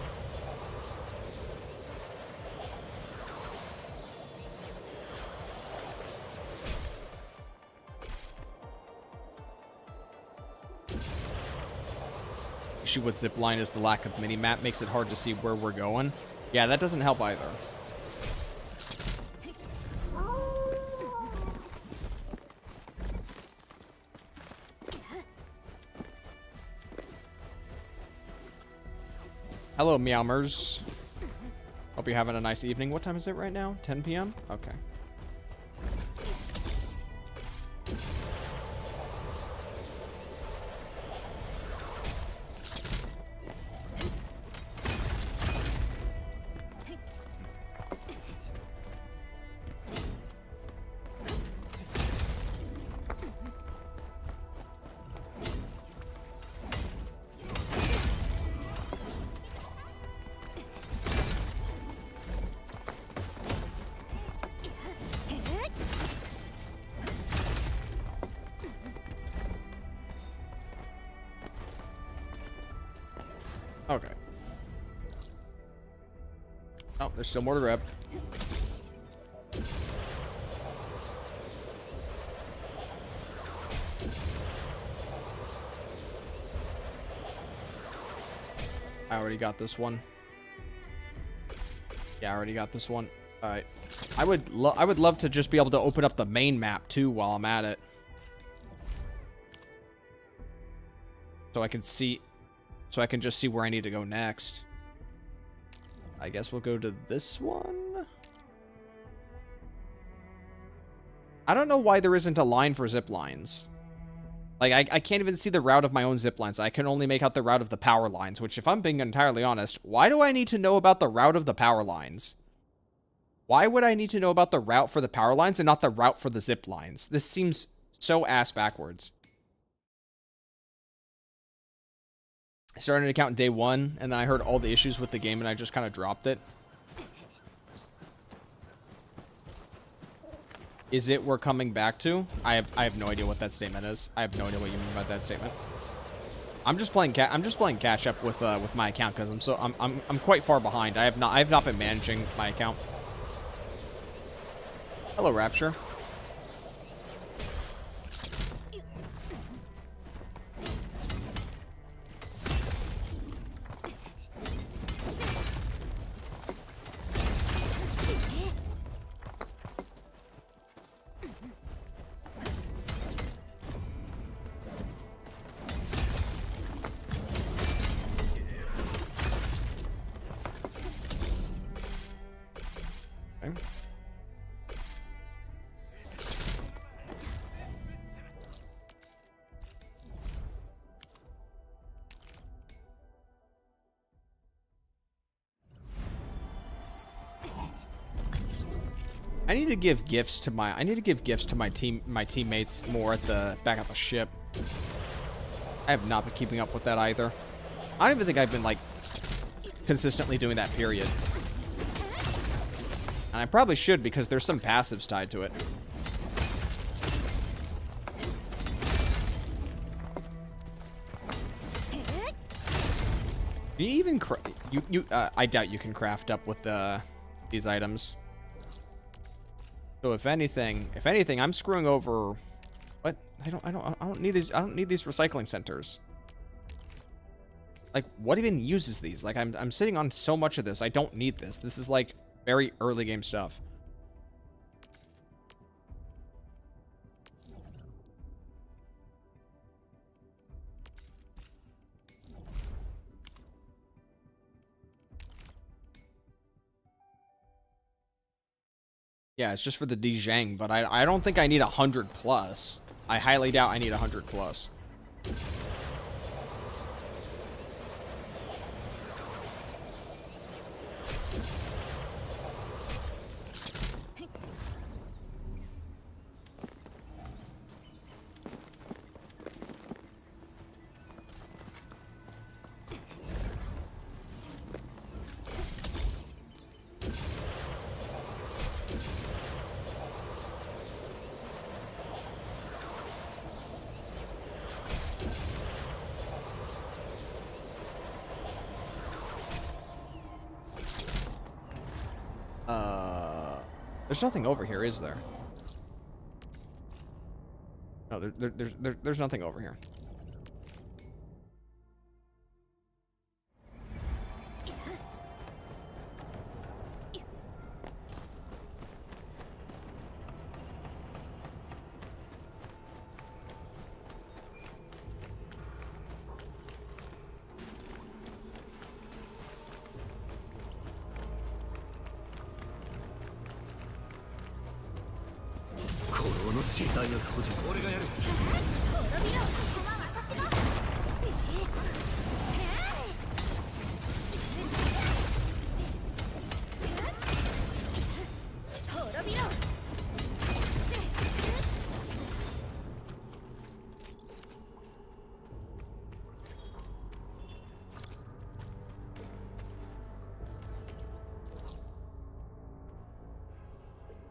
Issue with zipline is the lack of mini-map makes it hard to see where we're going. Yeah, that doesn't help either. Hello, Meowmers. Hope you're having a nice evening. What time is it right now? 10 p.m.? Okay. Okay. Oh, there's still more to grab. I already got this one. Yeah, I already got this one. All right. I would love to just be able to open up the main map too while I'm at it. So I can see, so I can just see where I need to go next. I guess we'll go to this one. I don't know why there isn't a line for zip lines. Like, I can't even see the route of my own zip lines. I can only make out the route of the power lines, which, if I'm being entirely honest, why do I need to know about the route of the power lines? Why would I need to know about the route for the power lines and not the route for the zip lines? This seems so ass backwards. I started an account day one, and then I heard all the issues with the game, and I just kind of dropped it. Is it we're coming back to? I have no idea what that statement is. I have no idea what you mean by that statement. I'm just playing catch up with my account because I'm quite far behind. I have not been managing my account. Hello, Rapture. I need to give gifts to my teammates more at the back of the ship. I have not been keeping up with that either. I don't even think I've been like consistently doing that, period. And I probably should because there's some passives tied to it. Do you even I doubt you can craft up with these items. So if anything, I'm screwing over. What? I don't need these. I don't need these recycling centers. Like, what even uses these? Like, I'm sitting on so much of this. I don't need this. This is like very early game stuff. Yeah, it's just for the Dijang, but I don't think I need 100 plus. I highly doubt I need 100 plus. There's nothing over here, is there? No, there's nothing over here.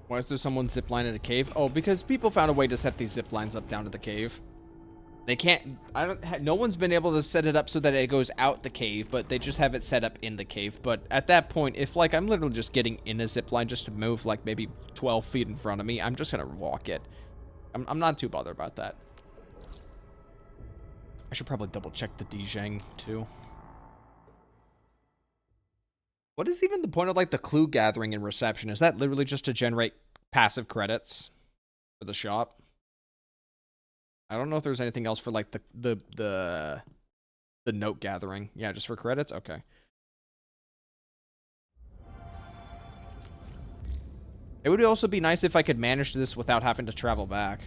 Why is there someone zipline in a cave? Oh, because people found a way to set these zip lines up down to the cave. They can't, no one's been able to set it up so that it goes out the cave, but they just have it set up in the cave. But at that point, if like I'm literally just getting in a zip line just to move like maybe 12 feet in front of me, I'm just gonna walk it. I'm not too bothered about that. I should probably double check the Dijang too. What is even the point of like the clue gathering and reception? Is that literally just to generate passive credits for the shop? I don't know if there's anything else for like the note gathering. Yeah, just for credits? Okay. It would also be nice if I could manage this without having to travel back.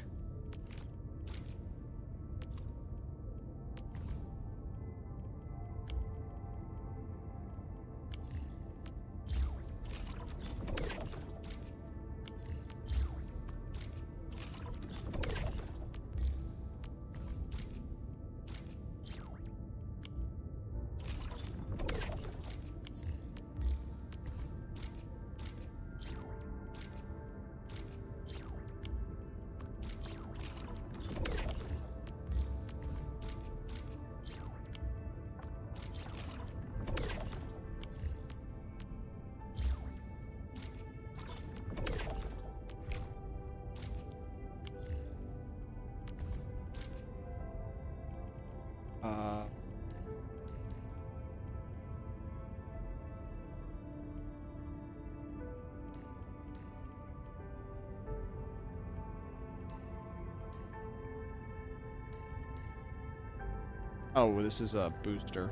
Oh, this is a booster.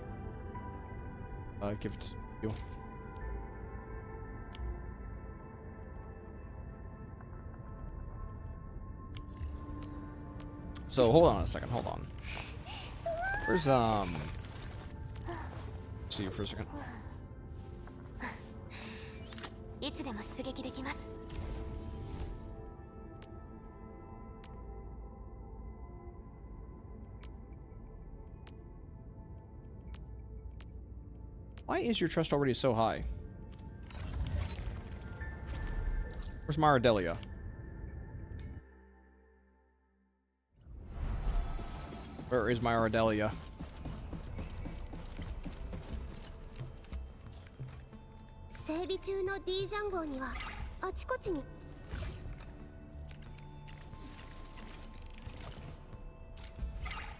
Give it to you. So hold on a second. Hold on. Where's see you for a second. いつでも出撃できます。 Why is your trust already so high? Where's my Ardelia? Where is my Ardelia? 整備中の D ジャン号にはあちこちに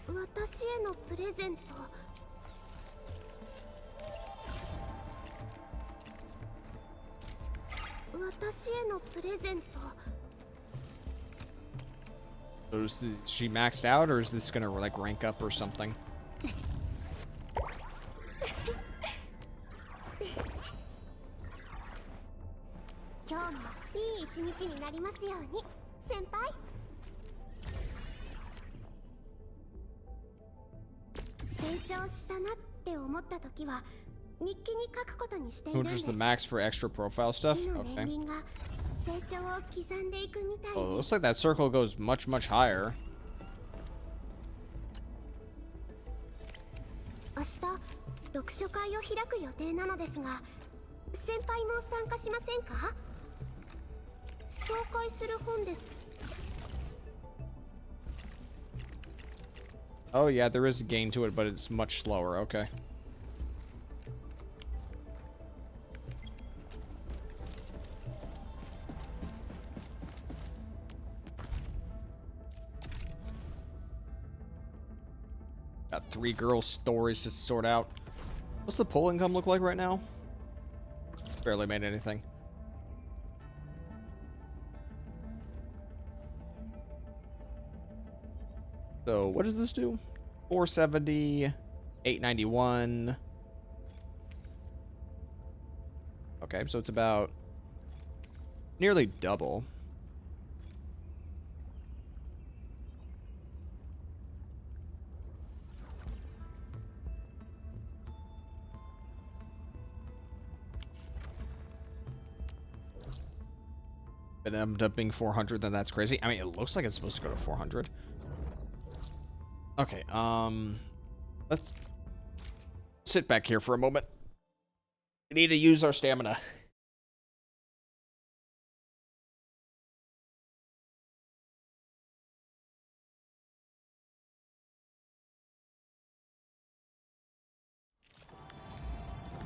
私へのプレゼント。 私へのプレゼント。 So is she maxed out, or is this gonna like rank up or something? 今日もいい一日になりますように、先輩。成長したなって思った時は。 日記に書くことにしているんです。 Just the max for extra profile stuff. Okay. Oh, looks like that circle goes much higher. 明日読書会を開く予定なのですが、先輩も参加しませんか？紹介する本です。 Oh yeah, there is a gain to it, but it's much slower. Okay. Got 3 girl stories to sort out. What's the poll income look like right now? Barely made anything. So what does this do? 470, 891. Okay, so it's about nearly double. It ended up being 400, then that's crazy. I mean, it looks like it's supposed to go to 400. Okay, let's sit back here for a moment. We need to use our stamina.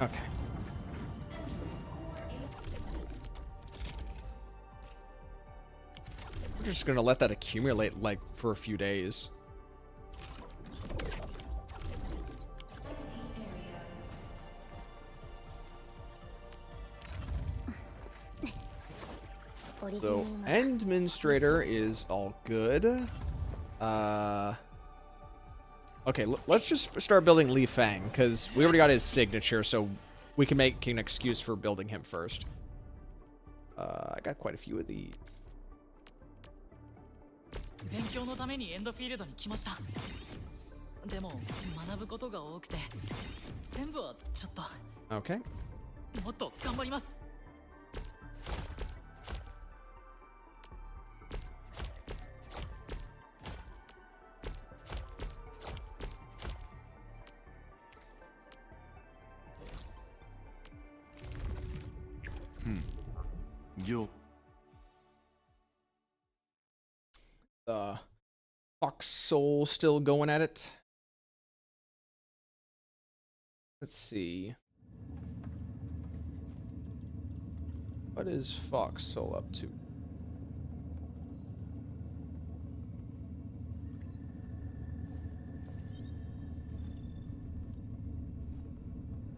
Okay. We're just gonna let that accumulate like for a few days. So Endminstrator is all good. Okay, let's just start building Li Fang, because we already got his signature, so we can make an excuse for building him first. I got quite a few of these. 勉強のためにエンドフィールドに来ました。でも学ぶことが多くて全部はちょっと。Okay. もっと頑張ります。Fox Soul still going at it. Let's see. What is Fox Soul up to?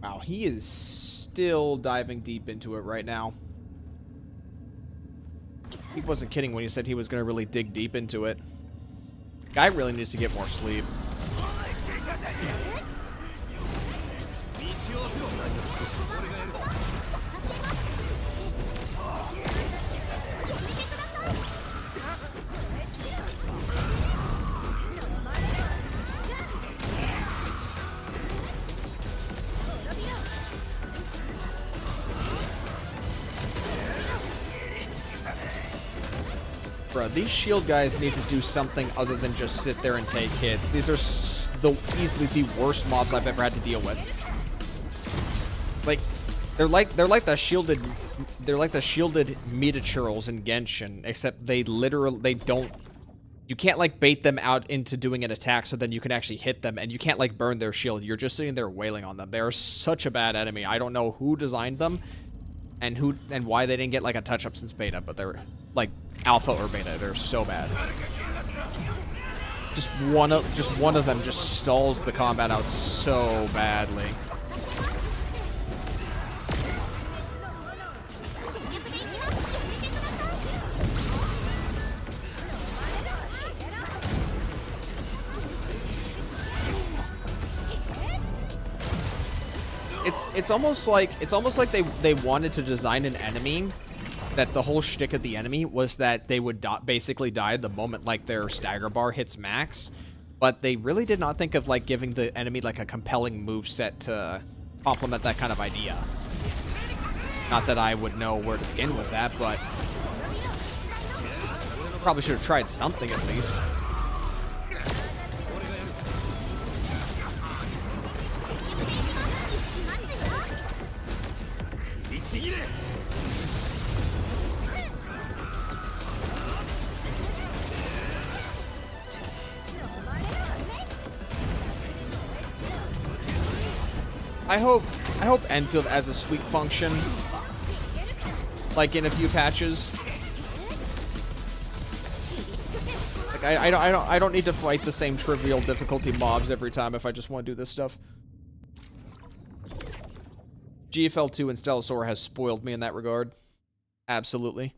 Wow, he is still diving deep into it right now. He wasn't kidding when he said he was going to really dig deep into it. Guy really needs to get more sleep. Bro, these shield guys need to do something other than just sit there and take hits. These are easily the worst mobs I've ever had to deal with. Like, they're like the shielded metaturals in Genshin, except they don't. You can't like bait them out into doing an attack, so then you can actually hit them, and you can't like burn their shield. You're just sitting there wailing on them. They are such a bad enemy. I don't know who designed them, and why they didn't get like a touch up since beta, but they're like alpha or beta. They're so bad. Just one of them just stalls the combat out so badly. It's almost like they wanted to design an enemy that the whole shtick of the enemy was that they would basically die the moment like their stagger bar hits max, but they really did not think of like giving the enemy like a compelling move set to complement that kind of idea. Not that I would know where to begin with that, but probably should have tried something at least. I hope Endfield adds a sweep function, like in a few patches. Like I don't need to fight the same trivial difficulty mobs every time if I just want to do this stuff. GFL 2 and Stellasaur has spoiled me in that regard. Absolutely.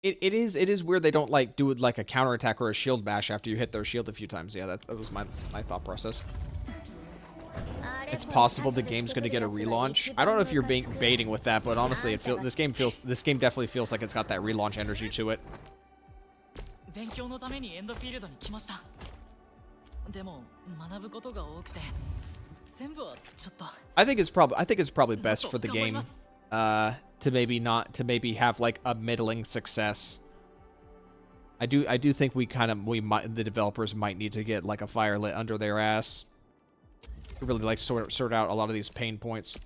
It is weird they don't like do it like a counterattack or a shield bash after you hit their shield a few times. Yeah, that was my thought process. It's possible the game's going to get a relaunch. I don't know if you're baiting with that, but honestly, this game definitely feels like it's got that relaunch energy to it. I think it's probably best for the game to maybe have like a middling success. I do think the developers might need to get like a fire lit under their ass to really like sort out a lot of these pain points.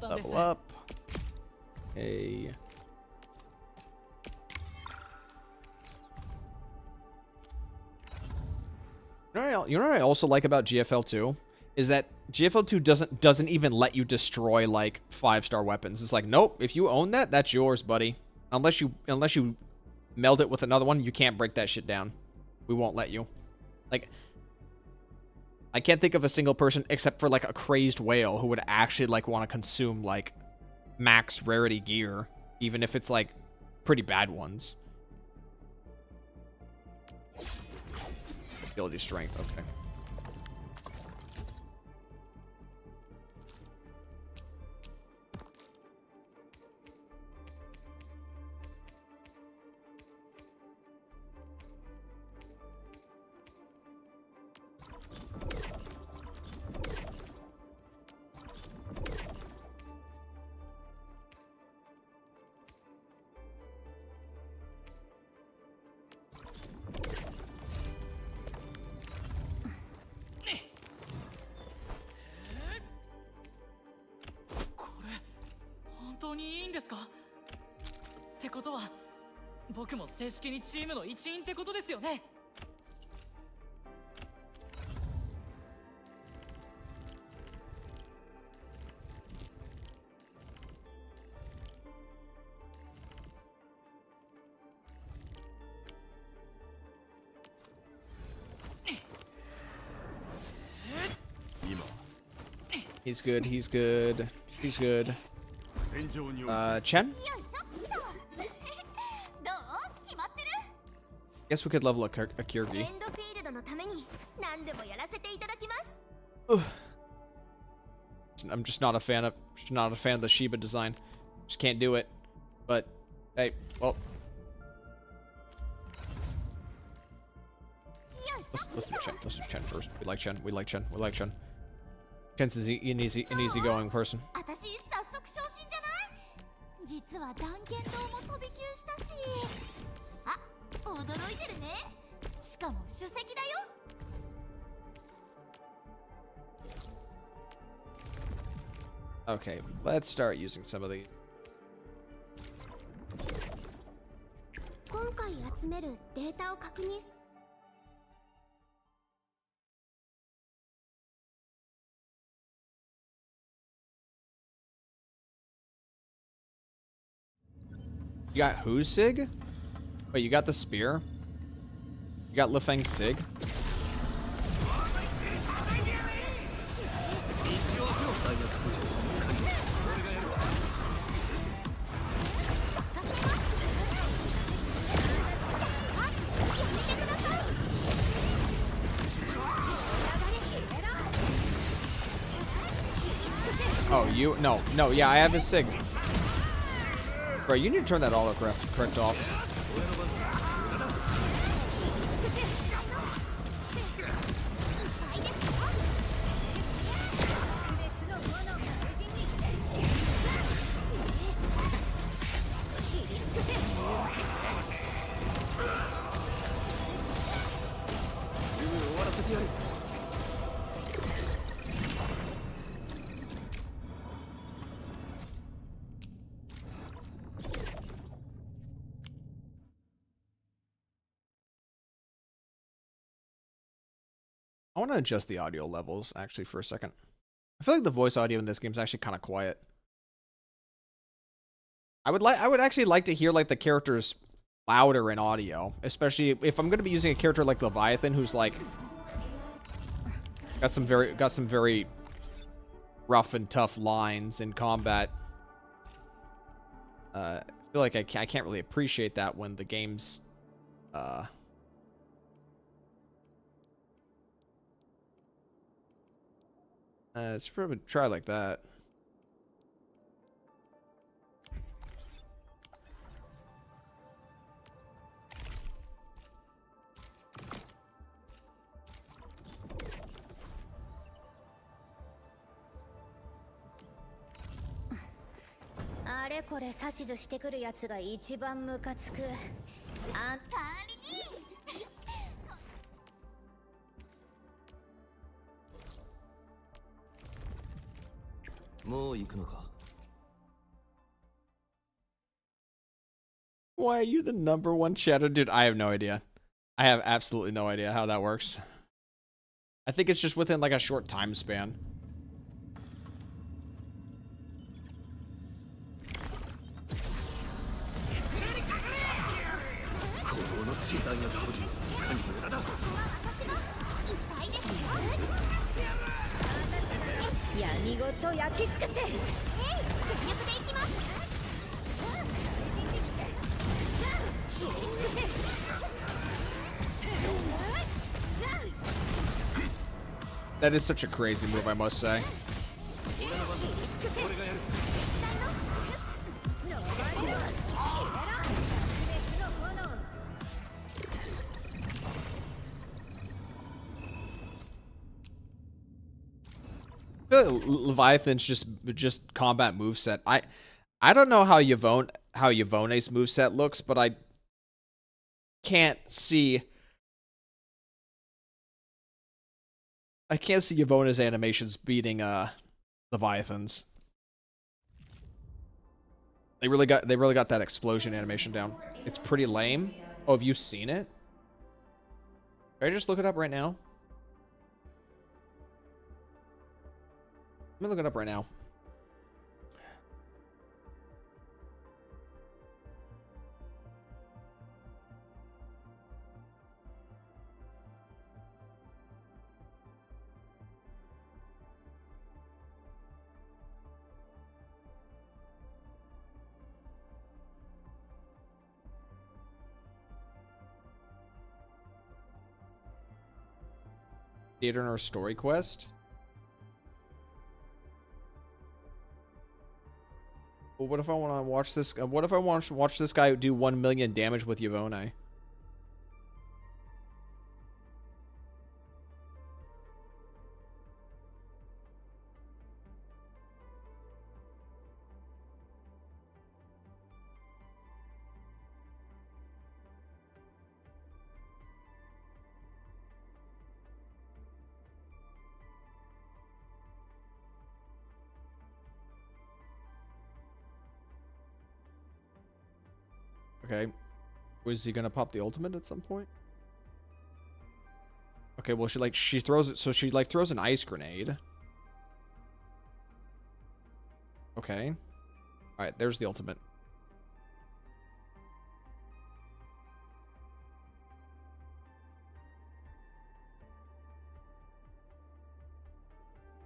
Level up. Hey. You know what I also like about GFL2 is that GFL2 doesn't even let you destroy like 5-star weapons. It's like, nope, if you own that, that's yours, buddy. Unless you meld it with another one, you can't break that shit down. We won't let you. Like, I can't think of a single person except for like a crazed whale who would actually like want to consume like max rarity gear, even if it's like pretty bad ones. Ability strength, okay. He's good. He's good. She's good. Chen? よいしょっとどう決まってる Guess we could level a Kirby. エンドフィールドのために何でもやらせていただきます I'm just not a fan of the Shiba design. Just can't do it. But hey, well, よいしょ let's do Chen. Let's do Chen first. We like Chen. We like Chen. We like Chen. Chen's an easygoing person. 私早速昇進じゃない実は断剣道も飛び級したしあ、驚いてるねしかも首席だよ Okay, let's start using some of these. 今回集めるデータを確認 You got who's Sig? Wait, you got the spear? You got Lefeng's Sig? Oh, you? No, yeah, I have his Sig. Bro, you need to turn that autocorrect off. I want to adjust the audio levels actually for a second. I feel like the voice audio in this game is actually kind of quiet. I would actually like to hear like the characters louder in audio, especially if I'm going to be using a character like Leviathan who's like got some very rough and tough lines in combat. I feel like I can't really appreciate that when the game's let's probably try like that.「あれこれ指図してくるやつが一番ムカつく」「あんたりに」もう行くのか Why are you the #1 chatter? Dude, I have no idea. I have absolutely no idea how that works. I think it's just within like a short time span. That is such a crazy move, I must say. Leviathan's just combat moveset. I don't know how Yvone's moveset looks, but I can't see Yvone's animations beating Leviathan's. They really got that explosion animation down. It's pretty lame. Oh, have you seen it? Should I just look it up right now? Let me look it up right now. Theater or story quest. Well, what if I want to watch this? What if I want to watch this guy do 1 million damage with Yvonne? Okay. Was he gonna pop the ultimate at some point? Okay, well she throws it, so she throws an ice grenade. Okay. Alright, there's the ultimate.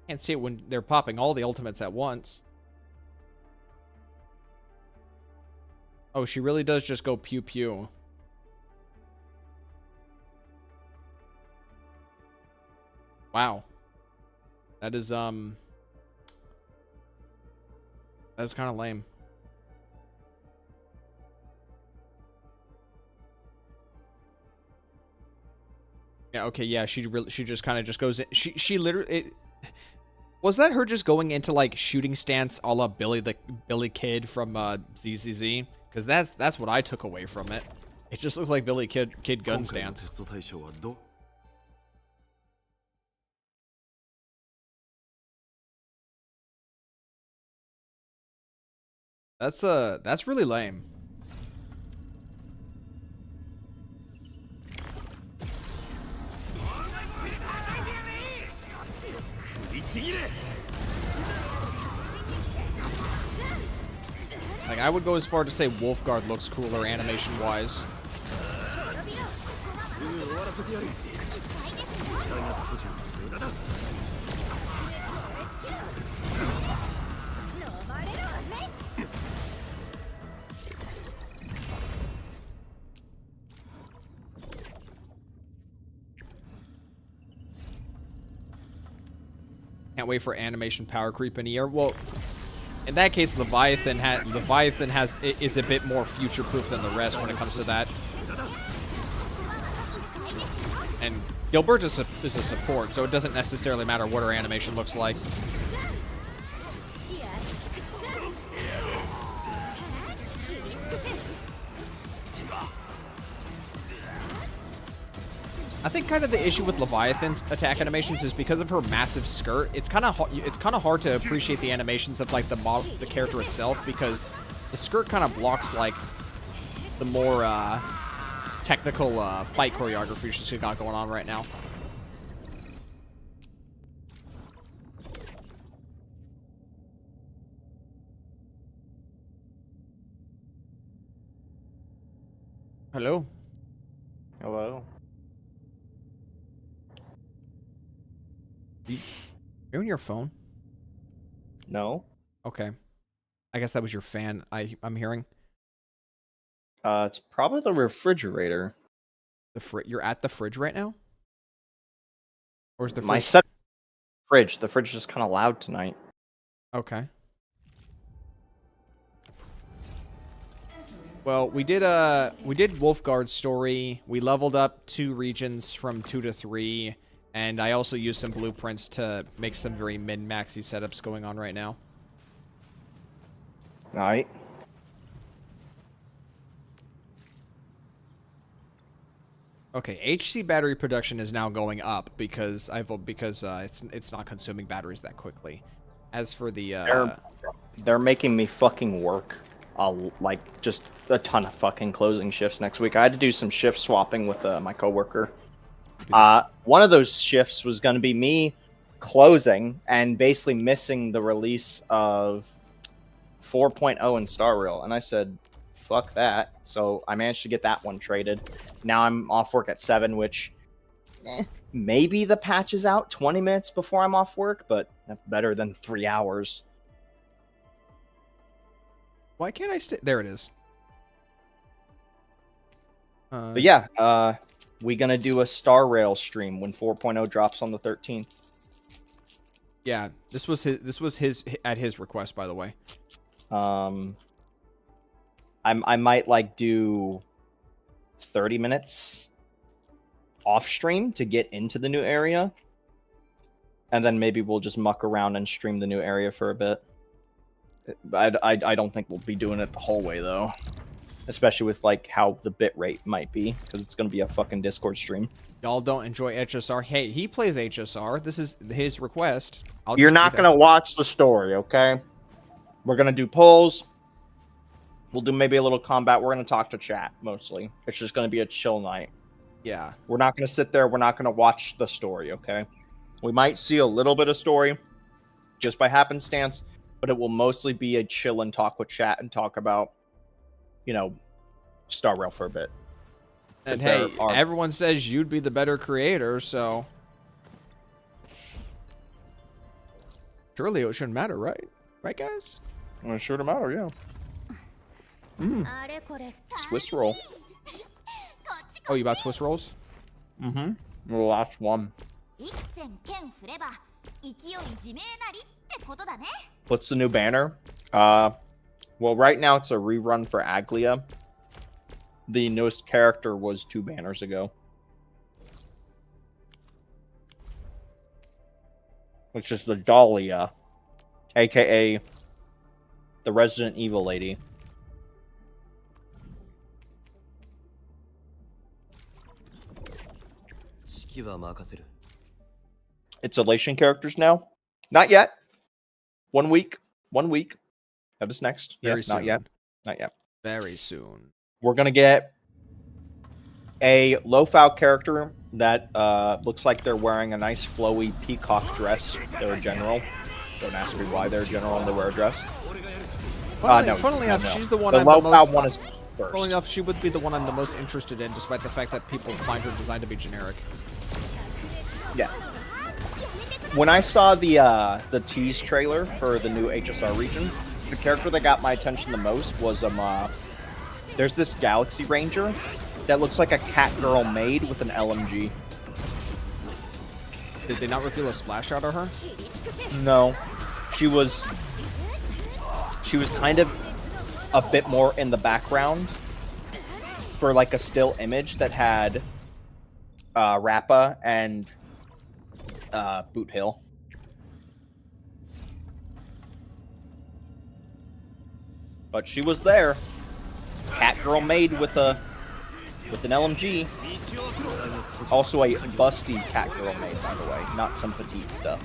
Can't see it when they're popping all the ultimates at once. Oh, she really does just go pew pew. Wow. That is that's kind of lame. Yeah, okay, yeah, she just kind of just goes in. She literally was that her just going into like shooting stance a la Billy Kid from ZZZ? Because that's what I took away from it. It just looked like Billy Kid gun stance. That's really lame. Like, I would go as far to say Wulfgard looks cooler animation-wise. Can't wait for animation power creep in here. Well, in that case, Leviathan is a bit more future-proof than the rest when it comes to that. And Gilbert is a support, so it doesn't necessarily matter what her animation looks like. I think kind of the issue with Leviathan's attack animations is because of her massive skirt. It's kind of hard to appreciate the animations of like the character itself, because the skirt kind of blocks like the more technical fight choreography she's got going on right now. Hello. Hello. You're on your phone? No. Okay. I guess that was your fan I'm hearing. It's probably the refrigerator. You're at the fridge right now? Or is the My fridge... fridge. The fridge is kind of loud tonight. Okay. Well, we did Wulfgard's story. We leveled up 2 regions from 2 to 3. And I also used some blueprints to make some very min-maxy setups going on right now. Alright. Okay, HC battery production is now going up because it's not consuming batteries that quickly. As for the they're making me fucking work like just a ton of fucking closing shifts next week. I had to do some shift swapping with my coworker. One of those shifts was going to be me closing and basically missing the release of 4.0 in Star Rail. And I said, fuck that. So I managed to get that one traded. Now I'm off work at 7, which maybe the patch is out 20 minutes before I'm off work, but that's better than 3 hours. Why can't I stay? There it is. But yeah, we gonna do a Star Rail stream when 4.0 drops on the 13th? Yeah, this was his at his request, by the way. I might like do 30 minutes off stream to get into the new area, and then maybe we'll just muck around and stream the new area for a bit. I don't think we'll be doing it the whole way though, especially with like how the bit rate might be, because it's gonna be a fucking Discord stream. Y'all don't enjoy HSR. Hey, he plays HSR. This is his request. You're not gonna watch the story, okay? We're gonna do polls. We'll do maybe a little combat. We're gonna talk to chat mostly. It's just gonna be a chill night. Yeah. We're not gonna sit there. We're not gonna watch the story, okay? We might see a little bit of story, just by happenstance, but it will mostly be a chill and talk with chat and talk about, you know, Star Rail for a bit. And hey, everyone says you'd be the better creator, so surely it shouldn't matter, right? Right, guys? Well, it shouldn't matter, yeah. Swiss roll. Oh, you about Swiss rolls? Mm-hmm. The last one. What's the new banner? Well, right now it's a rerun for Aglia. The newest character was 2 banners ago. Which is the Dahlia, aka the Resident Evil lady. It's Elation characters now? Not yet. 1 week. 1 week. That is next. Very soon. Not yet. Not yet. Very soon. We're going to get a Lofau character that looks like they're wearing a nice flowy peacock dress. They're a general. Don't ask me why they're a general and they wear a dress. Funnily enough, she's the one. The Lofau one is first. Funnily enough, she would be the one I'm the most interested in, despite the fact that people find her design to be generic. Yeah. When I saw the tease trailer for the new HSR region, the character that got my attention the most was there's this Galaxy Ranger that looks like a cat girl maid with an LMG. Did they not reveal a splash shot of her? No. She was kind of a bit more in the background for like a still image that had Rappa and Boot Hill. But she was there. Cat girl maid with an LMG. Also a busty cat girl maid, by the way, not some petite stuff.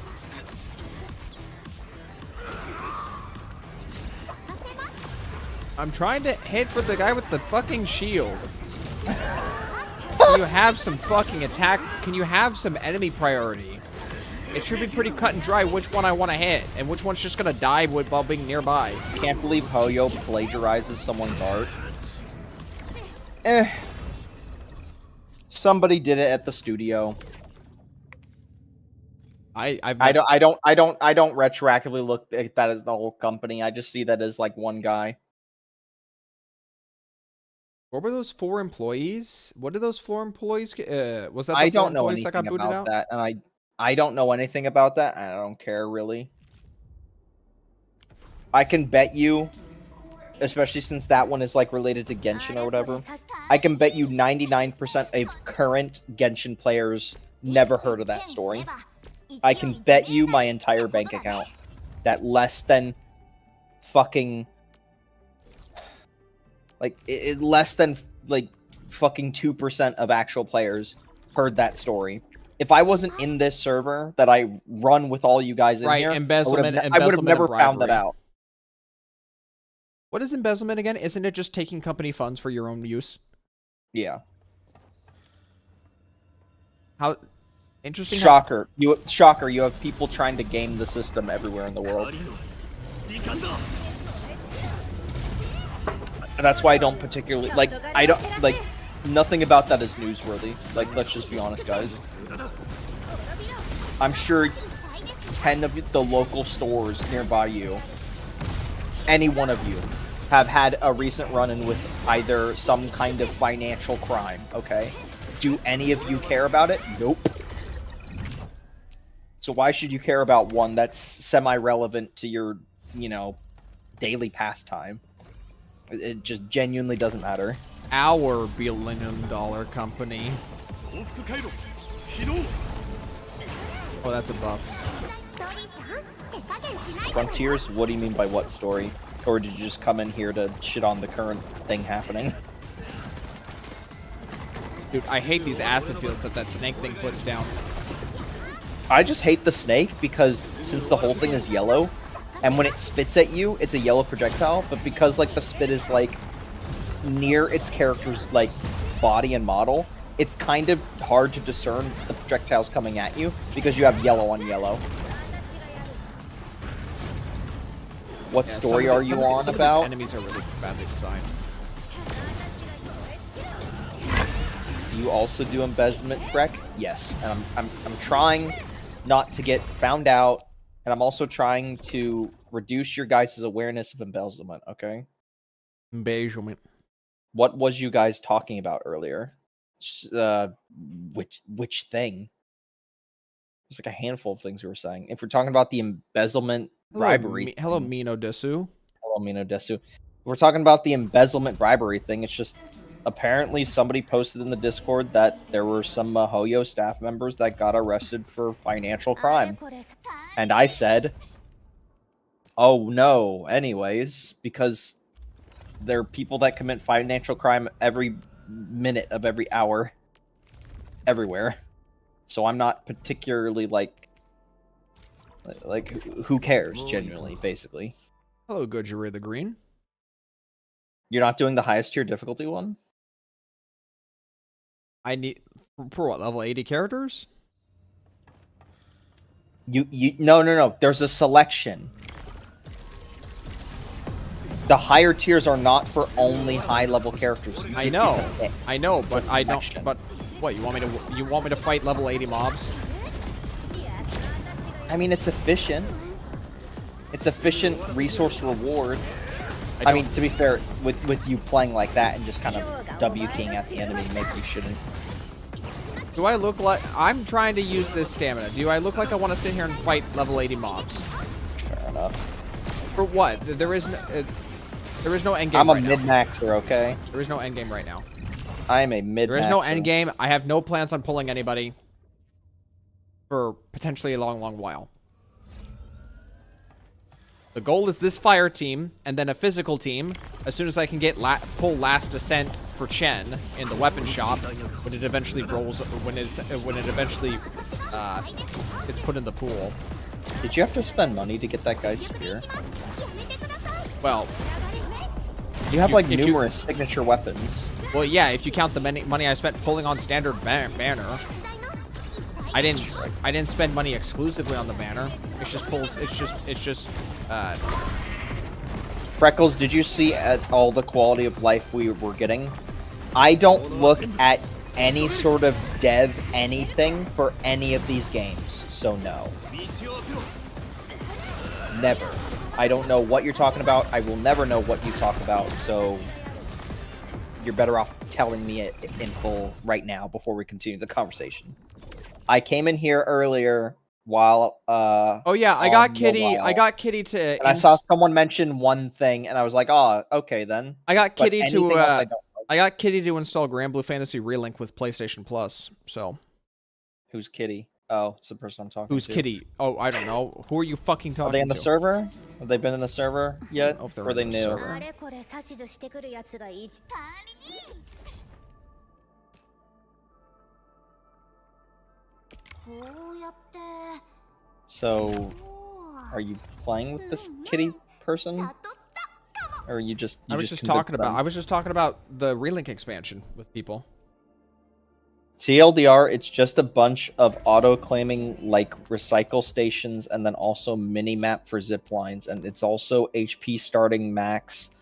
I'm trying to hit for the guy with the fucking shield. Can you have some fucking attack? Can you have some enemy priority? It should be pretty cut and dry which one I want to hit, and which one's just gonna die while being nearby. Can't believe Hoyo plagiarizes someone's art. Somebody did it at the studio. I don't retroactively look at that as the whole company. I just see that as like one guy. What were those 4 employees? What did those 4 employees get? Was that the I 4 don't know employees that got anything booted about out? that, and I don't know anything about that, and I don't care really. I can bet you, especially since that one is like related to Genshin or whatever, I can bet you 99% of current Genshin players never heard of that story. I can bet you my entire bank account that less than fucking less than like fucking 2% of actual players heard that story. If I wasn't in this server that I run with all you guys in here, embezzlement, I would have never found that out. What is embezzlement again? Isn't it just taking company funds for your own use? Yeah. How interesting. Shocker. You have people trying to game the system everywhere in the world. And that's why I don't particularly nothing about that is newsworthy. Like, let's just be honest, guys. I'm sure 10 of the local stores nearby you, any one of you, have had a recent run-in with either some kind of financial crime, okay? Do any of you care about it? Nope. So why should you care about one that's semi-relevant to your, you know, daily pastime? It just genuinely doesn't matter. Our billion-dollar company. Oh, that's a buff. Frontiers? What do you mean by what story? Or did you just come in here to shit on the current thing happening? Dude, I hate these acid fields that snake thing puts down. I just hate the snake because since the whole thing is yellow, and when it spits at you, it's a yellow projectile, but because like the spit is like near its character's like body and model, it's kind of hard to discern the projectiles coming at you because you have yellow on yellow. What story are you on about? Enemies are really badly designed. Do you also do embezzlement, Freck? Yes, and I'm trying not to get found out, and I'm also trying to reduce your guys' awareness of embezzlement. Okay. Embezzlement. What was you guys talking about earlier? Which thing? There's like a handful of things we were saying. If we're talking about the embezzlement bribery, hello Mino Desu. Hello Mino Desu. If we're talking about the embezzlement bribery thing, it's just apparently somebody posted in the Discord that there were some Hoyo staff members that got arrested for financial crime, and I said, "Oh no!" Anyways, because there are people that commit financial crime every minute of every hour, everywhere. So I'm not particularly like who cares, genuinely, basically. Hello, Gojira the Green. You're not doing the highest tier difficulty one? I need for what, level 80 characters? No. There's a selection. The higher tiers are not for only high level characters. I know, but I don't. But what, you want me to fight level 80 mobs? I mean, it's efficient. It's efficient resource reward. I mean, to be fair, with you playing like that and just kind of W-keying at the enemy, maybe you shouldn't. Do I look like I'm trying to use this stamina? Do I look like I want to sit here and fight level 80 mobs? Fair enough. For what? There is no end game. I'm a right mid-maxer, okay? There is no end game right now. I am a mid-maxer. There is no end game. I have no plans on pulling anybody for potentially a long, long while. The goal is this fire team, and then a physical team. As soon as I can get pull Last Ascent for Chen in the weapon shop, when it eventually rolls, when it eventually gets put in the pool. Did you have to spend money to get that guy's spear? Well, you have like numerous signature weapons. Well, yeah, if you count the money I spent pulling on standard banner. I didn't spend money exclusively on the banner. It's just Freckles, did you see at all the quality of life we were getting? I don't look at any sort of dev anything for any of these games, so no. Never. I don't know what you're talking about. I will never know what you talk about, so you're better off telling me it in full right now before we continue the conversation. I came in here earlier while oh yeah, I got Kitty to and I saw someone mention one thing and I was like, "Oh, okay then." I got Kitty to install Grand Blue Fantasy Relink with PlayStation Plus. So, who's Kitty? Oh, it's the person I'm talking to. Who's Kitty? Oh, I don't know. Who are you fucking talking to? Are they in the server? Have they been in the server yet? Or are they new? So, are you playing with this kitty person? Or are you just I was just talking about the Relink expansion with people. TLDR, it's just a bunch of auto-claiming like recycle stations and then also mini-map for zip lines, and it's also HP starting max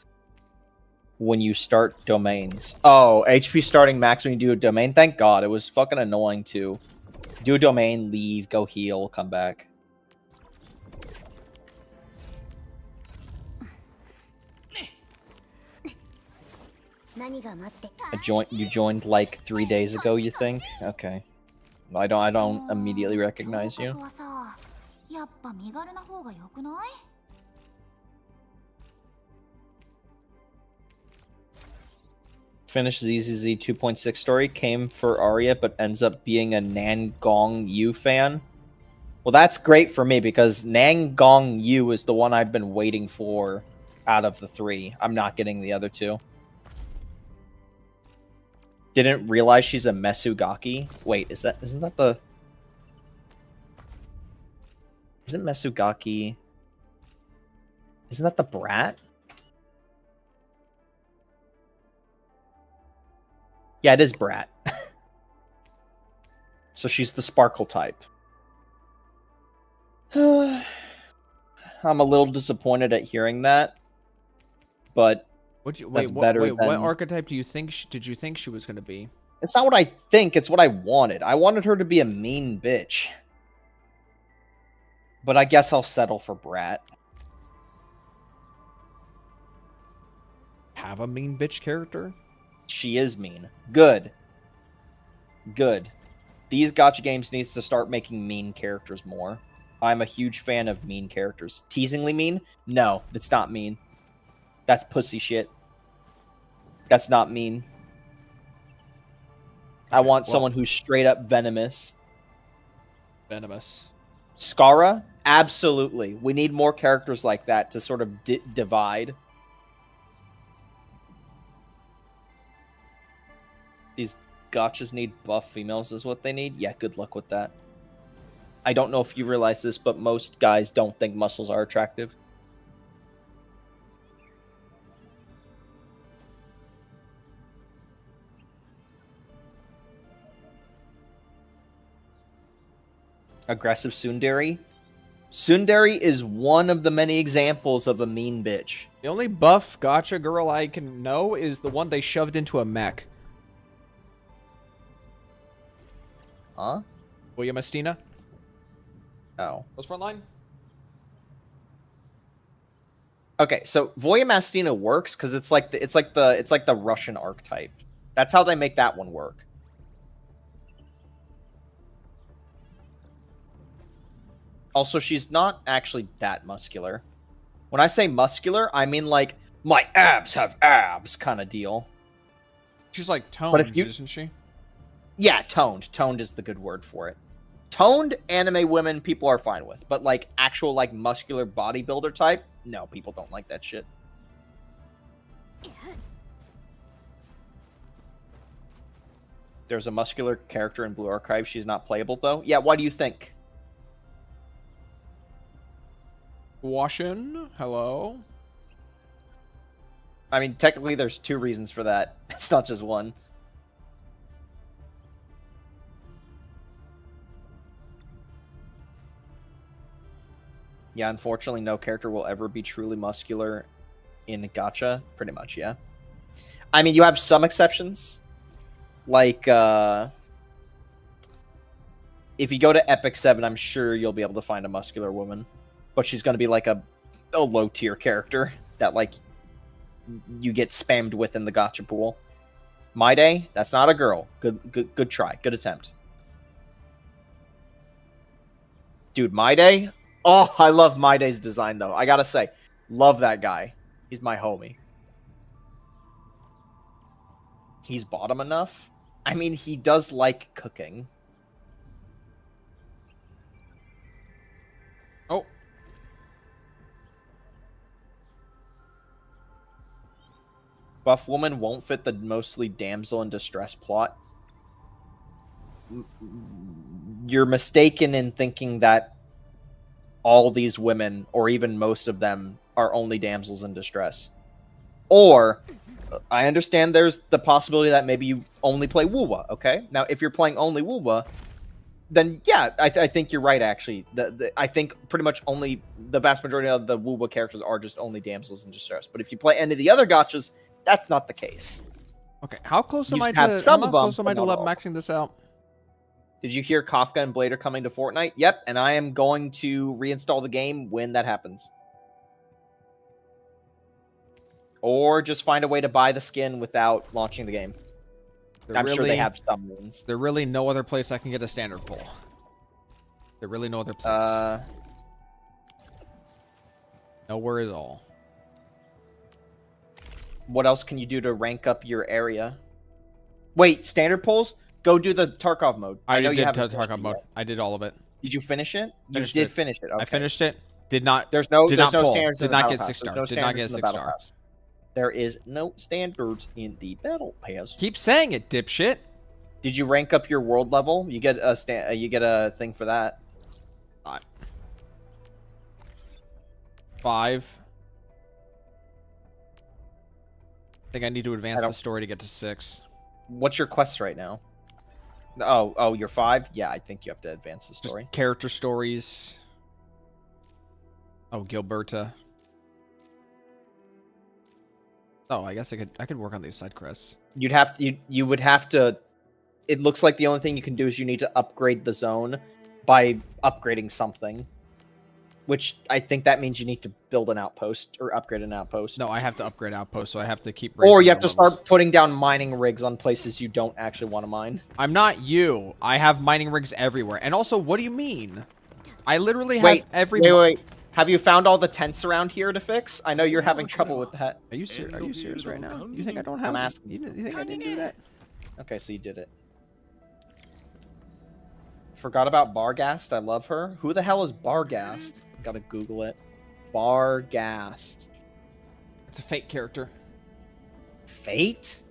when you start domains. Oh, HP starting max when you do a domain? Thank God, it was fucking annoying too. Do a domain, leave, go heal, come back. You joined like 3 days ago, you think? Okay. I don't immediately recognize you. Finished ZZZ 2.6 story, came for Arya, but ends up being a Nangong Yu fan. Well, that's great for me, because Nangong Yu is the one I've been waiting for out of the 3. I'm not getting the other 2. Didn't realize she's a Mesugaki. Wait, isn't that the... Isn't Mesugaki... Isn't that the brat? Yeah, it is brat. So she's the sparkle type. I'm a little disappointed at hearing that, but what archetype do you think? Did you think she was going to be? It's not what I think. It's what I wanted. I wanted her to be a mean bitch, but I guess I'll settle for brat. Have a mean bitch character? She is mean. Good. Good. These gacha games needs to start making mean characters more. I'm a huge fan of mean characters. Teasingly mean? No, that's not mean. That's pussy shit. That's not mean. I want someone who's straight up venomous. Venomous. Skara? Absolutely. We need more characters like that to sort of divide. These gachas need buff females is what they need? Yeah, good luck with that. I don't know if you realize this, but most guys don't think muscles are attractive. Aggressive tsundere? Tsundere is one of the many examples of a mean bitch. The only buff gacha girl I can know is the one they shoved into a mech. Huh? William Estina? Oh. What's front line? Okay, so Voya Mastina works because it's like the Russian archetype. That's how they make that one work. Also, she's not actually that muscular. When I say muscular, I mean like my abs have abs kind of deal. She's like toned, isn't she? Yeah, toned. Toned is the good word for it. Toned anime women, people are fine with. But, like, actual, like, muscular bodybuilder type, no, people don't like that shit. There's a muscular character in Blue Archive. She's not playable, though. Yeah, why do you think? Washin? Hello? I mean, technically, there's 2 reasons for that. It's not just one. Yeah, unfortunately, no character will ever be truly muscular in gacha. Pretty much, yeah. I mean, you have some exceptions. Like, if you go to Epic 7, I'm sure you'll be able to find a muscular woman. But she's going to be like a low-tier character that, like, you get spammed with in the gacha pool. My Day, that's not a girl. Good try. Good attempt. Dude, My Day... Oh, I love My Day's design, though. I gotta say, love that guy. He's my homie. He's bottom enough? I mean, he does like cooking. Oh. Buff woman won't fit the mostly damsel in distress plot. You're mistaken in thinking that all these women, or even most of them, are only damsels in distress. Or, I understand there's the possibility that maybe you only play Wuwa, okay? Now, if you're playing only Wuwa, then yeah, I think you're right, actually. I think pretty much only the vast majority of the Wuwa characters are just only damsels in distress. But if you play any of the other gachas, that's not the case. Okay, how close am I to level maxing this out? Did you hear Kafka and Blade are coming to Fortnite? Yep, and I am going to reinstall the game when that happens. Or just find a way to buy the skin without launching the game. I'm sure they have some means. There really no other place I can get a standard pull. There really no other place. Nowhere at all. What else can you do to rank up your area? Wait, standard pulls? Go do the Tarkov mode. I know did you haven't Tarkov mode. I did all of it. Did you finish it? You Finished did it. finish it. Okay. I finished it. Did not. There's no pull. standards. Did in the not battle get pass. 6 There's star. no Did not standards get in the 6 battle star. pass. There is no standards in the battle pass. Keep saying it, dipshit. Did you rank up your world level? You get a you get a thing for that. 5. I think I need to advance the story to get to 6. What's your quest right now? Oh, you're 5? Yeah, I think you have to advance the story. Just character stories. Oh, Gilberta. Oh, I guess I could work on these side quests. You would have to. It looks like the only thing you can do is you need to upgrade the zone by upgrading something, which I think that means you need to build an outpost or upgrade an outpost. No, I have to upgrade outpost, so I have to keep. Or you have to levels. start putting down mining rigs on places you don't actually want to mine. I'm not you. I have mining rigs everywhere. And also, what do you mean? I literally have every. Wait. Have you found all the tents around here to fix? I know you're having trouble with that. Are you serious right now? You think I don't have? I'm asking. You think I didn't do that? Okay, so you did it. Forgot about Barghast. I love her. Who the hell is Barghast? Gotta Google it. Barghast. It's a fake character. Fate?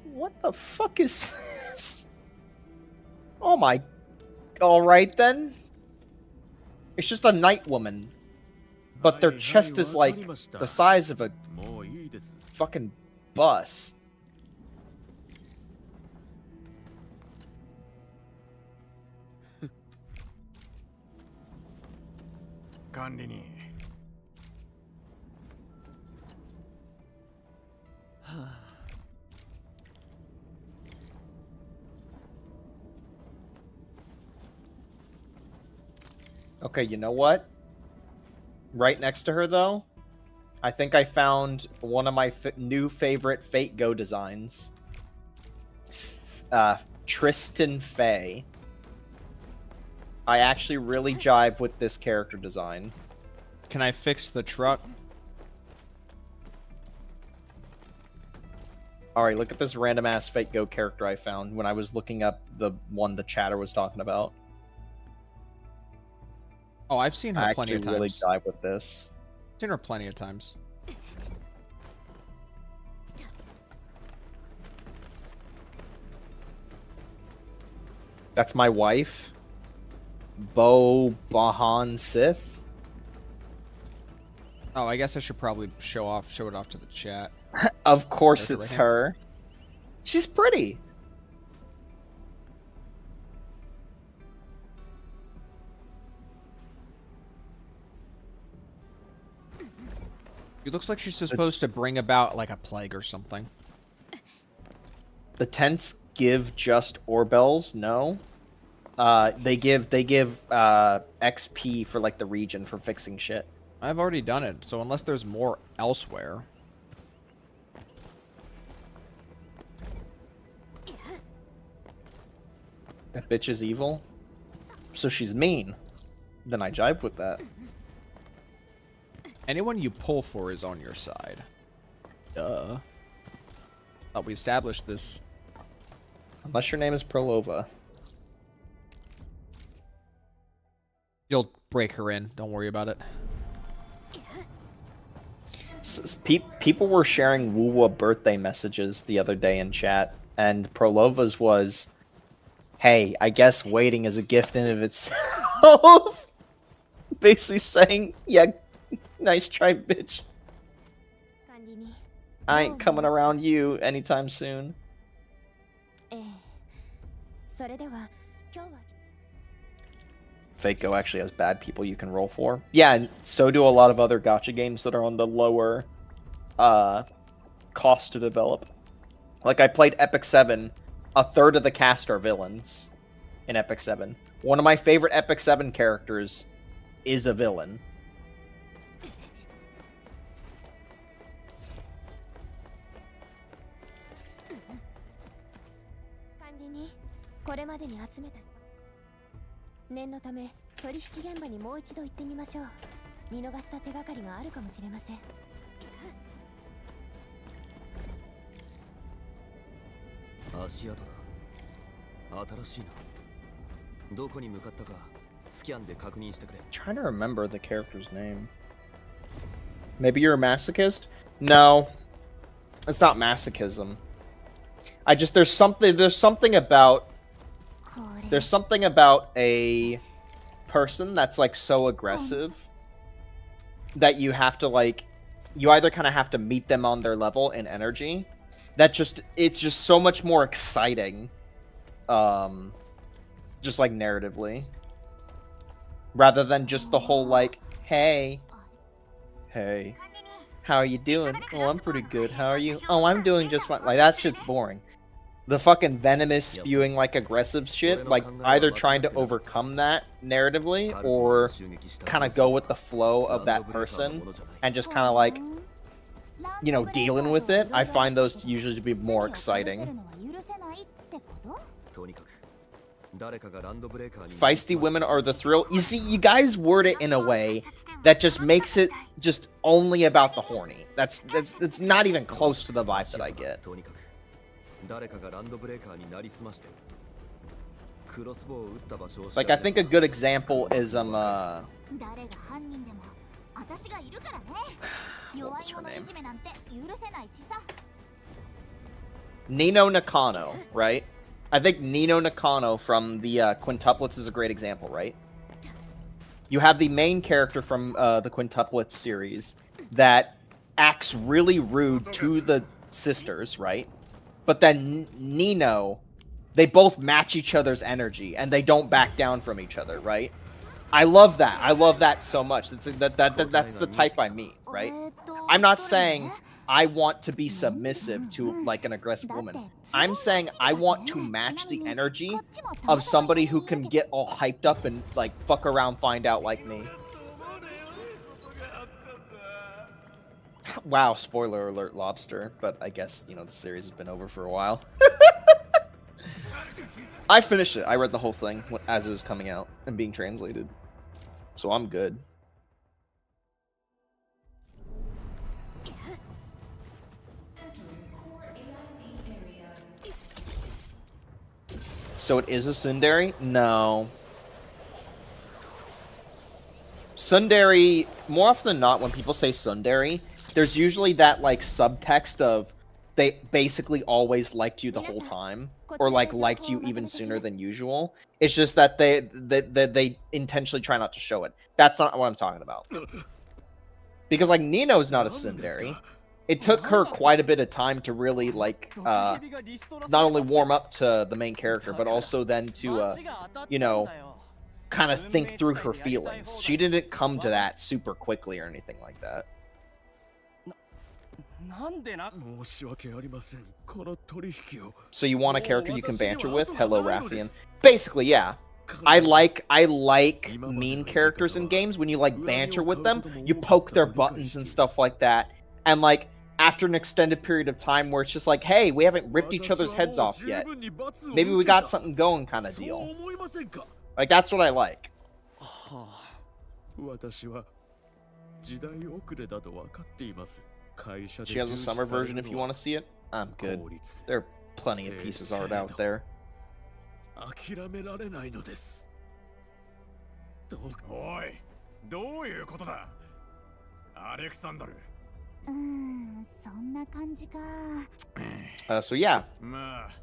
What the fuck is this? Oh my... Alright then. It's just a night woman. But their chest is like the size of a fucking bus. Okay, you know what? Right next to her, though, I think I found one of my new favorite Fate Go designs. Tristan Faye. I actually really jive with this character design. Can I fix the truck? Alright, look at this random ass Fate Go character I found when I was looking up the one the chatter was talking about. Oh, I've seen her plenty of times. I actually really jive with this. Seen her plenty of times. That's my wife, Bo Bahan Sith. Oh, I guess I should probably show it off to the chat. Of course it's her. She's pretty. It looks like she's supposed to bring about like a plague or something. The tents give just Orbells, no. They give XP for like the region for fixing shit. I've already done it, so unless there's more elsewhere. That bitch is evil. So she's mean. Then I jive with that. Anyone you pull for is on your side. Duh. Thought we established this. Unless your name is Prolova. You'll break her in. Don't worry about it. People were sharing Wuwa birthday messages the other day in chat, and Prolova's was, "Hey, I guess waiting is a gift in of itself." Basically saying, "Yeah, nice try, bitch. I ain't coming around you anytime soon." Fate Go actually has bad people you can roll for. Yeah, and so do a lot of other gacha games that are on the lower cost to develop. Like, I played Epic 7. A third of the cast are villains in Epic 7. One of my favorite Epic 7 characters is a villain. 管理人、これまでに集めた念のため取引現場にもう一度行ってみましょう。見逃した手がかりがあるかもしれません。足跡だ。新しいな。どこに向かったかスキャンで確認してくれ。 Trying to remember the character's name. Maybe you're a masochist? No. It's not masochism. There's something about a person that's like so aggressive that you have to like, you either kind of have to meet them on their level in energy. It's just so much more exciting. Just like narratively. Rather than just the whole like, hey, how are you doing? Oh, I'm pretty good. How are you? Oh, I'm doing just fine. Like, that shit's boring. The fucking venomous spewing like aggressive shit, like either trying to overcome that narratively or kind of go with the flow of that person and just kind of like, you know, dealing with it. I find those usually to be more exciting. Feisty women are the thrill. You see, you guys word it in a way that just makes it just only about the horny. That's not even close to the vibe that I get. Like, I think a good example is what was her name? Nino Nakano, right? I think Nino Nakano from the Quintuplets is a great example, right? You have the main character from the Quintuplets series that acts really rude to the sisters, right? But then Nino, they both match each other's energy and they don't back down from each other, right? I love that. I love that so much. That's the type I mean, right? I'm not saying I want to be submissive to like an aggressive woman. I'm saying I want to match the energy of somebody who can get all hyped up and like fuck around, find out like me. Wow, spoiler alert, Lobster. But I guess, you know, the series has been over for a while. I finished it. I read the whole thing as it was coming out and being translated. So I'm good. So it is a tsundere? No. Tsundere, more often than not, when people say tsundere, there's usually that, like, subtext of they basically always liked you the whole time, or, like, liked you even sooner than usual. It's just that they intentionally try not to show it. That's not what I'm talking about. Because, like, Nino's not a tsundere. It took her quite a bit of time to really, like, not only warm up to the main character, but also then to, you know, kind of think through her feelings. She didn't come to that super quickly or anything like that. So you want a character you can banter with? Hello, Raffian. Basically, yeah. I like mean characters in games. When you, like, banter with them, you poke their buttons and stuff like that. And, like, after an extended period of time where it's just like, hey, we haven't ripped each other's heads off yet. Maybe we got something going kind of deal. Like, that's what I like. She has a summer version if you want to see it. I'm good. There are plenty of pieces of art out there. So yeah,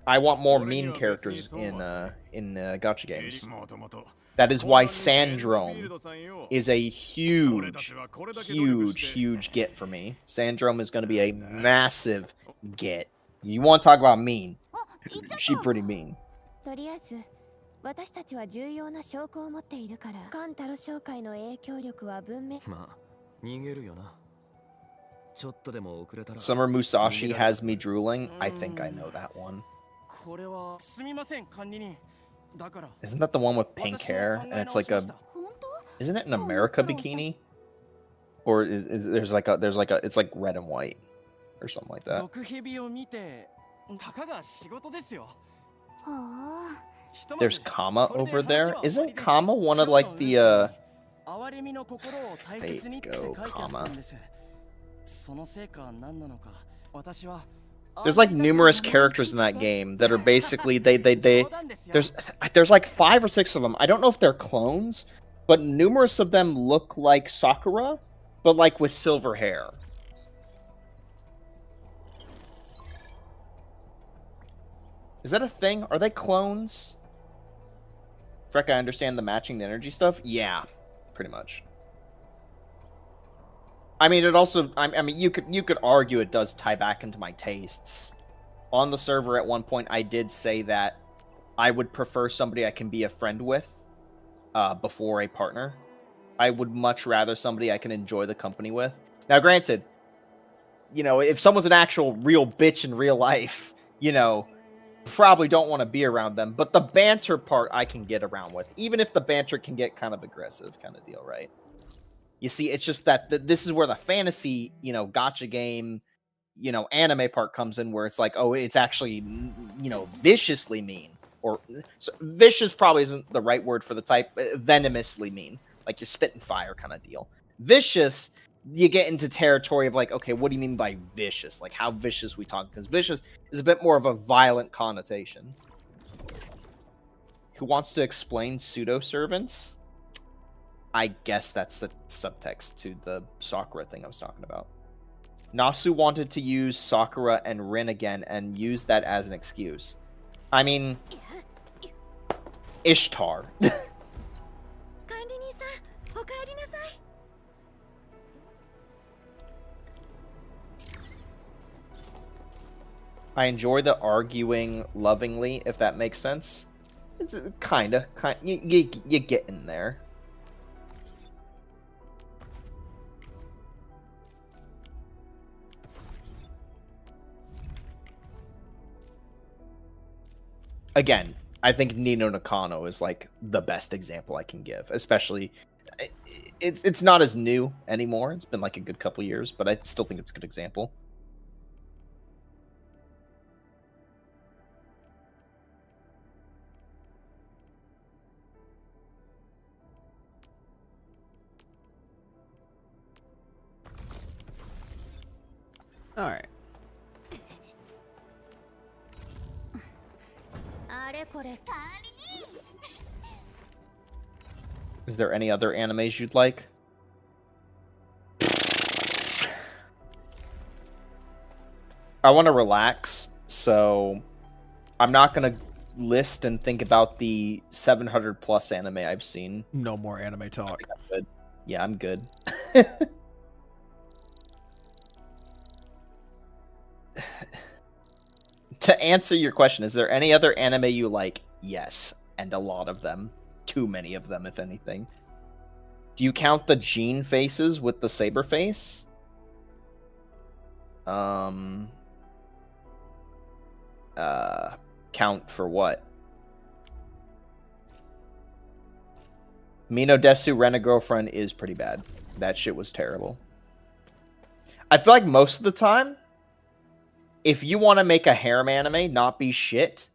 I want more mean characters in gacha games. That is why Sandrome is a huge get for me. Sandrome is going to be a massive get. You want to talk about mean? She's pretty mean. とりあえず私たちは重要な証拠を持っているからカンタロ商会の影響力は文明。まあ、逃げるよな。ちょっとでも遅れたら。 Summer Musashi has me drooling. I think I know that one. これはすみません管理人。だから。 Isn't that the one with pink hair and it's like a Isn't it an America bikini? Or is there's like a it's like red and white or something like that. 毒蛇を見てたかが仕事ですよ。はあ。 There's Kama over there. Isn't Kama one of like the there you go, Kama. There's like numerous characters in that game that are basically there's like 5 or 6 of them. I don't know if they're clones, but numerous of them look like Sakura, but like with silver hair. Is that a thing? Are they clones? Freck, I understand the matching the energy stuff. Yeah, pretty much. I mean, it also. I mean, you could argue it does tie back into my tastes. On the server, at one point, I did say that I would prefer somebody I can be a friend with before a partner. I would much rather somebody I can enjoy the company with. Now, granted, you know, if someone's an actual real bitch in real life, you know, probably don't want to be around them. But the banter part I can get around with, even if the banter can get kind of aggressive kind of deal, right? You see, it's just that this is where the fantasy, you know, gacha game, you know, anime part comes in, where it's like, oh, it's actually, you know, viciously mean. Or so, vicious probably isn't the right word for the type. Venomously mean. Like you're spitting fire kind of deal. Vicious, you get into territory of like, okay, what do you mean by vicious? Like, how vicious we talk? Because vicious is a bit more of a violent connotation. Who wants to explain pseudo-servants? I guess that's the subtext to the Sakura thing I was talking about. Nasu wanted to use Sakura and Rin again and used that as an excuse. I mean, Ishtar. I enjoy the arguing lovingly, if that makes sense. It's kinda. You get in there. Again, I think Nino Nakano is like the best example I can give. Especially, it's not as new anymore. It's been like a good couple years, but I still think it's a good example. All right. Is there any other animes you'd like? I want to relax, so I'm not going to list and think about the 700 plus anime I've seen. No more anime talk. I'm good. Yeah, I'm good. To answer your question, is there any other anime you like? Yes, and a lot of them. Too many of them, if anything. Do you count the Gene faces with the saber face? Count for what? Mino Desu Rent-A-Girlfriend is pretty bad. That shit was terrible. I feel like most of the time, if you want to make a harem anime not be shit,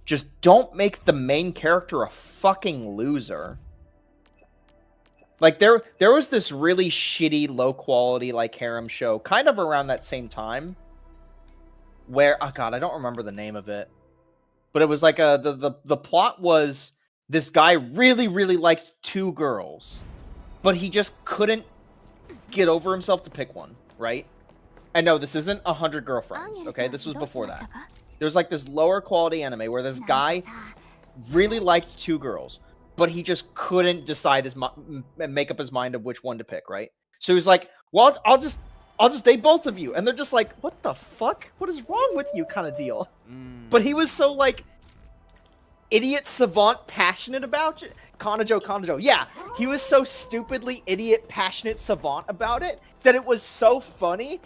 just don't make the main character a fucking loser. Like, there was this really shitty, low-quality, like, harem show kind of around that same time where, oh god, I don't remember the name of it. But it was like, the plot was this guy really, really liked 2 girls, but he just couldn't get over himself to pick one, right? And no, this isn't 100 Girlfriends, okay? This was before that. There's like this lower quality anime where this guy really liked 2 girls, but he just couldn't decide and make up his mind of which one to pick, right? So he was like, well, I'll just date both of you. And they're just like, what the fuck? What is wrong with you kind of deal? But he was so like idiot savant passionate about it. Kanojo. Yeah, he was so stupidly idiot passionate savant about it that it was so funny.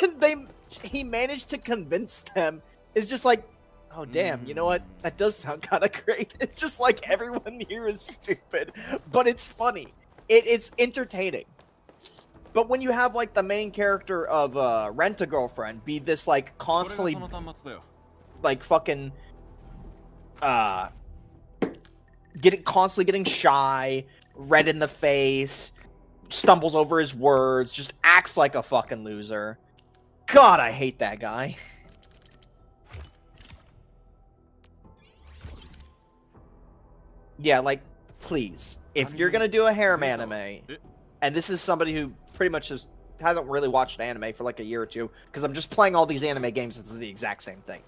And he managed to convince them. It's just like, Oh, damn. You know what? That does sound kind of great. It's just like everyone here is stupid, but it's funny. It's entertaining. But when you have, like, the main character of Rent-A-Girlfriend be this, like, constantly, like, fucking, constantly getting shy, red in the face, stumbles over his words, just acts like a fucking loser. God, I hate that guy. Yeah, like, please. If you're gonna do a harem anime, and this is somebody who pretty much hasn't really watched anime for like a year or two, because I'm just playing all these anime games, it's the exact same thing.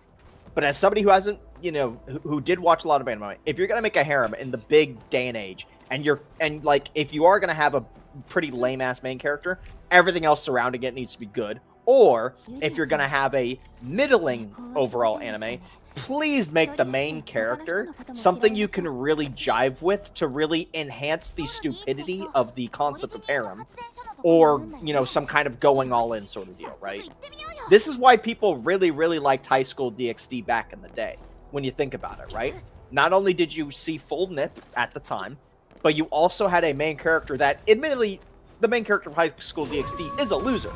But as somebody who hasn't, you know, who did watch a lot of anime, if you're gonna make a harem in the big day and age, and like, if you are gonna have a pretty lame-ass main character, everything else surrounding it needs to be good. Or, if you're gonna have a middling overall anime, please make the main character something you can really jive with to really enhance the stupidity of the concept of harem. Or, you know, some kind of going all in sort of deal, right? This is why people really, really liked High School DxD back in the day, when you think about it, right? Not only did you see full nip at the time, but you also had a main character that, admittedly, the main character of High School DxD is a loser.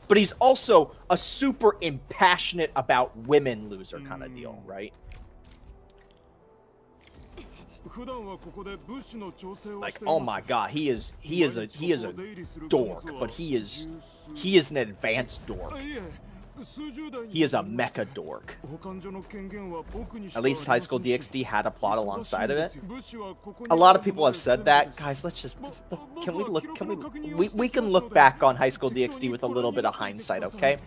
But he's also a super impassionate about women loser kind of deal, right? Like, oh my god, he is a dork, but he is an advanced dork. He is a mecha dork. At least High School DxD had a plot alongside of it. A lot of people have said that. Guys, let's just we can look back on High School DxD with a little bit of hindsight, okay?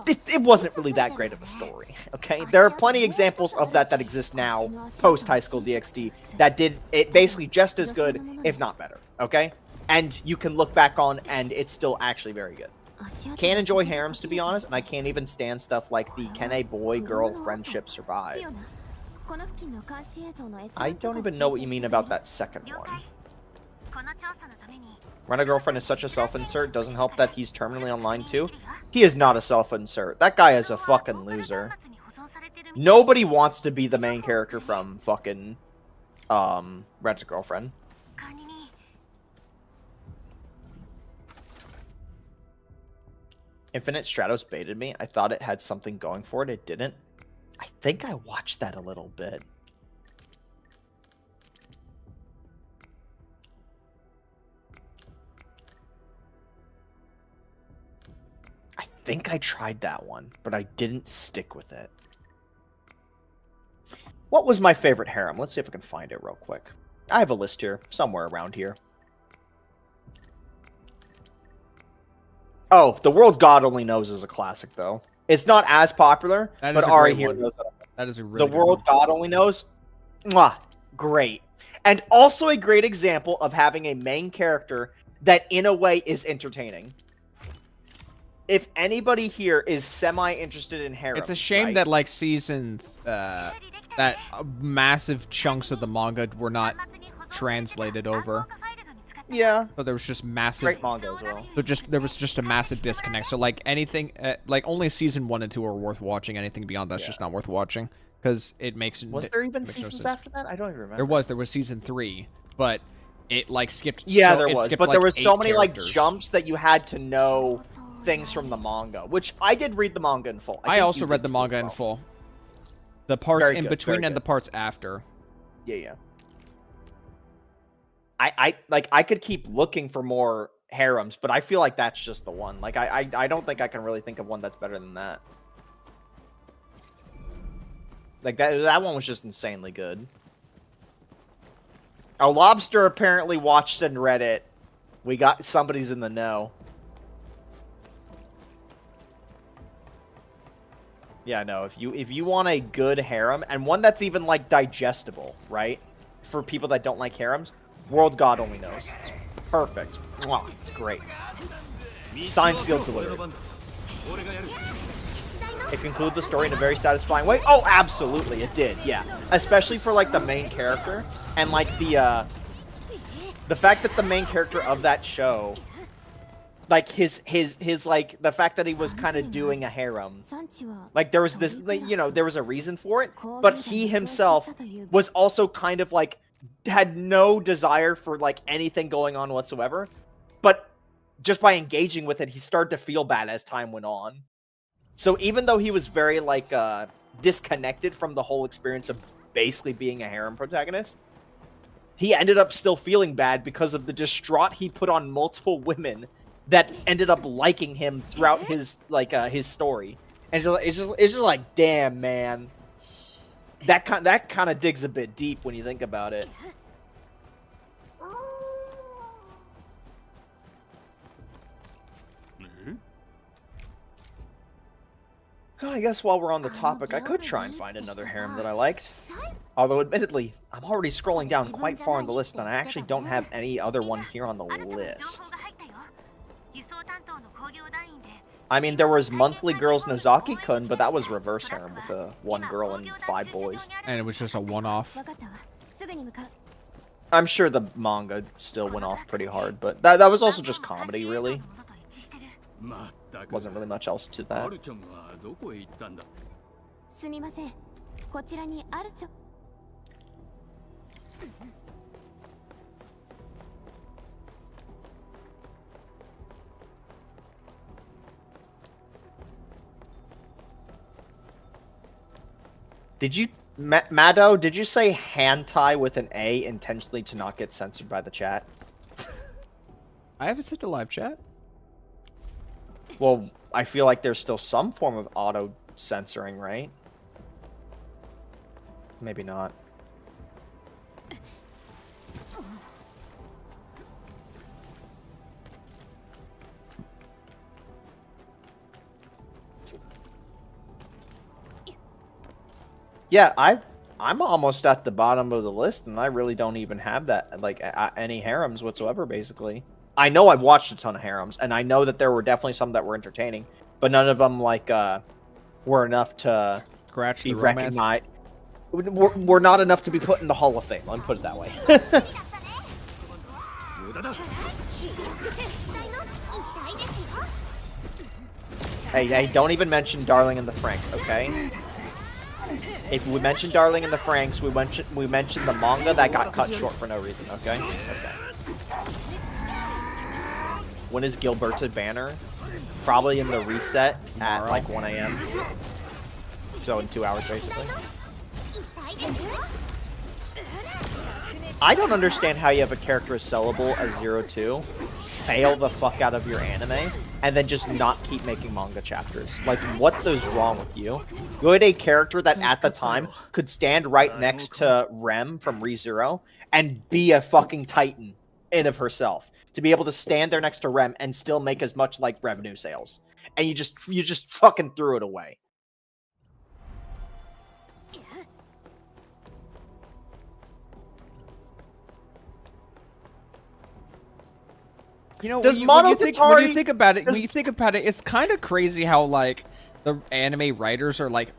It wasn't really that great of a story, okay? There are plenty of examples of that exist now, post High School DxD, that did it basically just as good, if not better, okay? And you can look back on, and it's still actually very good. Can't enjoy harems, to be honest, and I can't even stand stuff like the can a boy-girl friendship survive. I don't even know what you mean about that second one. Rent-A-Girlfriend is such a self-insert, doesn't help that he's terminally online too. He is not a self-insert. That guy is a fucking loser. Nobody wants to be the main character from fucking Rent-A-Girlfriend. Infinite Stratos baited me. I thought it had something going for it. It didn't. I think I watched that a little bit. I think I tried that one, but I didn't stick with it. What was my favorite harem? Let's see if I can find it real quick. I have a list here, somewhere around here. Oh, The World God Only Knows is a classic, though. It's not as popular, but Ari here knows that. That is a really The World God Only Knows? Mwah, great. And also a great example of having a main character that, in a way, is entertaining. If anybody here is semi-interested in harem, it's a shame that, like, seasons, that massive chunks of the manga were not translated over. Yeah. So there was just massive... Great manga as well. So there was just a massive disconnect. So, like, anything... like, only season 1 and 2 are worth watching. Anything beyond that's just not worth watching. Because it makes... Was there even seasons after that? I don't even remember. There was season 3. But it, like, skipped... Yeah, there was. Skipped, but like, there was so many, characters. like, jumps that you had to know things from the manga. Which, I did read the manga in full. I also read the manga in full. The parts Very in good, between very and the good. parts after. Yeah. I could keep looking for more harems, but I feel like that's just the one. Like, I don't think I can really think of one that's better than that. Like, that one was just insanely good. Our Lobster apparently watched and read it. We got... Somebody's in the know. Yeah, no, if you want a good harem, and one that's even, like, digestible, right? For people that don't like harems, World God Only Knows. It's perfect. Mwah, it's great. Signed, sealed, delivered. It concluded the story in a very satisfying way. Oh, absolutely, it did, yeah. Especially for, like, the main character, and, like, the fact that the main character of that show like his like the fact that he was kind of doing a harem. Like there was this, like, there was a reason for it, but he himself was also kind of like had no desire for like anything going on whatsoever. But just by engaging with it, he started to feel bad as time went on. So even though he was very like disconnected from the whole experience of basically being a harem protagonist, he ended up still feeling bad because of the distraught he put on multiple women that ended up liking him throughout his like his story. And it's just like, damn, man, that kind of digs a bit deep when you think about it. I guess while we're on the topic, I could try and find another harem that I liked. Although, admittedly, I'm already scrolling down quite far on the list, and I actually don't have any other one here on the list. I mean, there was Monthly Girls Nozaki-kun, but that was reverse harem with one girl and 5 boys. And it was just a one-off. I'm sure the manga still went off pretty hard, but that was also just comedy, really. Wasn't really much else to that. Did you, Mado, did you say hentai with an A intentionally to not get censored by the chat? I haven't set the live chat. Well, I feel like there's still some form of auto-censoring, right? Maybe not. Yeah, I'm almost at the bottom of the list, and I really don't even have that, like, any harems whatsoever, basically. I know I've watched a ton of harems, and I know that there were definitely some that were entertaining, but none of them, like, were enough to scratch be the romance. recognized. Were not enough to be put in the Hall of Fame, let me put it that way. Hey, don't even mention Darling in the Franxx, okay? If we mention Darling in the Franxx, we mention the manga that got cut short for no reason, okay? Okay. When is Gilberta Banner? Probably in the reset at like 1 AM. So in 2 hours, basically. I don't understand how you have a character as sellable as 02, fail the fuck out of your anime, and then just not keep making manga chapters. Like, what is wrong with you? You had a character that at the time could stand right next to Rem from ReZero and be a fucking titan in of herself. To be able to stand there next to Rem and still make as much like revenue sales. And you just fucking threw it away. You know, Does when you think about it, it's kind of crazy how like the anime writers are like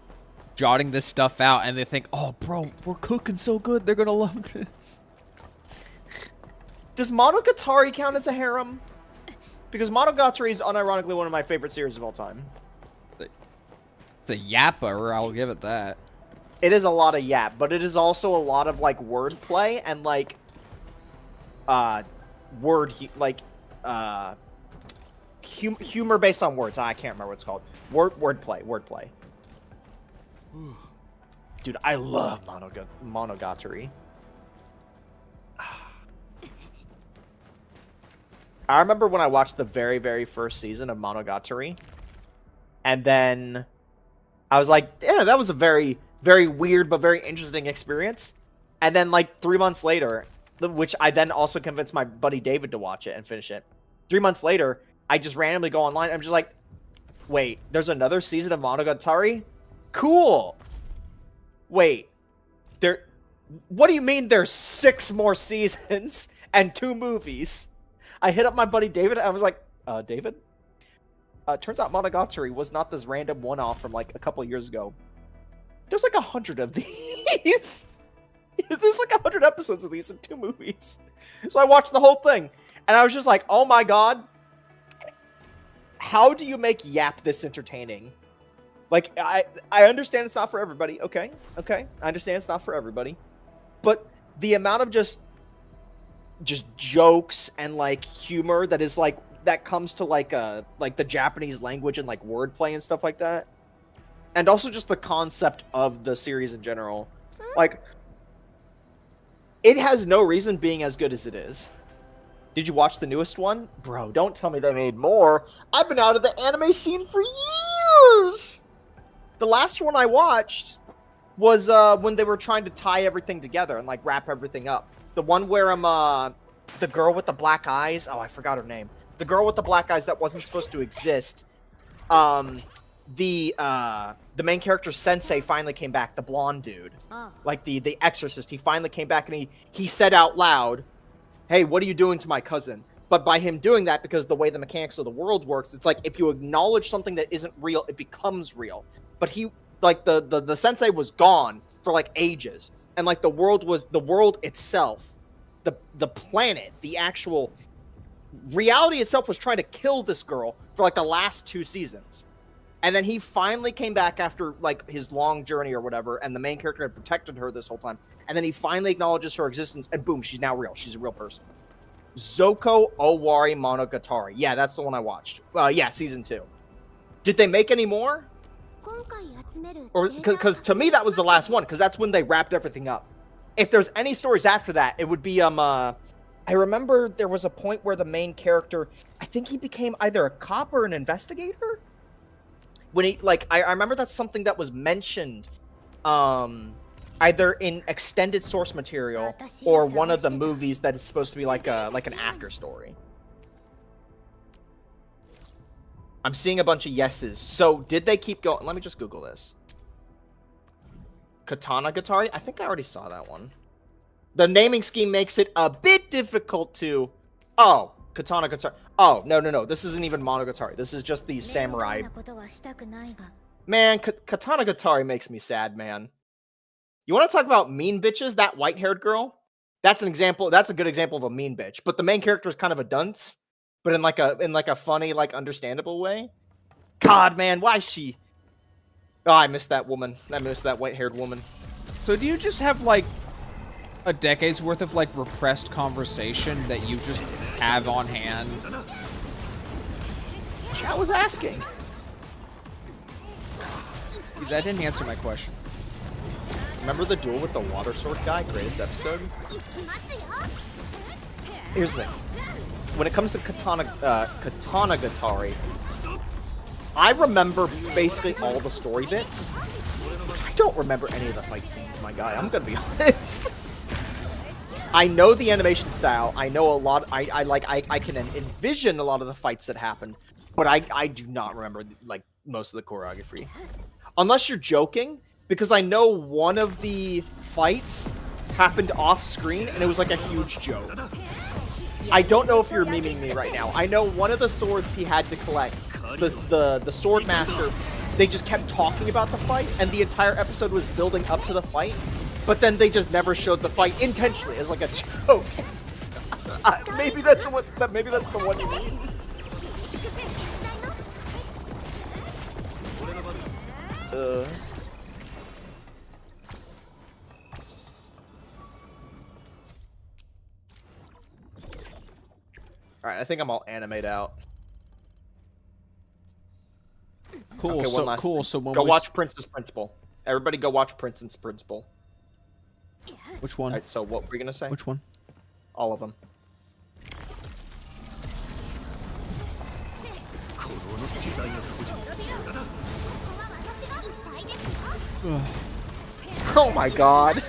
jotting this stuff out, and they think, "Oh, bro, we're cooking so good, they're gonna love this." Does Monogatari count as a harem? Because Monogatari is unironically one of my favorite series of all time. It's a yapper, I'll give it that. It is a lot of yap, but it is also a lot of like wordplay and like humor based on words. I can't remember what it's called. Wordplay. Dude, I love Monogatari. I remember when I watched the very, very first season of Monogatari, and then I was like, yeah, that was a very, very weird but very interesting experience. And then like 3 months later, which I then also convinced my buddy David to watch it and finish it. 3 months later, I just randomly go online. I'm just like, wait, there's another season of Monogatari? Cool. Wait, what do you mean there's 6 more seasons and 2 movies? I hit up my buddy David, and I was like, David? Turns out Monogatari was not this random one-off from like a couple years ago. There's like 100 of these. There's like 100 episodes of these in 2 movies. So I watched the whole thing, and I was just like, oh my god. how do you make Yap this entertaining? Like, I understand it's not for everybody. Okay. I understand it's not for everybody. But the amount of just jokes and, like, humor that is, like, that comes to, like the Japanese language and, like, wordplay and stuff like that. And also just the concept of the series in general. Like, it has no reason being as good as it is. Did you watch the newest one? Bro, don't tell me they made more. I've been out of the anime scene for years! The last one I watched was when they were trying to tie everything together and, like, wrap everything up. The one where the girl with the black eyes, oh, I forgot her name. The girl with the black eyes that wasn't supposed to exist. The main character Sensei finally came back, the blonde dude. Like the exorcist, he finally came back and he said out loud, "Hey, what are you doing to my cousin?" But by him doing that, because the way the mechanics of the world works, it's like if you acknowledge something that isn't real, it becomes real. But he, like, the sensei was gone for, like, ages. And, like, the world itself, the planet, the actual reality itself was trying to kill this girl for, like, the last 2 seasons. And then he finally came back after, like, his long journey or whatever, and the main character had protected her this whole time. And then he finally acknowledges her existence, and boom, she's now real. She's a real person. Zoko Owari Monogatari. Yeah, that's the one I watched. Yeah, season 2. Did they make any more? Or because to me that was the last one, because that's when they wrapped everything up. If there's any stories after that, it would be I remember there was a point where the main character, I think he became either a cop or an investigator. When he, like, I remember that's something that was mentioned, either in extended source material or one of the movies that is supposed to be like an after story. I'm seeing a bunch of yeses. So, did they keep going? Let me just Google this. Katana Gatari? I think I already saw that one. The naming scheme makes it a bit difficult to... Oh, Katana Gatari. Oh, no. This isn't even Monogatari. This is just the samurai. Man, Katana Gatari makes me sad, man. You want to talk about mean bitches? That white-haired girl? That's an example. That's a good example of a mean bitch. But the main character is kind of a dunce. But in like a funny, like, understandable way. God, man, why is she? Oh, I miss that woman. I miss that white-haired woman. So do you just have, like, a decade's worth of, like, repressed conversation that you just have on hand? I was asking. That didn't answer my question. Remember the duel with the water sword guy? Greatest episode? Here's the thing. When it comes to Katana Gatari, I remember basically all the story bits. I don't remember any of the fight scenes, my guy. I'm gonna be honest. I know the animation style. I know a lot. I can envision a lot of the fights that happen, but I do not remember, like, most of the choreography. Unless you're joking, because I know one of the fights happened off screen and it was like a huge joke. I don't know if you're memeing me right now. I know one of the swords he had to collect, the sword master, they just kept talking about the fight, and the entire episode was building up to the fight, but then they just never showed the fight intentionally as like a joke. Maybe that's the one you mean. Alright, I think I'm all animated out. Cool, okay, so last cool. thing. So when go watch Princess Principal. Everybody go watch Princess Principal. Which one? Alright, so what were we gonna say? Which one? All of them. Oh my god.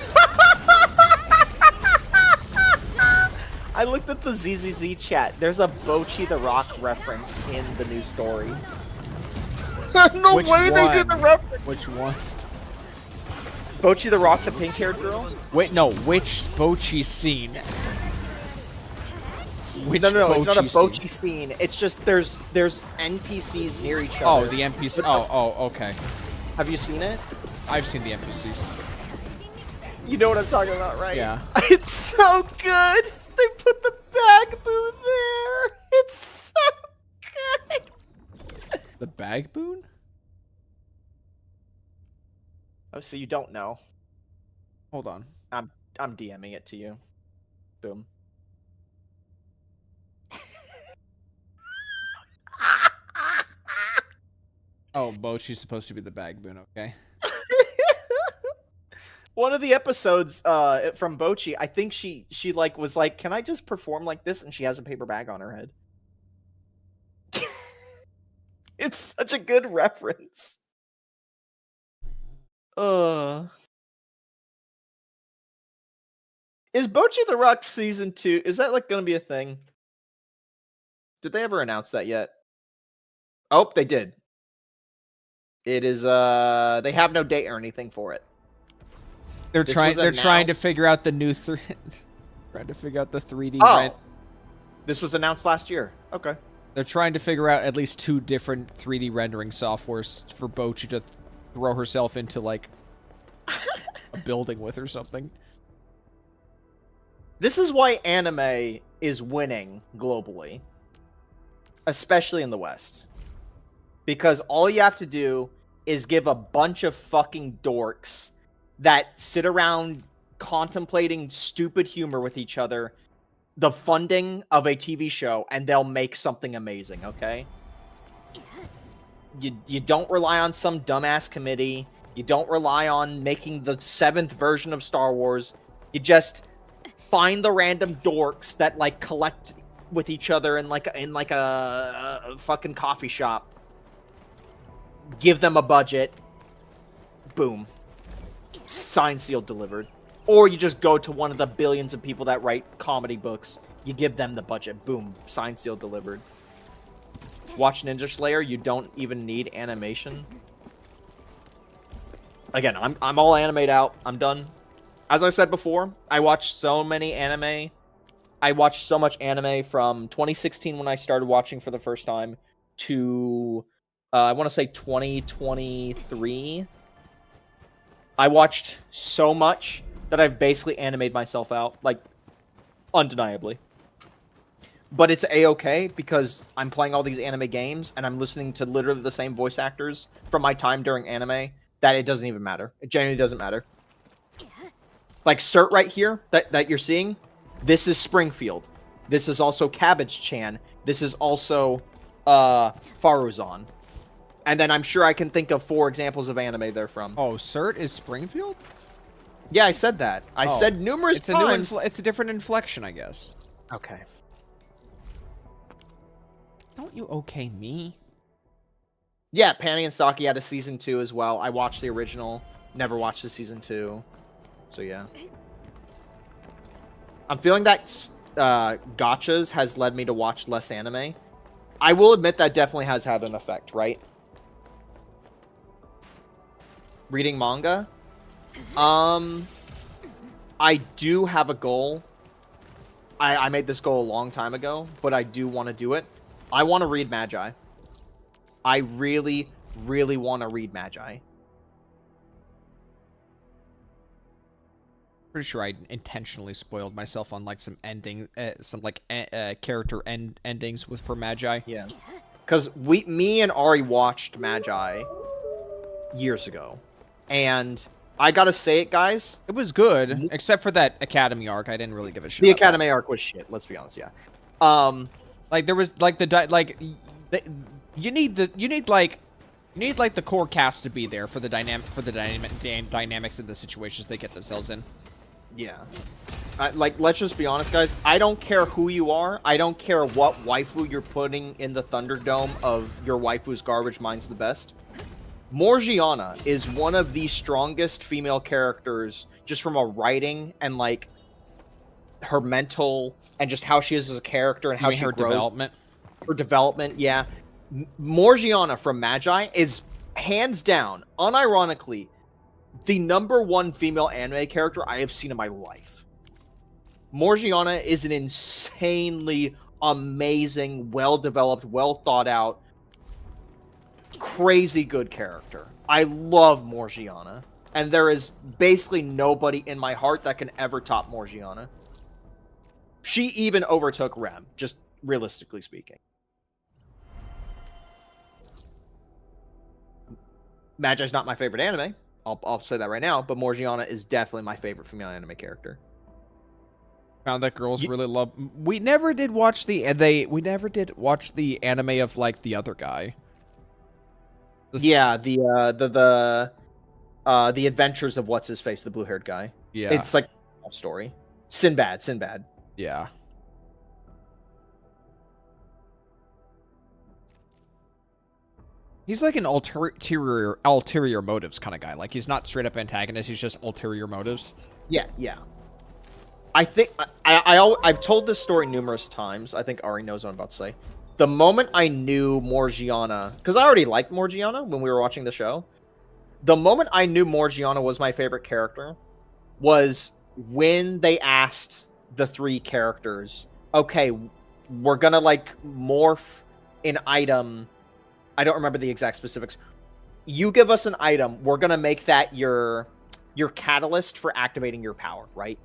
I looked at the ZZZ chat. There's a Bochi the Rock reference in the new story. No Which way one? they did the reference! Which one? Bochi the Rock, the pink-haired girl? Wait, no. Which Bochi scene? Which No, it's not a Bochi Bochi scene. It's just there's NPCs near each Oh, other. the NPC. Oh, okay. Have you seen it? I've seen the NPCs. You know what I'm talking about, right? Yeah. It's so good! They put the Bagaboo there! It's so good! The bag boon? Oh, so you don't know. Hold on. I'm DMing it to you. Boom. Oh, Bochi's supposed to be the bag boon, okay. One of the episodes from Bochi, I think she like was like, "Can I just perform like this?" And she has a paper bag on her head. It's such a good reference. Is Bochi the Rock season 2? Is that like going to be a thing? Did they ever announce that yet? Oh, they did. It is they have no date or anything for it. They're trying to figure out the new trying to figure out the 3D rent. This was announced last year. Okay. They're trying to figure out at least 2 different 3D rendering softwares for Bochi to throw herself into like a building with or something. This is why anime is winning globally, especially in the West. Because all you have to do is give a bunch of fucking dorks that sit around contemplating stupid humor with each other the funding of a TV show, and they'll make something amazing, okay? You don't rely on some dumbass committee. You don't rely on making the 7th version of Star Wars. You just find the random dorks that like collect with each other in like a fucking coffee shop. Give them a budget. Boom. Signed, sealed, delivered. Or you just go to one of the billions of people that write comedy books. You give them the budget. Boom. Signed, sealed, delivered. Watch Ninja Slayer. You don't even need animation. Again, I'm all animated out. I'm done. As I said before, I watched so many anime. I watched so much anime from 2016 when I started watching for the first time to, I want to say 2023. I watched so much that I've basically animated myself out, like, undeniably. But it's A-okay because I'm playing all these anime games and I'm listening to literally the same voice actors from my time during anime that it doesn't even matter. It genuinely doesn't matter. Like Cert right here that you're seeing, this is Springfield. This is also Cabbage-chan. This is also Faruzan. And then I'm sure I can think of 4 examples of anime they're from. Oh, Cert is Springfield? Yeah, I said that. I said numerous times. It's a different inflection, I guess. Okay. Don't you okay me? Yeah, Panty and Saki had a season 2 as well. I watched the original. Never watched the season 2. So yeah. I'm feeling that gachas has led me to watch less anime. I will admit that definitely has had an effect, right? Reading manga? I do have a goal. I made this goal a long time ago, but I do want to do it. I want to read Magi. I really, really want to read Magi. Pretty sure I intentionally spoiled myself on like some character endings for Magi. Yeah, because me and Ari watched Magi years ago, and I gotta say it, guys. It was good, except for that Academy arc. I didn't really give a shit. The Academy arc was shit. Let's be honest. Yeah. Like there was like you need like the core cast to be there for the dynamics of the situations they get themselves in. Yeah. Like, let's just be honest, guys. I don't care who you are. I don't care what waifu you're putting in the Thunderdome of your waifu's garbage, mine's the best. Morgiana is one of the strongest female characters just from a writing and, like, her mental and just how she is as a character and how she grows. Development. Her development, yeah. Morgiana from Magi is, hands down, unironically, the #1 female anime character I have seen in my life. Morgiana is an insanely amazing, well-developed, well-thought-out, crazy good character. I love Morgiana. And there is basically nobody in my heart that can ever top Morgiana. She even overtook Rem, just realistically speaking. Magi's not my favorite anime. I'll say that right now, but Morgiana is definitely my favorite female anime character. Found that girls really love. We never did watch the we never did watch the anime of like the other guy. Yeah, the adventures of what's his face, the blue-haired guy. Yeah, it's like a story. Sinbad. Yeah. He's like an ulterior motives kind of guy. Like, he's not straight up antagonist. He's just ulterior motives. Yeah. I think I've told this story numerous times. I think Ari knows what I'm about to say. The moment I knew Morgiana, because I already liked Morgiana when we were watching the show. The moment I knew Morgiana was my favorite character was when they asked the 3 characters, okay, we're gonna like morph an item. I don't remember the exact specifics. You give us an item, we're gonna make that your catalyst for activating your power, right?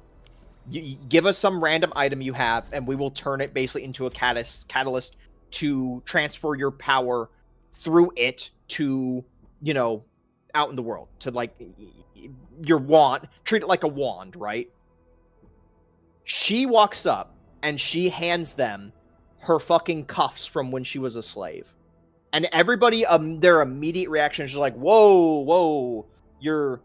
You give us some random item you have, and we will turn it basically into a catalyst to transfer your power through it to, out in the world, to like your wand, treat it like a wand, right? She walks up and she hands them her fucking cuffs from when she was a slave. And everybody, their immediate reaction is just like, whoa, you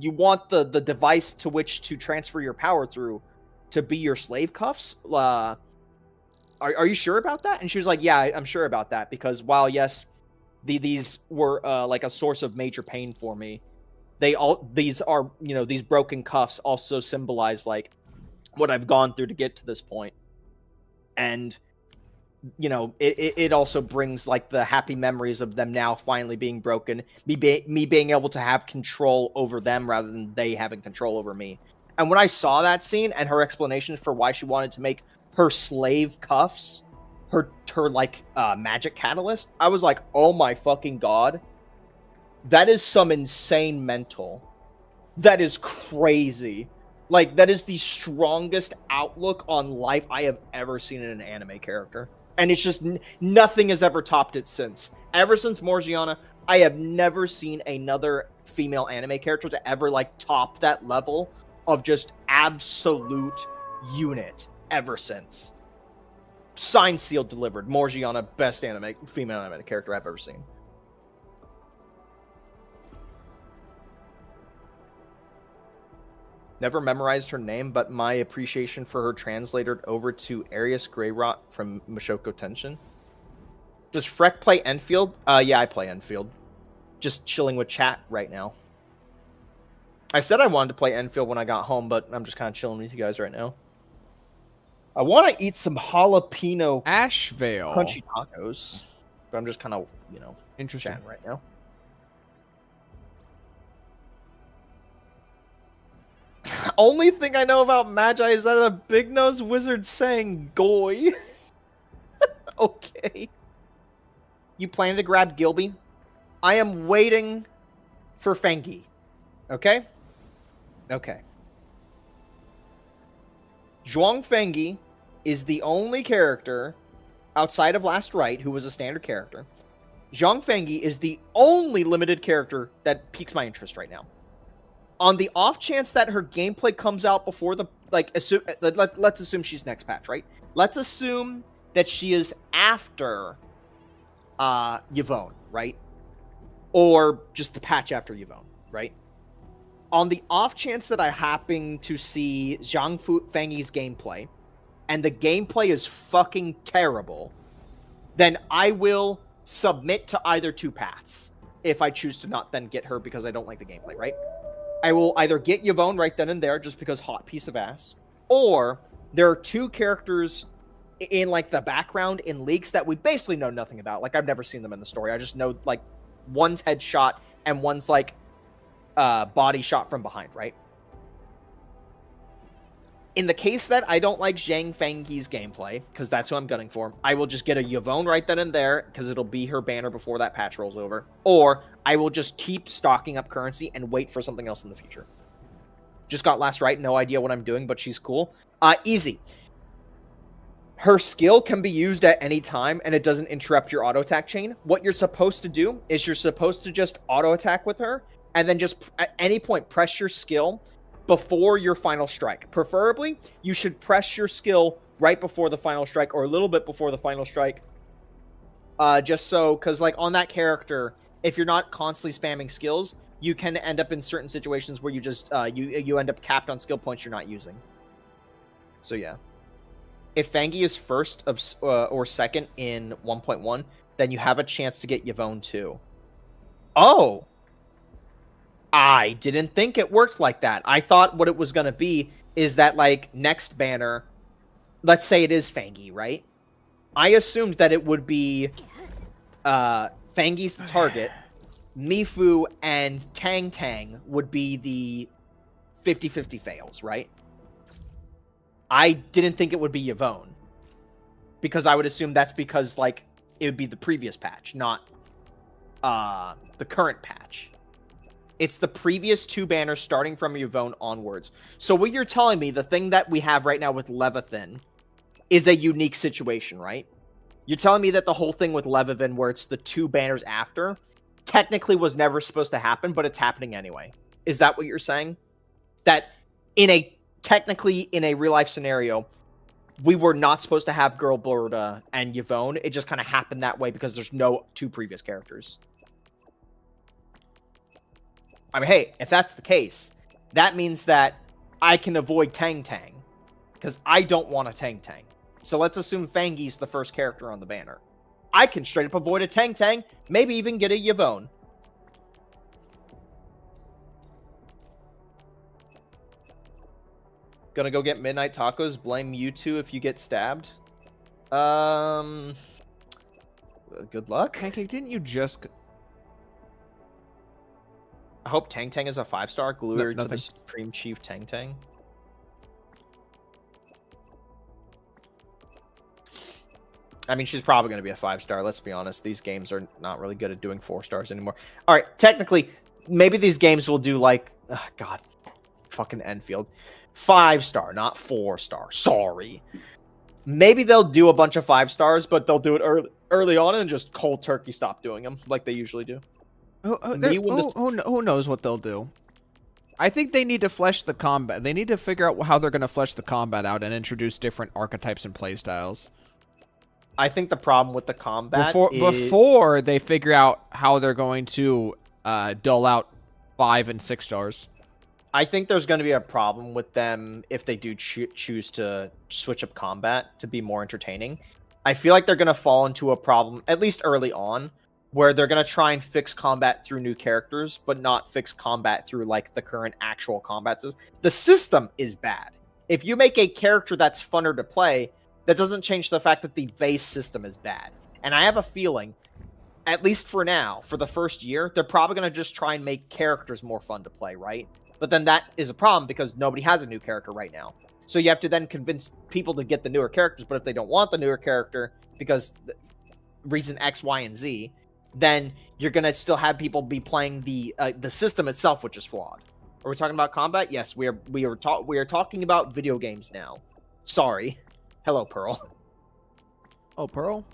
want the device to which to transfer your power through to be your slave cuffs? Are you sure about that? And she was like, yeah, I'm sure about that, because while yes, these were like a source of major pain for me, these are, these broken cuffs also symbolize like what I've gone through to get to this point. And it also brings like the happy memories of them now finally being broken, me being able to have control over them rather than they having control over me. And when I saw that scene and her explanation for why she wanted to make her slave cuffs her like magic catalyst, I was like, oh my fucking god, that is some insane mental. That is crazy. Like, that is the strongest outlook on life I have ever seen in an anime character. And it's just, nothing has ever topped it since. Ever since Morgiana, I have never seen another female anime character to ever, like, top that level of just absolute unit ever since. Signed, sealed, delivered. Morgiana, best female anime character I've ever seen. Never memorized her name, but my appreciation for her translated over to Arius Greyrot from Mushoku Tenshin. Does Freck play Endfield? Yeah, I play Endfield. Just chilling with chat right now. I said I wanted to play Endfield when I got home, but I'm just kind of chilling with you guys right now. I want to eat some jalapeno Ashvale crunchy tacos, but I'm just kind of, interesting chatting right now. Only thing I know about Magi is that a big-nosed wizard sang Goy. Okay. You plan to grab Gilby? I am waiting for Fengi. Okay? Okay. Zhuang Fengi is the only character outside of Last Rite who was a standard character. Zhuang Fengi is the only limited character that piques my interest right now. On the off chance that her gameplay comes out before the, let's assume she's next patch, right? Let's assume that she is after Yvonne, right? Or just the patch after Yvonne, right? On the off chance that I happen to see Zhang Fengi's gameplay, and the gameplay is fucking terrible, then I will submit to either two paths if I choose to not then get her because I don't like the gameplay, right? I will either get Yvonne right then and there just because hot piece of ass, or there are two characters in like the background in leaks that we basically know nothing about. Like, I've never seen them in the story. I just know like one's headshot and one's like body shot from behind, right? In the case that I don't like Zhang Fengi's gameplay, because that's who I'm gunning for, I will just get a Yvonne right then and there, because it'll be her banner before that patch rolls over. Or I will just keep stocking up currency and wait for something else in the future. Just got Last Rite, no idea what I'm doing, but she's cool. Easy. her skill can be used at any time and it doesn't interrupt your auto attack chain. What you're supposed to do is you're supposed to just auto attack with her and then just at any point press your skill before your final strike. Preferably, you should press your skill right before the final strike or a little bit before the final strike. Just so, because like on that character, if you're not constantly spamming skills, you can end up in certain situations where you just you end up capped on skill points you're not using. So yeah. If Fangi is first of or second in 1.1, then you have a chance to get Yvonne too. Oh! I didn't think it worked like that. I thought what it was going to be is that, like, next banner, let's say it is Fangi, right? I assumed that it would be Fangi's the target, Mifu and Tang Tang would be the 50-50 fails, right? I didn't think it would be Yvonne. Because I would assume that's because, like, it would be the previous patch, not the current patch. It's the previous two banners starting from Yvonne onwards. So what you're telling me, the thing that we have right now with Levithan is a unique situation, right? You're telling me that the whole thing with Levithan, where it's the two banners after, technically was never supposed to happen, but it's happening anyway. Is that what you're saying? That technically in a real life scenario, we were not supposed to have Girl Blurda and Yvonne. It just kind of happened that way because there's no two previous characters. I mean, hey, if that's the case, that means that I can avoid Tang Tang. Because I don't want a Tang Tang. So let's assume Fangi's the first character on the banner. I can straight up avoid a Tang Tang, maybe even get a Yvonne. Gonna go get midnight tacos, blame you two if you get stabbed. Good luck. Pancake, didn't you just... I hope Tang Tang is a 5-star. Glue her to nothing. the Supreme Chief Tang Tang. I mean, she's probably going to be a 5-star. Let's be honest. These games are not really good at doing 4 stars anymore. All right, technically, maybe these games will do like... Oh, God. Fucking Endfield. 5-star, not 4-star. Sorry. Maybe they'll do a bunch of 5 stars, but they'll do it early on and just cold turkey stop doing them like they usually do. Who knows what they'll do? I think they need to flesh the combat. They need to figure out how they're going to flesh the combat out and introduce different archetypes and playstyles. I think the problem with the combat before they figure out how they're going to dull out 5 and 6 stars. I think there's going to be a problem with them if they do choose to switch up combat to be more entertaining. I feel like they're going to fall into a problem, at least early on, where they're going to try and fix combat through new characters, but not fix combat through, like, the current actual combat system. The system is bad. If you make a character that's funner to play, that doesn't change the fact that the base system is bad. And I have a feeling, at least for now, for the first year, they're probably going to just try and make characters more fun to play, right? But then that is a problem because nobody has a new character right now. So you have to then convince people to get the newer characters, but if they don't want the newer character because reason X, Y, and Z, then you're going to still have people be playing the system itself, which is flawed. Are we talking about combat? Yes, we are talking about video games now. Sorry. Hello, Pearl. Oh, Pearl?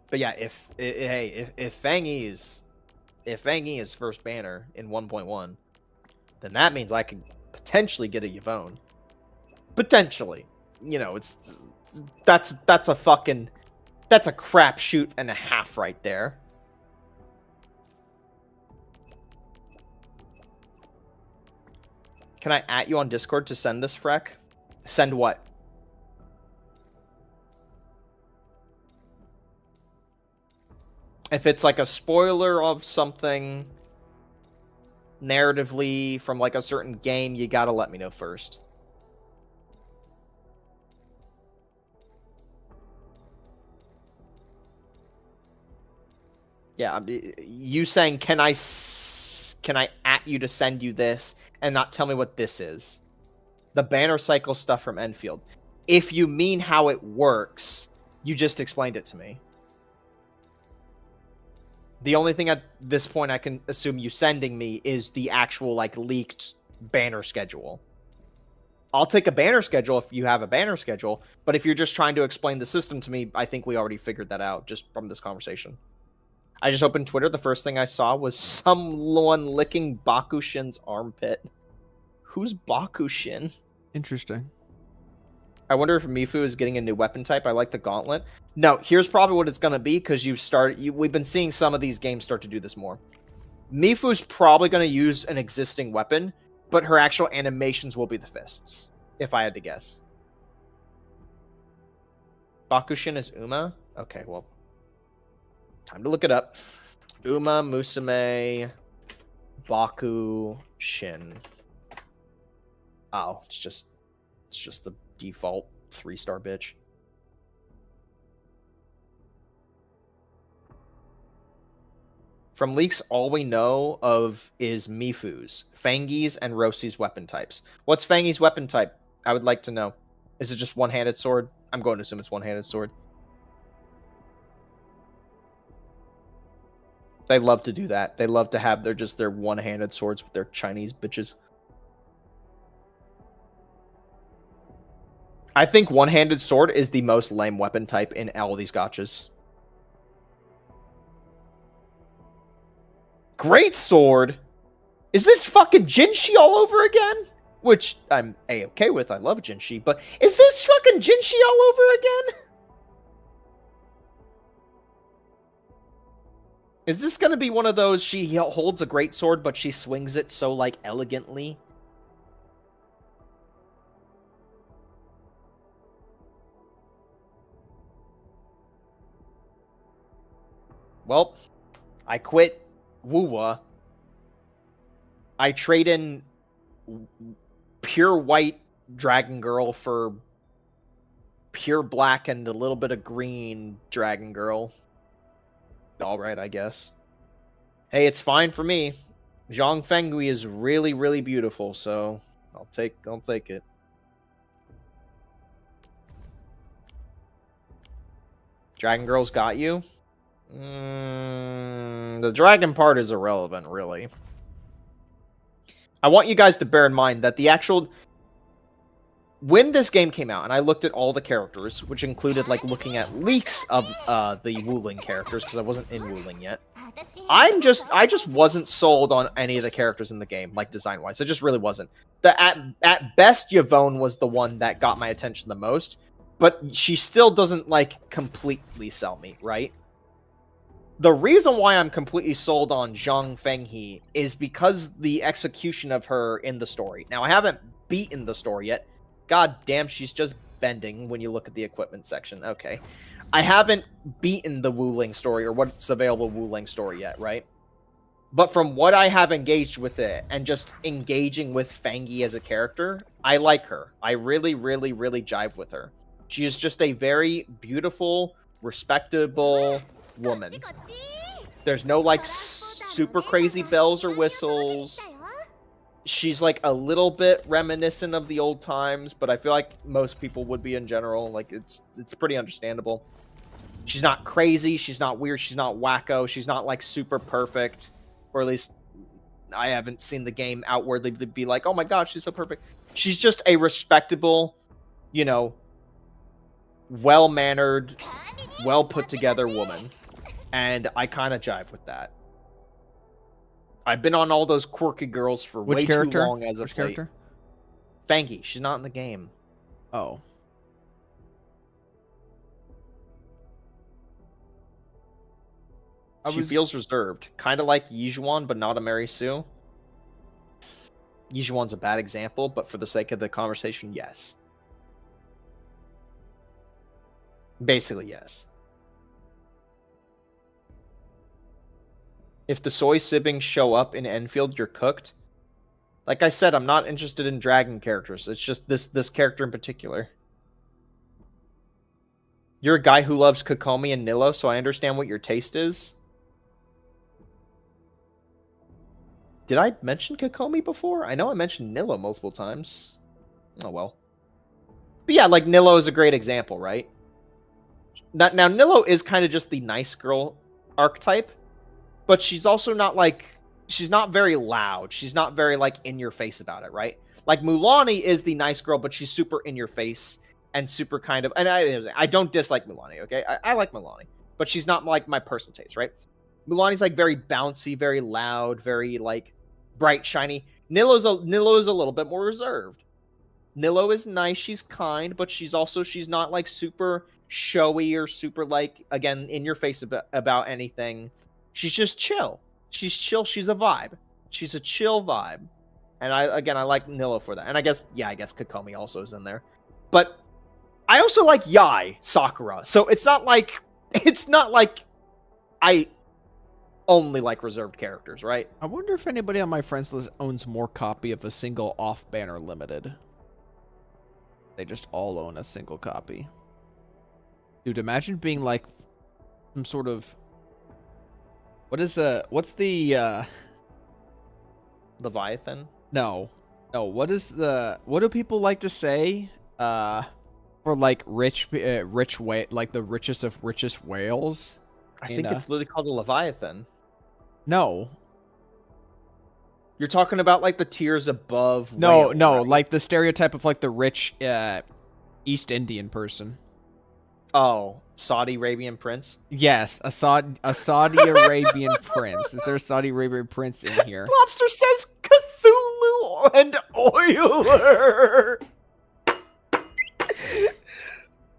But yeah, if Fangi is first banner in 1.1, then that means I could potentially get a Yvonne. Potentially. You know, that's a crapshoot and a half right there. Can I at you on Discord to send this, Freck? Send what? If it's like a spoiler of something narratively from like a certain game, you gotta let me know first. Yeah, you saying, can I at you to send you this and not tell me what this is? The banner cycle stuff from Endfield. If you mean how it works, you just explained it to me. The only thing at this point I can assume you sending me is the actual, like, leaked banner schedule. I'll take a banner schedule if you have a banner schedule, but if you're just trying to explain the system to me, I think we already figured that out just from this conversation. I just opened Twitter. The first thing I saw was someone licking Bakushin's armpit. Who's Bakushin? Interesting. I wonder if Mifu is getting a new weapon type. I like the gauntlet. No, here's probably what it's going to be, because we've been seeing some of these games start to do this more. Mifu's probably going to use an existing weapon, but her actual animations will be the fists, if I had to guess. Bakushin is Uma? Okay, well, time to look it up. Uma Musume Bakushin. Oh, it's just the default 3-star bitch. From leaks, all we know of is Mifu's, Fangi's, and Rosie's weapon types. What's Fangi's weapon type? I would like to know. Is it just one-handed sword? I'm going to assume it's one-handed sword. They love to do that. They love to have their one-handed swords with their Chinese bitches. I think one-handed sword is the most lame weapon type in all these gachas. Great sword? Is this fucking Jinshi all over again? Which I'm A-okay with. I love Jinshi. But is this fucking Jinshi all over again? Is this going to be one of those, she holds a great sword, but she swings it so, like, elegantly? Well, I quit Wuwa. I trade in pure white Dragon Girl for pure black and a little bit of green Dragon Girl. Alright, I guess. Hey, it's fine for me. Zhang Fengui is really, really beautiful, so I'll take it. Dragon Girl's got you? The dragon part is irrelevant, really. I want you guys to bear in mind that the actual... When this game came out, and I looked at all the characters, which included, like, looking at leaks of the Wuling characters, because I wasn't in Wuling yet, I just wasn't sold on any of the characters in the game, like, design-wise. I just really wasn't. At best, Yvonne was the one that got my attention the most, but she still doesn't, like, completely sell me, right? The reason why I'm completely sold on Zhang Fenghe is because the execution of her in the story. Now, I haven't beaten the story yet. God damn, she's just bending when you look at the equipment section. Okay. I haven't beaten the Wuling story, or what's available Wuling story yet, right? But from what I have engaged with it, and just engaging with Fenghe as a character, I like her. I really, really, really jive with her. She is just a very beautiful, respectable woman. There's no, like, super crazy bells or whistles. She's, like, a little bit reminiscent of the old times, but I feel like most people would be in general. Like, it's pretty understandable. She's not crazy. She's not weird. She's not wacko. She's not, like, super perfect. Or at least I haven't seen the game outwardly be like, oh my god, she's so perfect. She's just a respectable, you know, well-mannered, well-put-together woman. And I kind of jive with that. I've been on all those quirky girls for way too long as a Which character? Fenghe. She's not in the game. Oh. She feels reserved. Kind of like Yijuan, but not a Mary Sue. Yijuan's a bad example, but for the sake of the conversation, yes. Basically, yes. If the soy siblings show up in Endfield, you're cooked. Like I said, I'm not interested in dragon characters. It's just this character in particular. You're a guy who loves Kokomi and Nilo, so I understand what your taste is. Did I mention Kokomi before? I know I mentioned Nilo multiple times. Oh well. But yeah, like Nilo is a great example, right? Now Nilo is kind of just the nice girl archetype. But she's also not, like, she's not very loud. She's not very like in your face about it, right? Like Mulaney is the nice girl, but she's super in your face and super kind of. And I don't dislike Mulaney, okay? I like Mulaney, but she's not like my personal taste, right? Mulaney's like very bouncy, very loud, very like bright, shiny. Nilo is a little bit more reserved. Nilo is nice, she's kind, but she's not like super showy or super like, again, in your face about anything. She's just chill. She's chill. She's a vibe. She's a chill vibe. And I like Nilo for that. And I guess Kokomi also is in there. But I also like Yai Sakura. So it's not like I only like reserved characters, right? I wonder if anybody on my friends list owns more copy of a single off-banner limited. They just all own a single copy. Dude, imagine being like some sort of what's the Leviathan? No. What do people like to say for like rich like the richest of richest whales? I think it's literally called a Leviathan. No. You're talking about like the tiers above No, whale, no, right? like the stereotype of like the rich East Indian person. Oh, Saudi Arabian prince? Yes, a Saudi Arabian prince. Is there a Saudi Arabian prince in here? Lobster says Cthulhu and Oiler.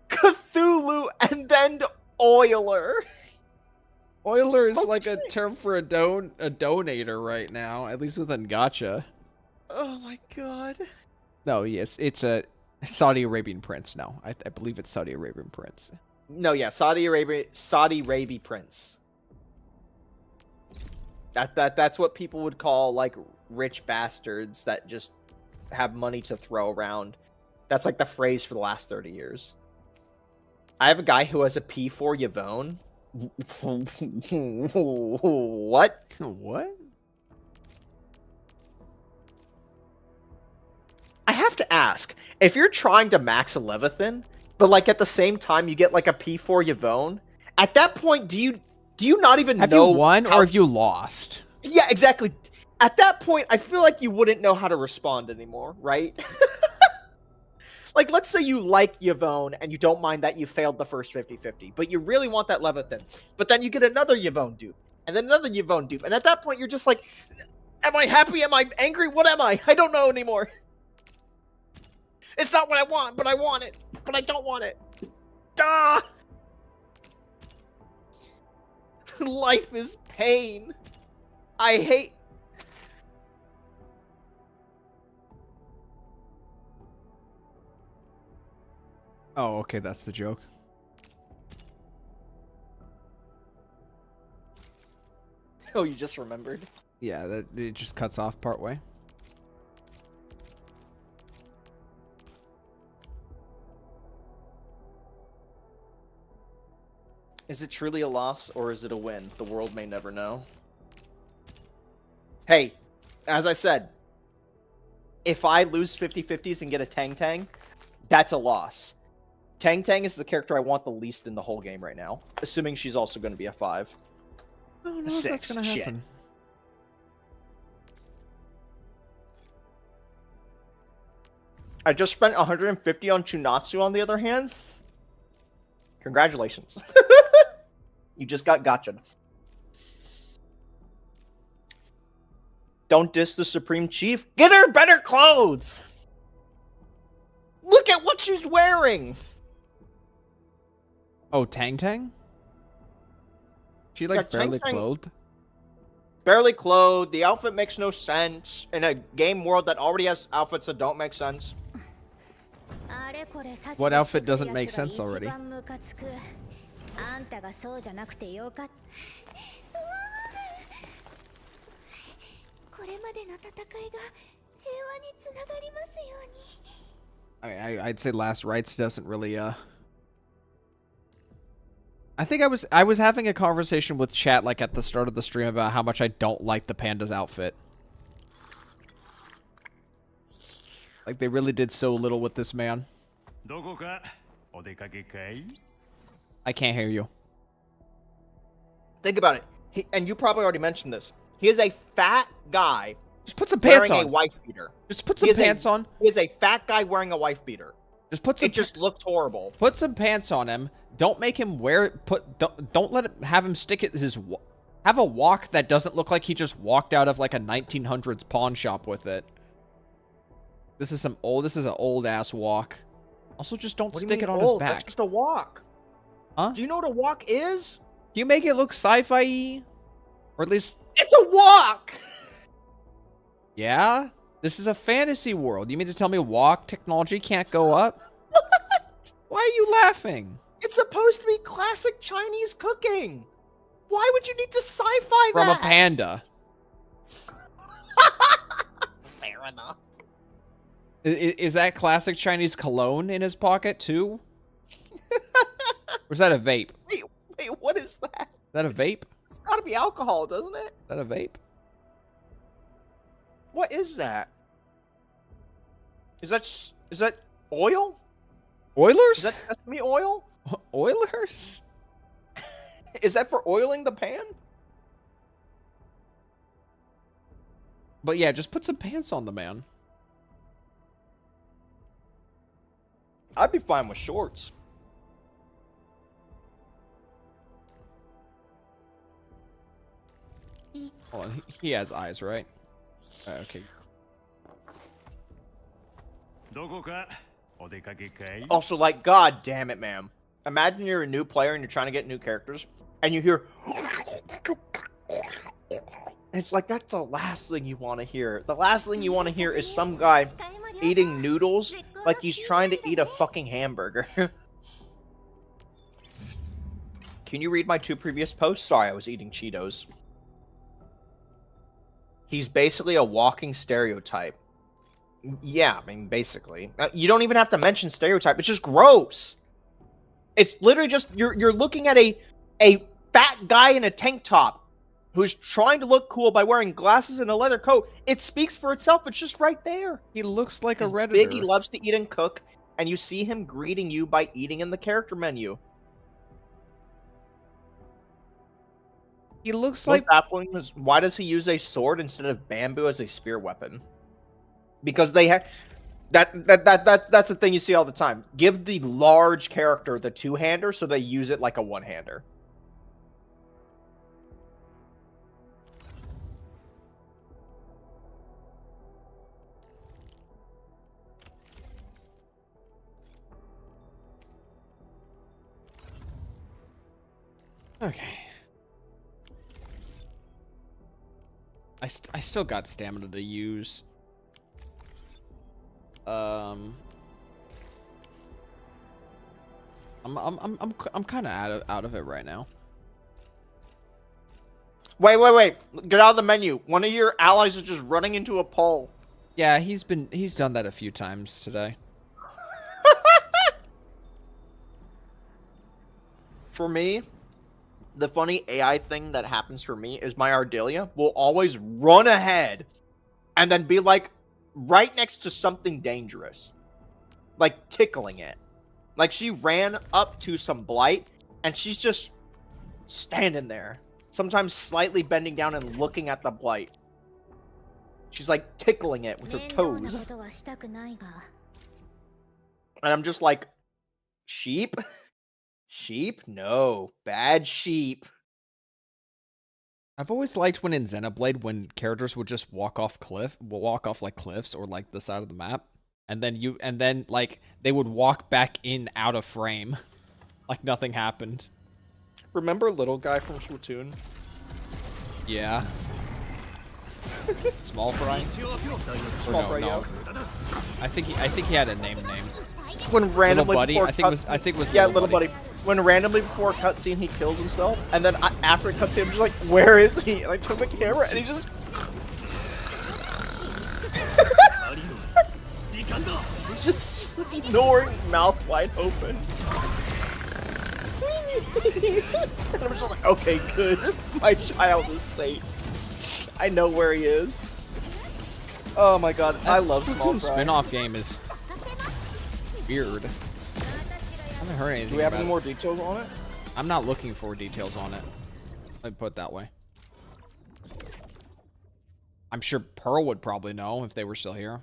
Cthulhu and then Oiler. Oiler is like a term for a donator right now, at least within Gacha. Oh my god. No, yes, it's a Saudi Arabian prince. No, I believe it's Saudi Arabian prince. No, yeah, Saudi Arabia prince. That's what people would call like rich bastards that just have money to throw around. That's like the phrase for the last 30 years. I have a guy who has a P for Yvonne. What? What? I have to ask, if you're trying to max a Leviathan, but like at the same time you get like a P4 Yvonne, at that point do you not even Have know you won how... or have you lost? Yeah, exactly. At that point, I feel like you wouldn't know how to respond anymore, right? Like, let's say you like Yvonne and you don't mind that you failed the first 50-50, but you really want that Leviathan. But then you get another Yvonne dupe, and then another Yvonne dupe, and at that point you're just like, am I happy? Am I angry? What am I? I don't know anymore. It's not what I want, but I want it. But I don't want it. Duh! Life is pain. I hate... Oh, okay, that's the joke. Oh, you just remembered? Yeah, that it just cuts off partway. Is it truly a loss, or is it a win? The world may never know. Hey, as I said, if I lose 50-50s and get a Tang Tang, that's a loss. Tang Tang is the character I want the least in the whole game right now, assuming she's also going to be a 5. I don't know if 6. that's gonna Shit. happen. I just spent 150 on Chunatsu, on the other hand. Congratulations. You just got gotcha'd. Don't diss the Supreme Chief. Get her better clothes! Look at what she's wearing! Oh, Tang Tang? She like Yeah, barely Tang Tang- clothed? Barely clothed, the outfit makes no sense. In a game world that already has outfits that don't make sense. What outfit doesn't make sense already? I'd say Last Rites doesn't really I think I was having a conversation with chat like at the start of the stream about how much I don't like the panda's outfit. Like they really did so little with this man. I can't hear you. Think about it. And you probably already mentioned this. He is a fat guy Just put some pants wearing on. a wife beater. Just put some pants on. He is a fat guy wearing a wife beater. Just put some. It just looked horrible. Put some pants on him. Don't make him wear it. Don't let him have him stick it have a walk that doesn't look like he just walked out of like a 1900s pawn shop with it. This is an old ass walk. Also, just don't stick it on his back. That's just a walk. Huh? Do you know what a walk is? Can you make it look sci-fi? Or at least It's a walk. yeah. This is a fantasy world. You mean to tell me walk technology can't go up? What? Why are you laughing? It's supposed to be classic Chinese cooking. Why would you need to sci-fi From that? a panda. Fair enough. Is that classic Chinese cologne in his pocket too? Or is that a vape? Wait, what is that? Is that a vape? It's gotta be alcohol, doesn't it? Is that a vape? What is that? Is that oil? Oilers? Is that sesame oil? Oilers? Is that for oiling the pan? But yeah, just put some pants on the man. I'd be fine with shorts. Hold on, he has eyes, right? Okay. Also, like, god damn it, ma'am. Imagine you're a new player and you're trying to get new characters, and you hear... It's like, that's the last thing you want to hear. The last thing you want to hear is some guy eating noodles like he's trying to eat a fucking hamburger. Can you read my 2 previous posts? Sorry, I was eating Cheetos. He's basically a walking stereotype. Yeah, I mean, basically. You don't even have to mention stereotype. It's just gross. It's literally just, you're looking at a fat guy in a tank top who's trying to look cool by wearing glasses and a leather coat. It speaks for itself. It's just right there. He looks like He's a Redditor. big, he loves to eat and cook, and you see him greeting you by eating in the character menu. He looks Most like... baffling is, why does he use a sword instead of bamboo as a spear weapon? Because they have... That's the thing you see all the time. Give the large character the two-hander so they use it like a one-hander. Okay. I still got stamina to use. I'm kind of out of it right now. Wait. Get out of the menu. One of your allies is just running into a pole. Yeah, he's done that a few times today. For me, the funny AI thing that happens for me is my Ardelia will always run ahead and then be like right next to something dangerous. Like tickling it. Like she ran up to some blight and she's just standing there. Sometimes slightly bending down and looking at the blight. She's like tickling it with her toes. And I'm just like, sheep? Sheep? No. Bad sheep. I've always liked when in Xenoblade when characters would just walk off like cliffs or like the side of the map, and then like they would walk back in out of frame, like nothing happened. Remember Little Guy from Splatoon? Yeah. Small Fry? Small Fry, no. I think he had a name. When randomly Little Buddy? before I think it was yeah, Little Buddy. When randomly before a cutscene he kills himself, and then after a cutscene I'm just like, where is he? And I turn the camera and he just... He's just snoring, mouth wide open. And I'm just like, okay, good. My child is safe. I know where he is. Oh my god, I love Small Fry. Spin-off game is weird. I haven't heard anything. Do we have about any more details on it? I'm not looking for details on it. Let me put it that way. I'm sure Pearl would probably know if they were still here.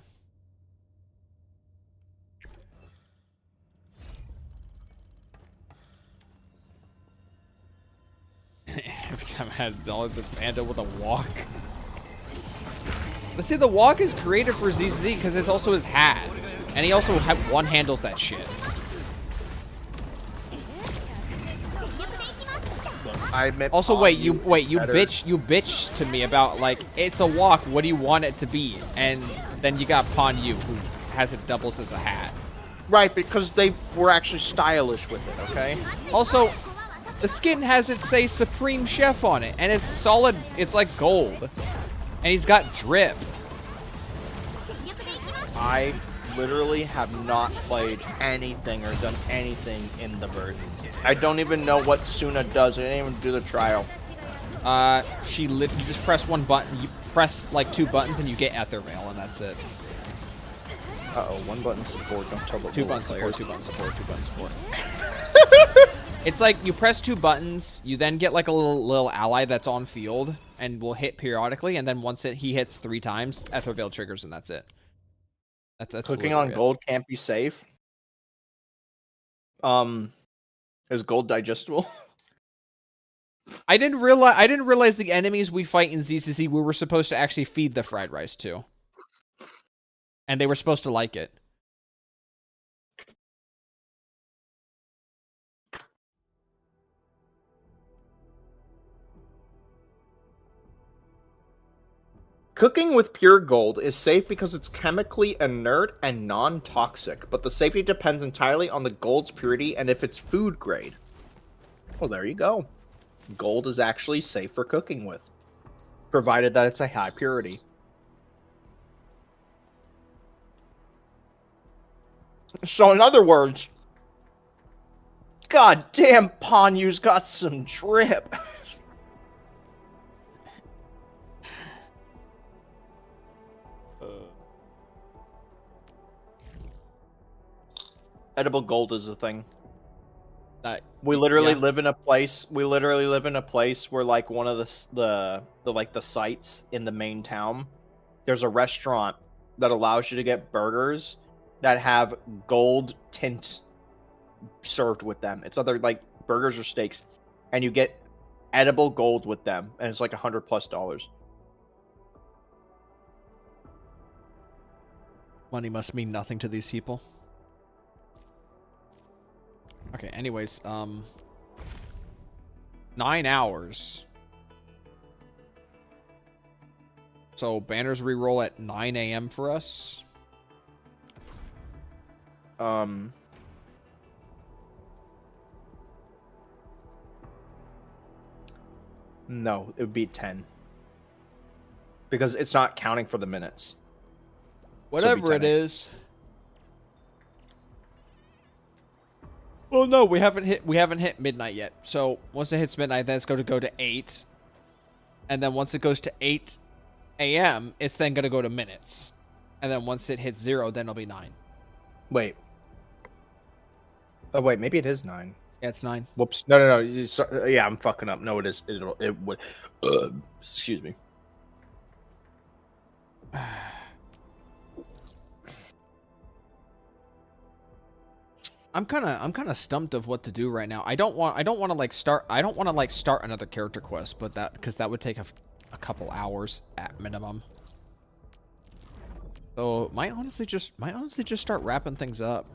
Every time I had the panda with a walk. But see, the walk is created for ZZ because it's also his hat. And he also one-handles that shit. I admit. Also, you bitch to me about, like, it's a walk, what do you want it to be? And then you got Pan Yu, who has it doubles as a hat. Right, because they were actually stylish with it, okay? Also, the skin has it say Supreme Chef on it, and it's solid, it's like gold. And he's got drip. I literally have not played anything or done anything in the version. I don't even know what Suna does. I didn't even do the trial. You just press one button, you press like 2 buttons and you get Ether Veil, and that's it. Uh-oh, 1 button support, don't tell the 2 button players. support, 2 button support, 2 button support. It's like you press 2 buttons, you then get like a little ally that's on field and will hit periodically, and then once he hits 3 times, Ether Veil triggers, and that's it. That's Cooking on gold can't be safe. Is gold digestible? I didn't realize the enemies we fight in ZCC we were supposed to actually feed the fried rice to. And they were supposed to like it. Cooking with pure gold is safe because it's chemically inert and non-toxic, but the safety depends entirely on the gold's purity and if it's food grade. Well, there you go. Gold is actually safe for cooking with, provided that it's a high purity. So in other words, god damn, Panyu's got some drip. Edible gold is a thing. We literally live in a place. We literally live in a place where, like, one of the sites in the main town, there's a restaurant that allows you to get burgers that have gold tint served with them. It's either like burgers or steaks, and you get edible gold with them, and it's like $100+. Money must mean nothing to these people. Okay, anyways, 9 hours. So banners reroll at 9 a.m. for us. No, it would be 10. Because it's not counting for the minutes. Whatever it is. Well, no, we haven't hit midnight yet. So once it hits midnight, then it's going to go to 8. And then once it goes to 8 a.m., it's then going to go to minutes. And then once it hits 0, then it'll be 9. Wait. Oh, wait, maybe it is 9. Yeah, it's 9. Whoops. No. Yeah, I'm fucking up. No, it is. It would. Excuse me. I'm kind of stumped of what to do right now. I don't want to start another character quest, but because that would take a couple hours at minimum. So might honestly just start wrapping things up.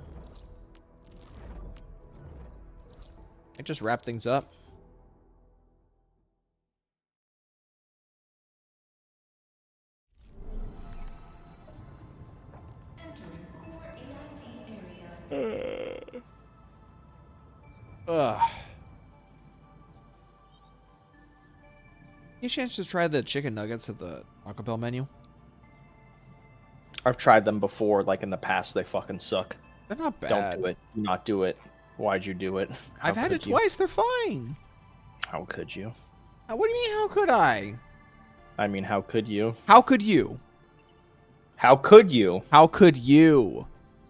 I just wrap things up. Any chance to try the chicken nuggets at the Taco Bell menu? I've tried them before, like in the past. They fucking suck. They're not bad. Don't do it. Do not do it. Why'd you do it? I've had it twice. They're fine. How could you? What do you mean, how could I? I mean, how could you? How could you? How could you? How could you?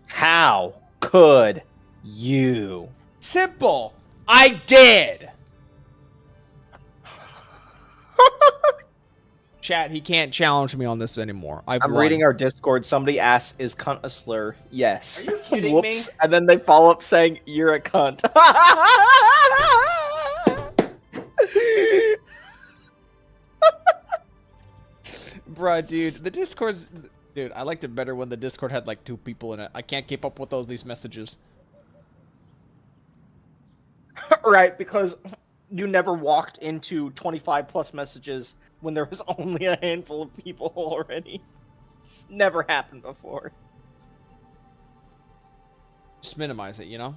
How could you? Simple. I did. Chat, he can't challenge me on this anymore. I'm won. Reading our Discord. Somebody asks, "Is cunt a slur?" Yes. Are you kidding Whoops. me? And then they follow up saying, "You're a cunt." Bruh, dude, the Discord's... Dude, I liked it better when the Discord had like 2 people in it. I can't keep up with these messages. Right, because you never walked into 25 plus messages when there was only a handful of people already. Never happened before. Just minimize it, you know?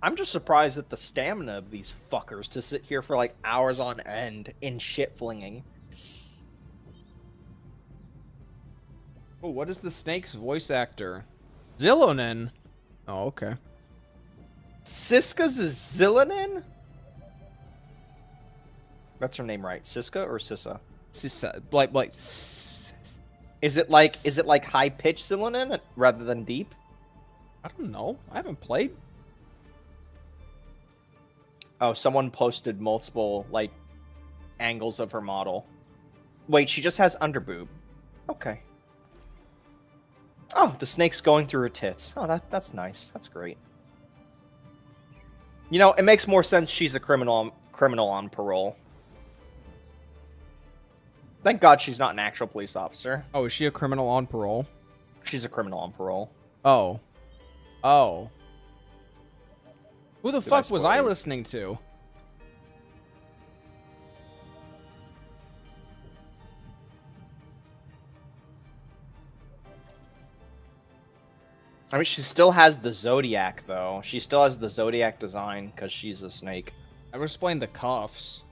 I'm just surprised at the stamina of these fuckers to sit here for like hours on end in shit flinging. Oh, what is the snake's voice actor? Zilonen. Oh, okay. Siska's Zilonen? That's her name, right? Siska or Sissa? Sissa, Is it like high pitched Zilonen rather than deep? I don't know. I haven't played. Oh, someone posted multiple like angles of her model. Wait, she just has underboob. Okay. Oh, the snake's going through her tits. Oh, that's nice. That's great. You know, it makes more sense she's a criminal on parole. Thank God she's not an actual police officer. Oh, is she a criminal on parole? She's a criminal on parole. Oh. Oh. Who the fuck was I listening to? I mean, she still has the Zodiac, though. She still has the Zodiac design, because she's a snake. I was explain the cuffs.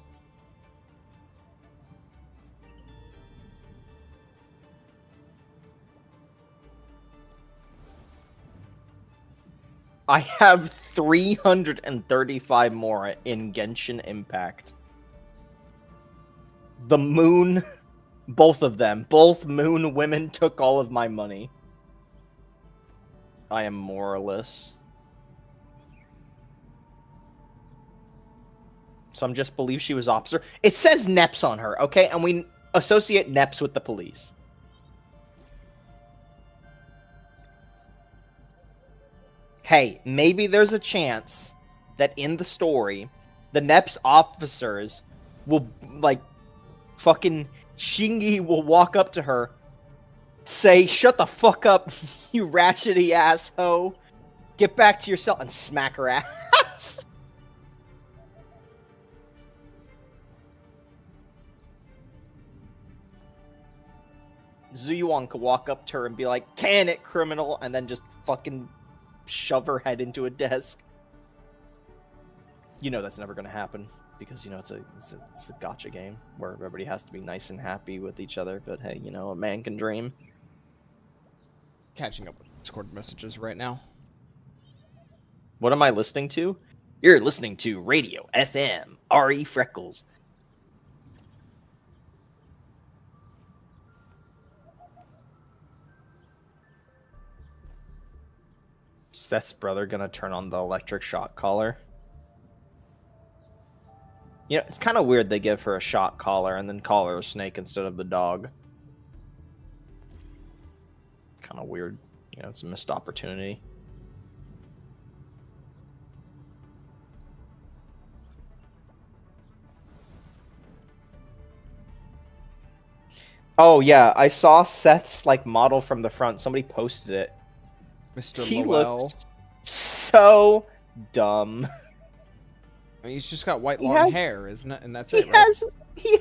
I have 335 more in Genshin Impact. The Moon... Both of them. Both Moon women took all of my money. I am moralist. Some just believe she was officer. It says NEPS on her, okay? And we associate NEPS with the police. Hey, maybe there's a chance that in the story, the NEPS officers will, like, fucking Shingi will walk up to her, say, "Shut the fuck up, you ratchety asshole. Get back to yourself," and smack her ass. Zuyuan could walk up to her and be like, "Can it, criminal?" and then just fucking shove her head into a desk. You know that's never gonna happen. Because, you know, it's a gacha game where everybody has to be nice and happy with each other. But hey, you know, a man can dream. Catching up with Discord messages right now. What am I listening to? You're listening to Radio FM. R.E. Freckles. Seth's brother gonna turn on the electric shock collar. You know, it's kind of weird they give her a shock collar and then call her a snake instead of the dog. Kind of weird. You know, it's a missed opportunity. Oh, yeah, I saw Seth's, like, model from the front. Somebody posted it. Mr. He Lowell. looks so dumb. I mean, he's just got white long hair, isn't it? And that's it, He right?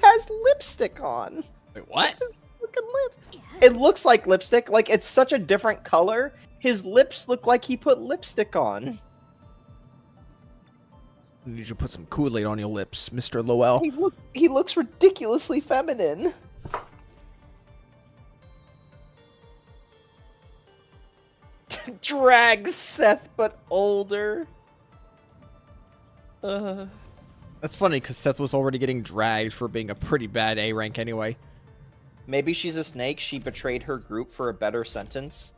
has lipstick on. Wait, what? His fucking lips. It looks like lipstick. Like, it's such a different color. His lips look like he put lipstick on. You need to put some Kool-Aid on your lips, Mr. Lowell. He looks ridiculously feminine. Drag Seth, but older. That's funny, because Seth was already getting dragged for being a pretty bad A rank anyway. Maybe she's a snake. She betrayed her group for a better sentence.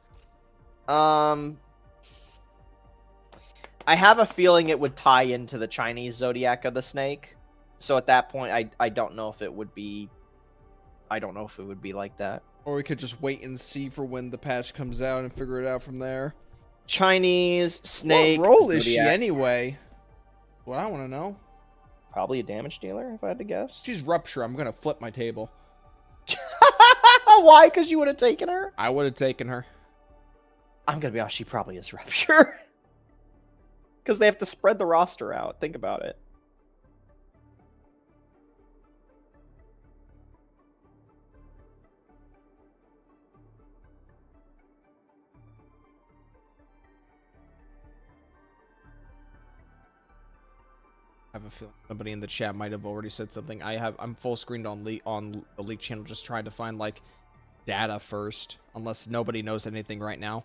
I have a feeling it would tie into the Chinese zodiac of the snake. So at that point, I don't know if it would be. I don't know if it would be like that. Or we could just wait and see for when the patch comes out and figure it out from there. Chinese snake. What role is she zodiac. anyway? What I want to know. Probably a damage dealer, if I had to guess. She's Rupture. I'm gonna flip my table. Why? Because you would have taken her? I would have taken her. I'm gonna be honest, she probably is Rupture. Because they have to spread the roster out. Think about it. I have a feeling somebody in the chat might have already said something. I'm full screened on the leak channel, just trying to find like data first, unless nobody knows anything right now.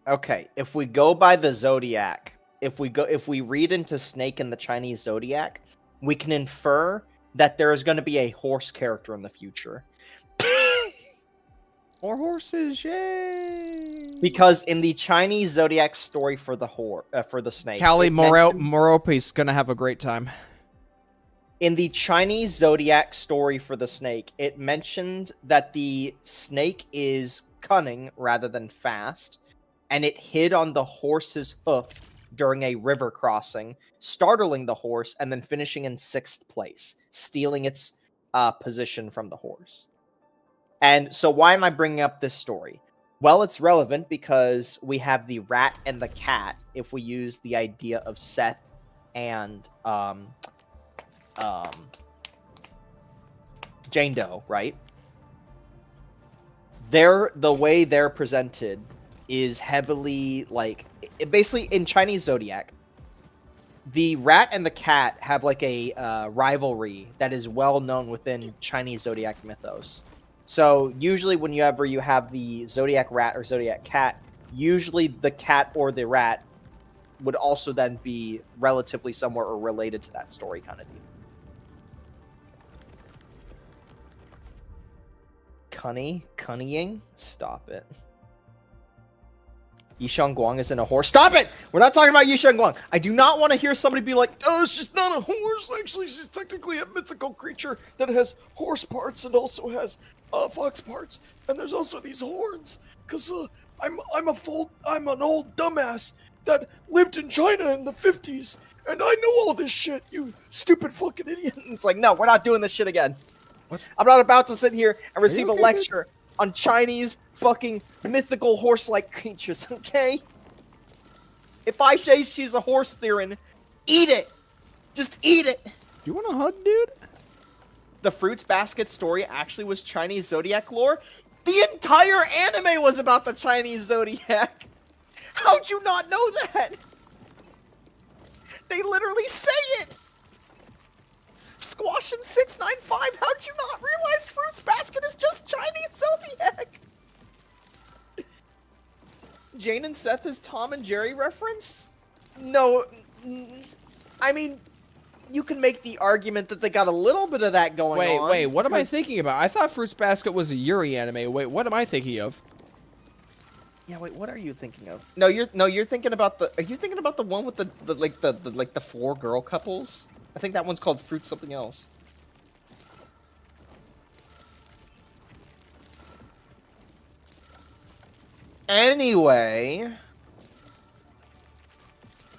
Okay, if we go by the zodiac, if we read into Snake in the Chinese zodiac, we can infer that there is going to be a horse character in the future. More horses, yay! Because in the Chinese zodiac story for the snake, Callie it mentions- Morope's gonna have a great time. in the Chinese zodiac story for the snake, it mentions that the snake is cunning rather than fast, and it hid on the horse's hoof during a river crossing, startling the horse and then finishing in 6th place, stealing its position from the horse. And so why am I bringing up this story? Well, it's relevant because we have the rat and the cat if we use the idea of Seth and Jane Doe, right? The way they're presented is heavily like basically in Chinese zodiac. The rat and the cat have like a rivalry that is well known within Chinese zodiac mythos. So usually whenever you have the zodiac rat or zodiac cat, usually the cat or the rat would also then be relatively somewhere or related to that story kind of deal. Cunning? Stop it. Yishan Guang isn't a horse. Stop it! We're not talking about Yishan Guang. I do not want to hear somebody be like, oh, she's not a horse. Actually, she's technically a mythical creature that has horse parts and also has fox parts. And there's also these horns. Because I'm an old dumbass that lived in China in the 50s. And I know all this shit, you stupid fucking idiot. It's like, no, we're not doing this shit again. What? I'm not about to sit here and receive a lecture on Chinese fucking mythical horse-like creatures, okay? If I say she's a horse, Theron, eat it! Just eat it! You want a hug, dude? The Fruits Basket story actually was Chinese zodiac lore? The entire anime was about the Chinese zodiac! How'd you not know that? They literally say it! Squash and 695, how'd you not realize Fruits Basket is just Chinese zodiac? Jane and Seth is Tom and Jerry reference? No, I mean, you can make the argument that they got a little bit of that going on. Wait, what am I thinking about? I thought Fruits Basket was a Yuri anime. Wait, what am I thinking of? Yeah, wait, what are you thinking of? No, you're thinking about the. Are you thinking about the one with the 4 girl couples? I think that one's called Fruit something else. Anyway,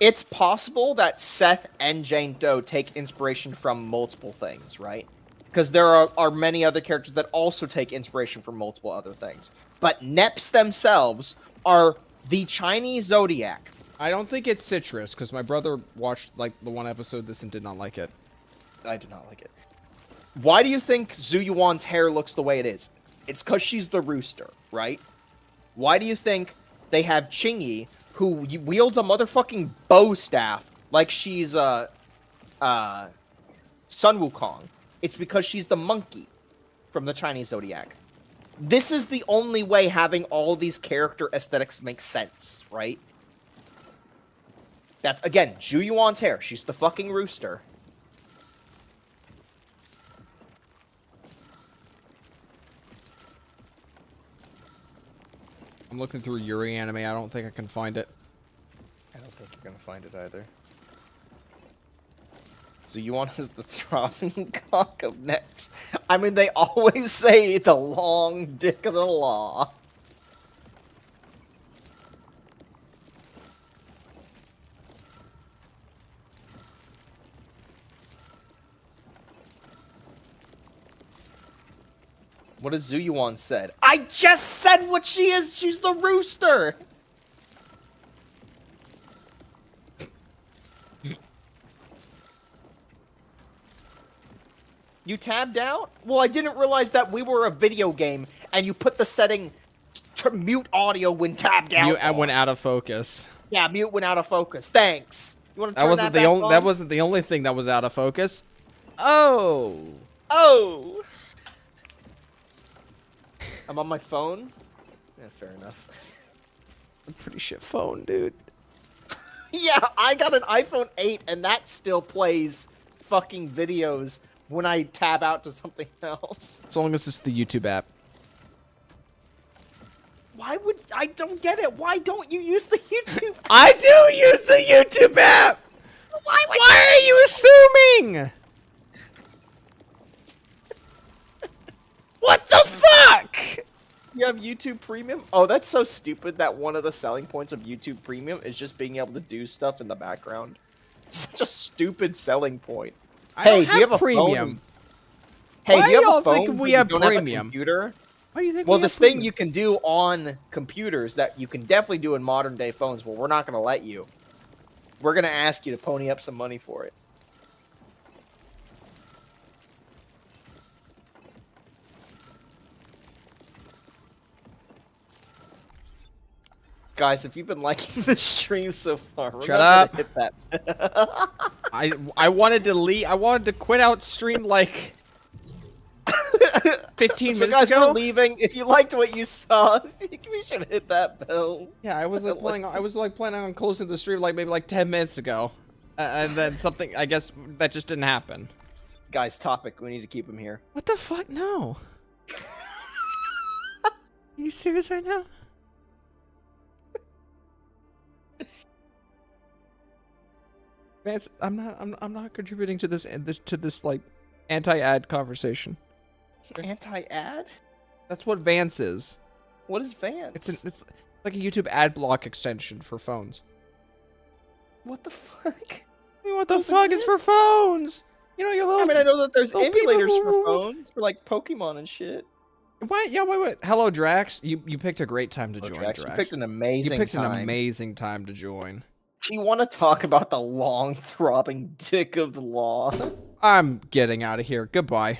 it's possible that Seth and Jane Doe take inspiration from multiple things, right? Because there are many other characters that also take inspiration from multiple other things. But Neps themselves are the Chinese zodiac. I don't think it's Citrus, because my brother watched like the one episode of this and did not like it. I did not like it. Why do you think Zhu Yuan's hair looks the way it is? It's because she's the rooster, right? Why do you think they have Qingyi, who wields a motherfucking bow staff like she's Sun Wukong? It's because she's the monkey from the Chinese zodiac. This is the only way having all these character aesthetics makes sense, right? That's, again, Zhu Yuan's hair. She's the fucking rooster. I'm looking through Yuri anime. I don't think I can find it. I don't think you're gonna find it either. So you want us the throbbing cock of necks? I mean, they always say the long dick of the law. What has Zuyuan said? I just said what she is! She's the rooster! You tabbed out? Well, I didn't realize that we were a video game, and you put the setting to mute audio when tabbed out. Mute went out of focus. Yeah, mute went out of focus. Thanks. You want to turn That wasn't the only thing that was out of focus. Oh. Oh. I'm on my phone. Yeah, fair enough. A pretty shit phone, dude. Yeah, I got an iPhone 8, and that still plays fucking videos when I tab out to something else. As long as it's the YouTube app. Why would... I don't get it. Why don't you use the YouTube app? I do use the YouTube app! Why are you assuming? What the fuck? You have YouTube Premium? Oh, that's so stupid that one of the selling points of YouTube Premium is just being able to do stuff in the background. Such a stupid selling point. Hey, do you have a premium? Phone? Hey, Why do you have y'all a phone? think we but have you don't premium? Have a computer? Why do you think? Well, we this have thing premium? you can do on computers that you can definitely do in modern day phones. Well, we're not going to let you. We're going to ask you to pony up some money for it. Guys, if you've been liking the stream so far, Shut up. To hit that. I wanted to leave. I wanted to quit out stream like 15 So minutes guys, ago. we're leaving. If you liked what you saw, we should hit that bell. Yeah, I was like planning on closing the stream like maybe like 10 minutes ago, and then something. I guess that just didn't happen. Guys, topic. We need to keep him here. What the fuck? No. Are you serious right now? Vance, I'm not contributing to this like anti-ad conversation. Anti-ad? That's what Vance is. What is Vance? It's like a YouTube ad block extension for phones. What the fuck? I mean, what the Those fuck is for exist? phones? You know, your little. I mean, I know that there's little emulators people- for phones for like Pokemon and shit. Why? Yeah, wait. Hello, Drax. You picked a great time to join, Drax. You picked an amazing You picked time. an amazing time to join. Do you want to talk about the long throbbing dick of the law? I'm getting out of here. Goodbye.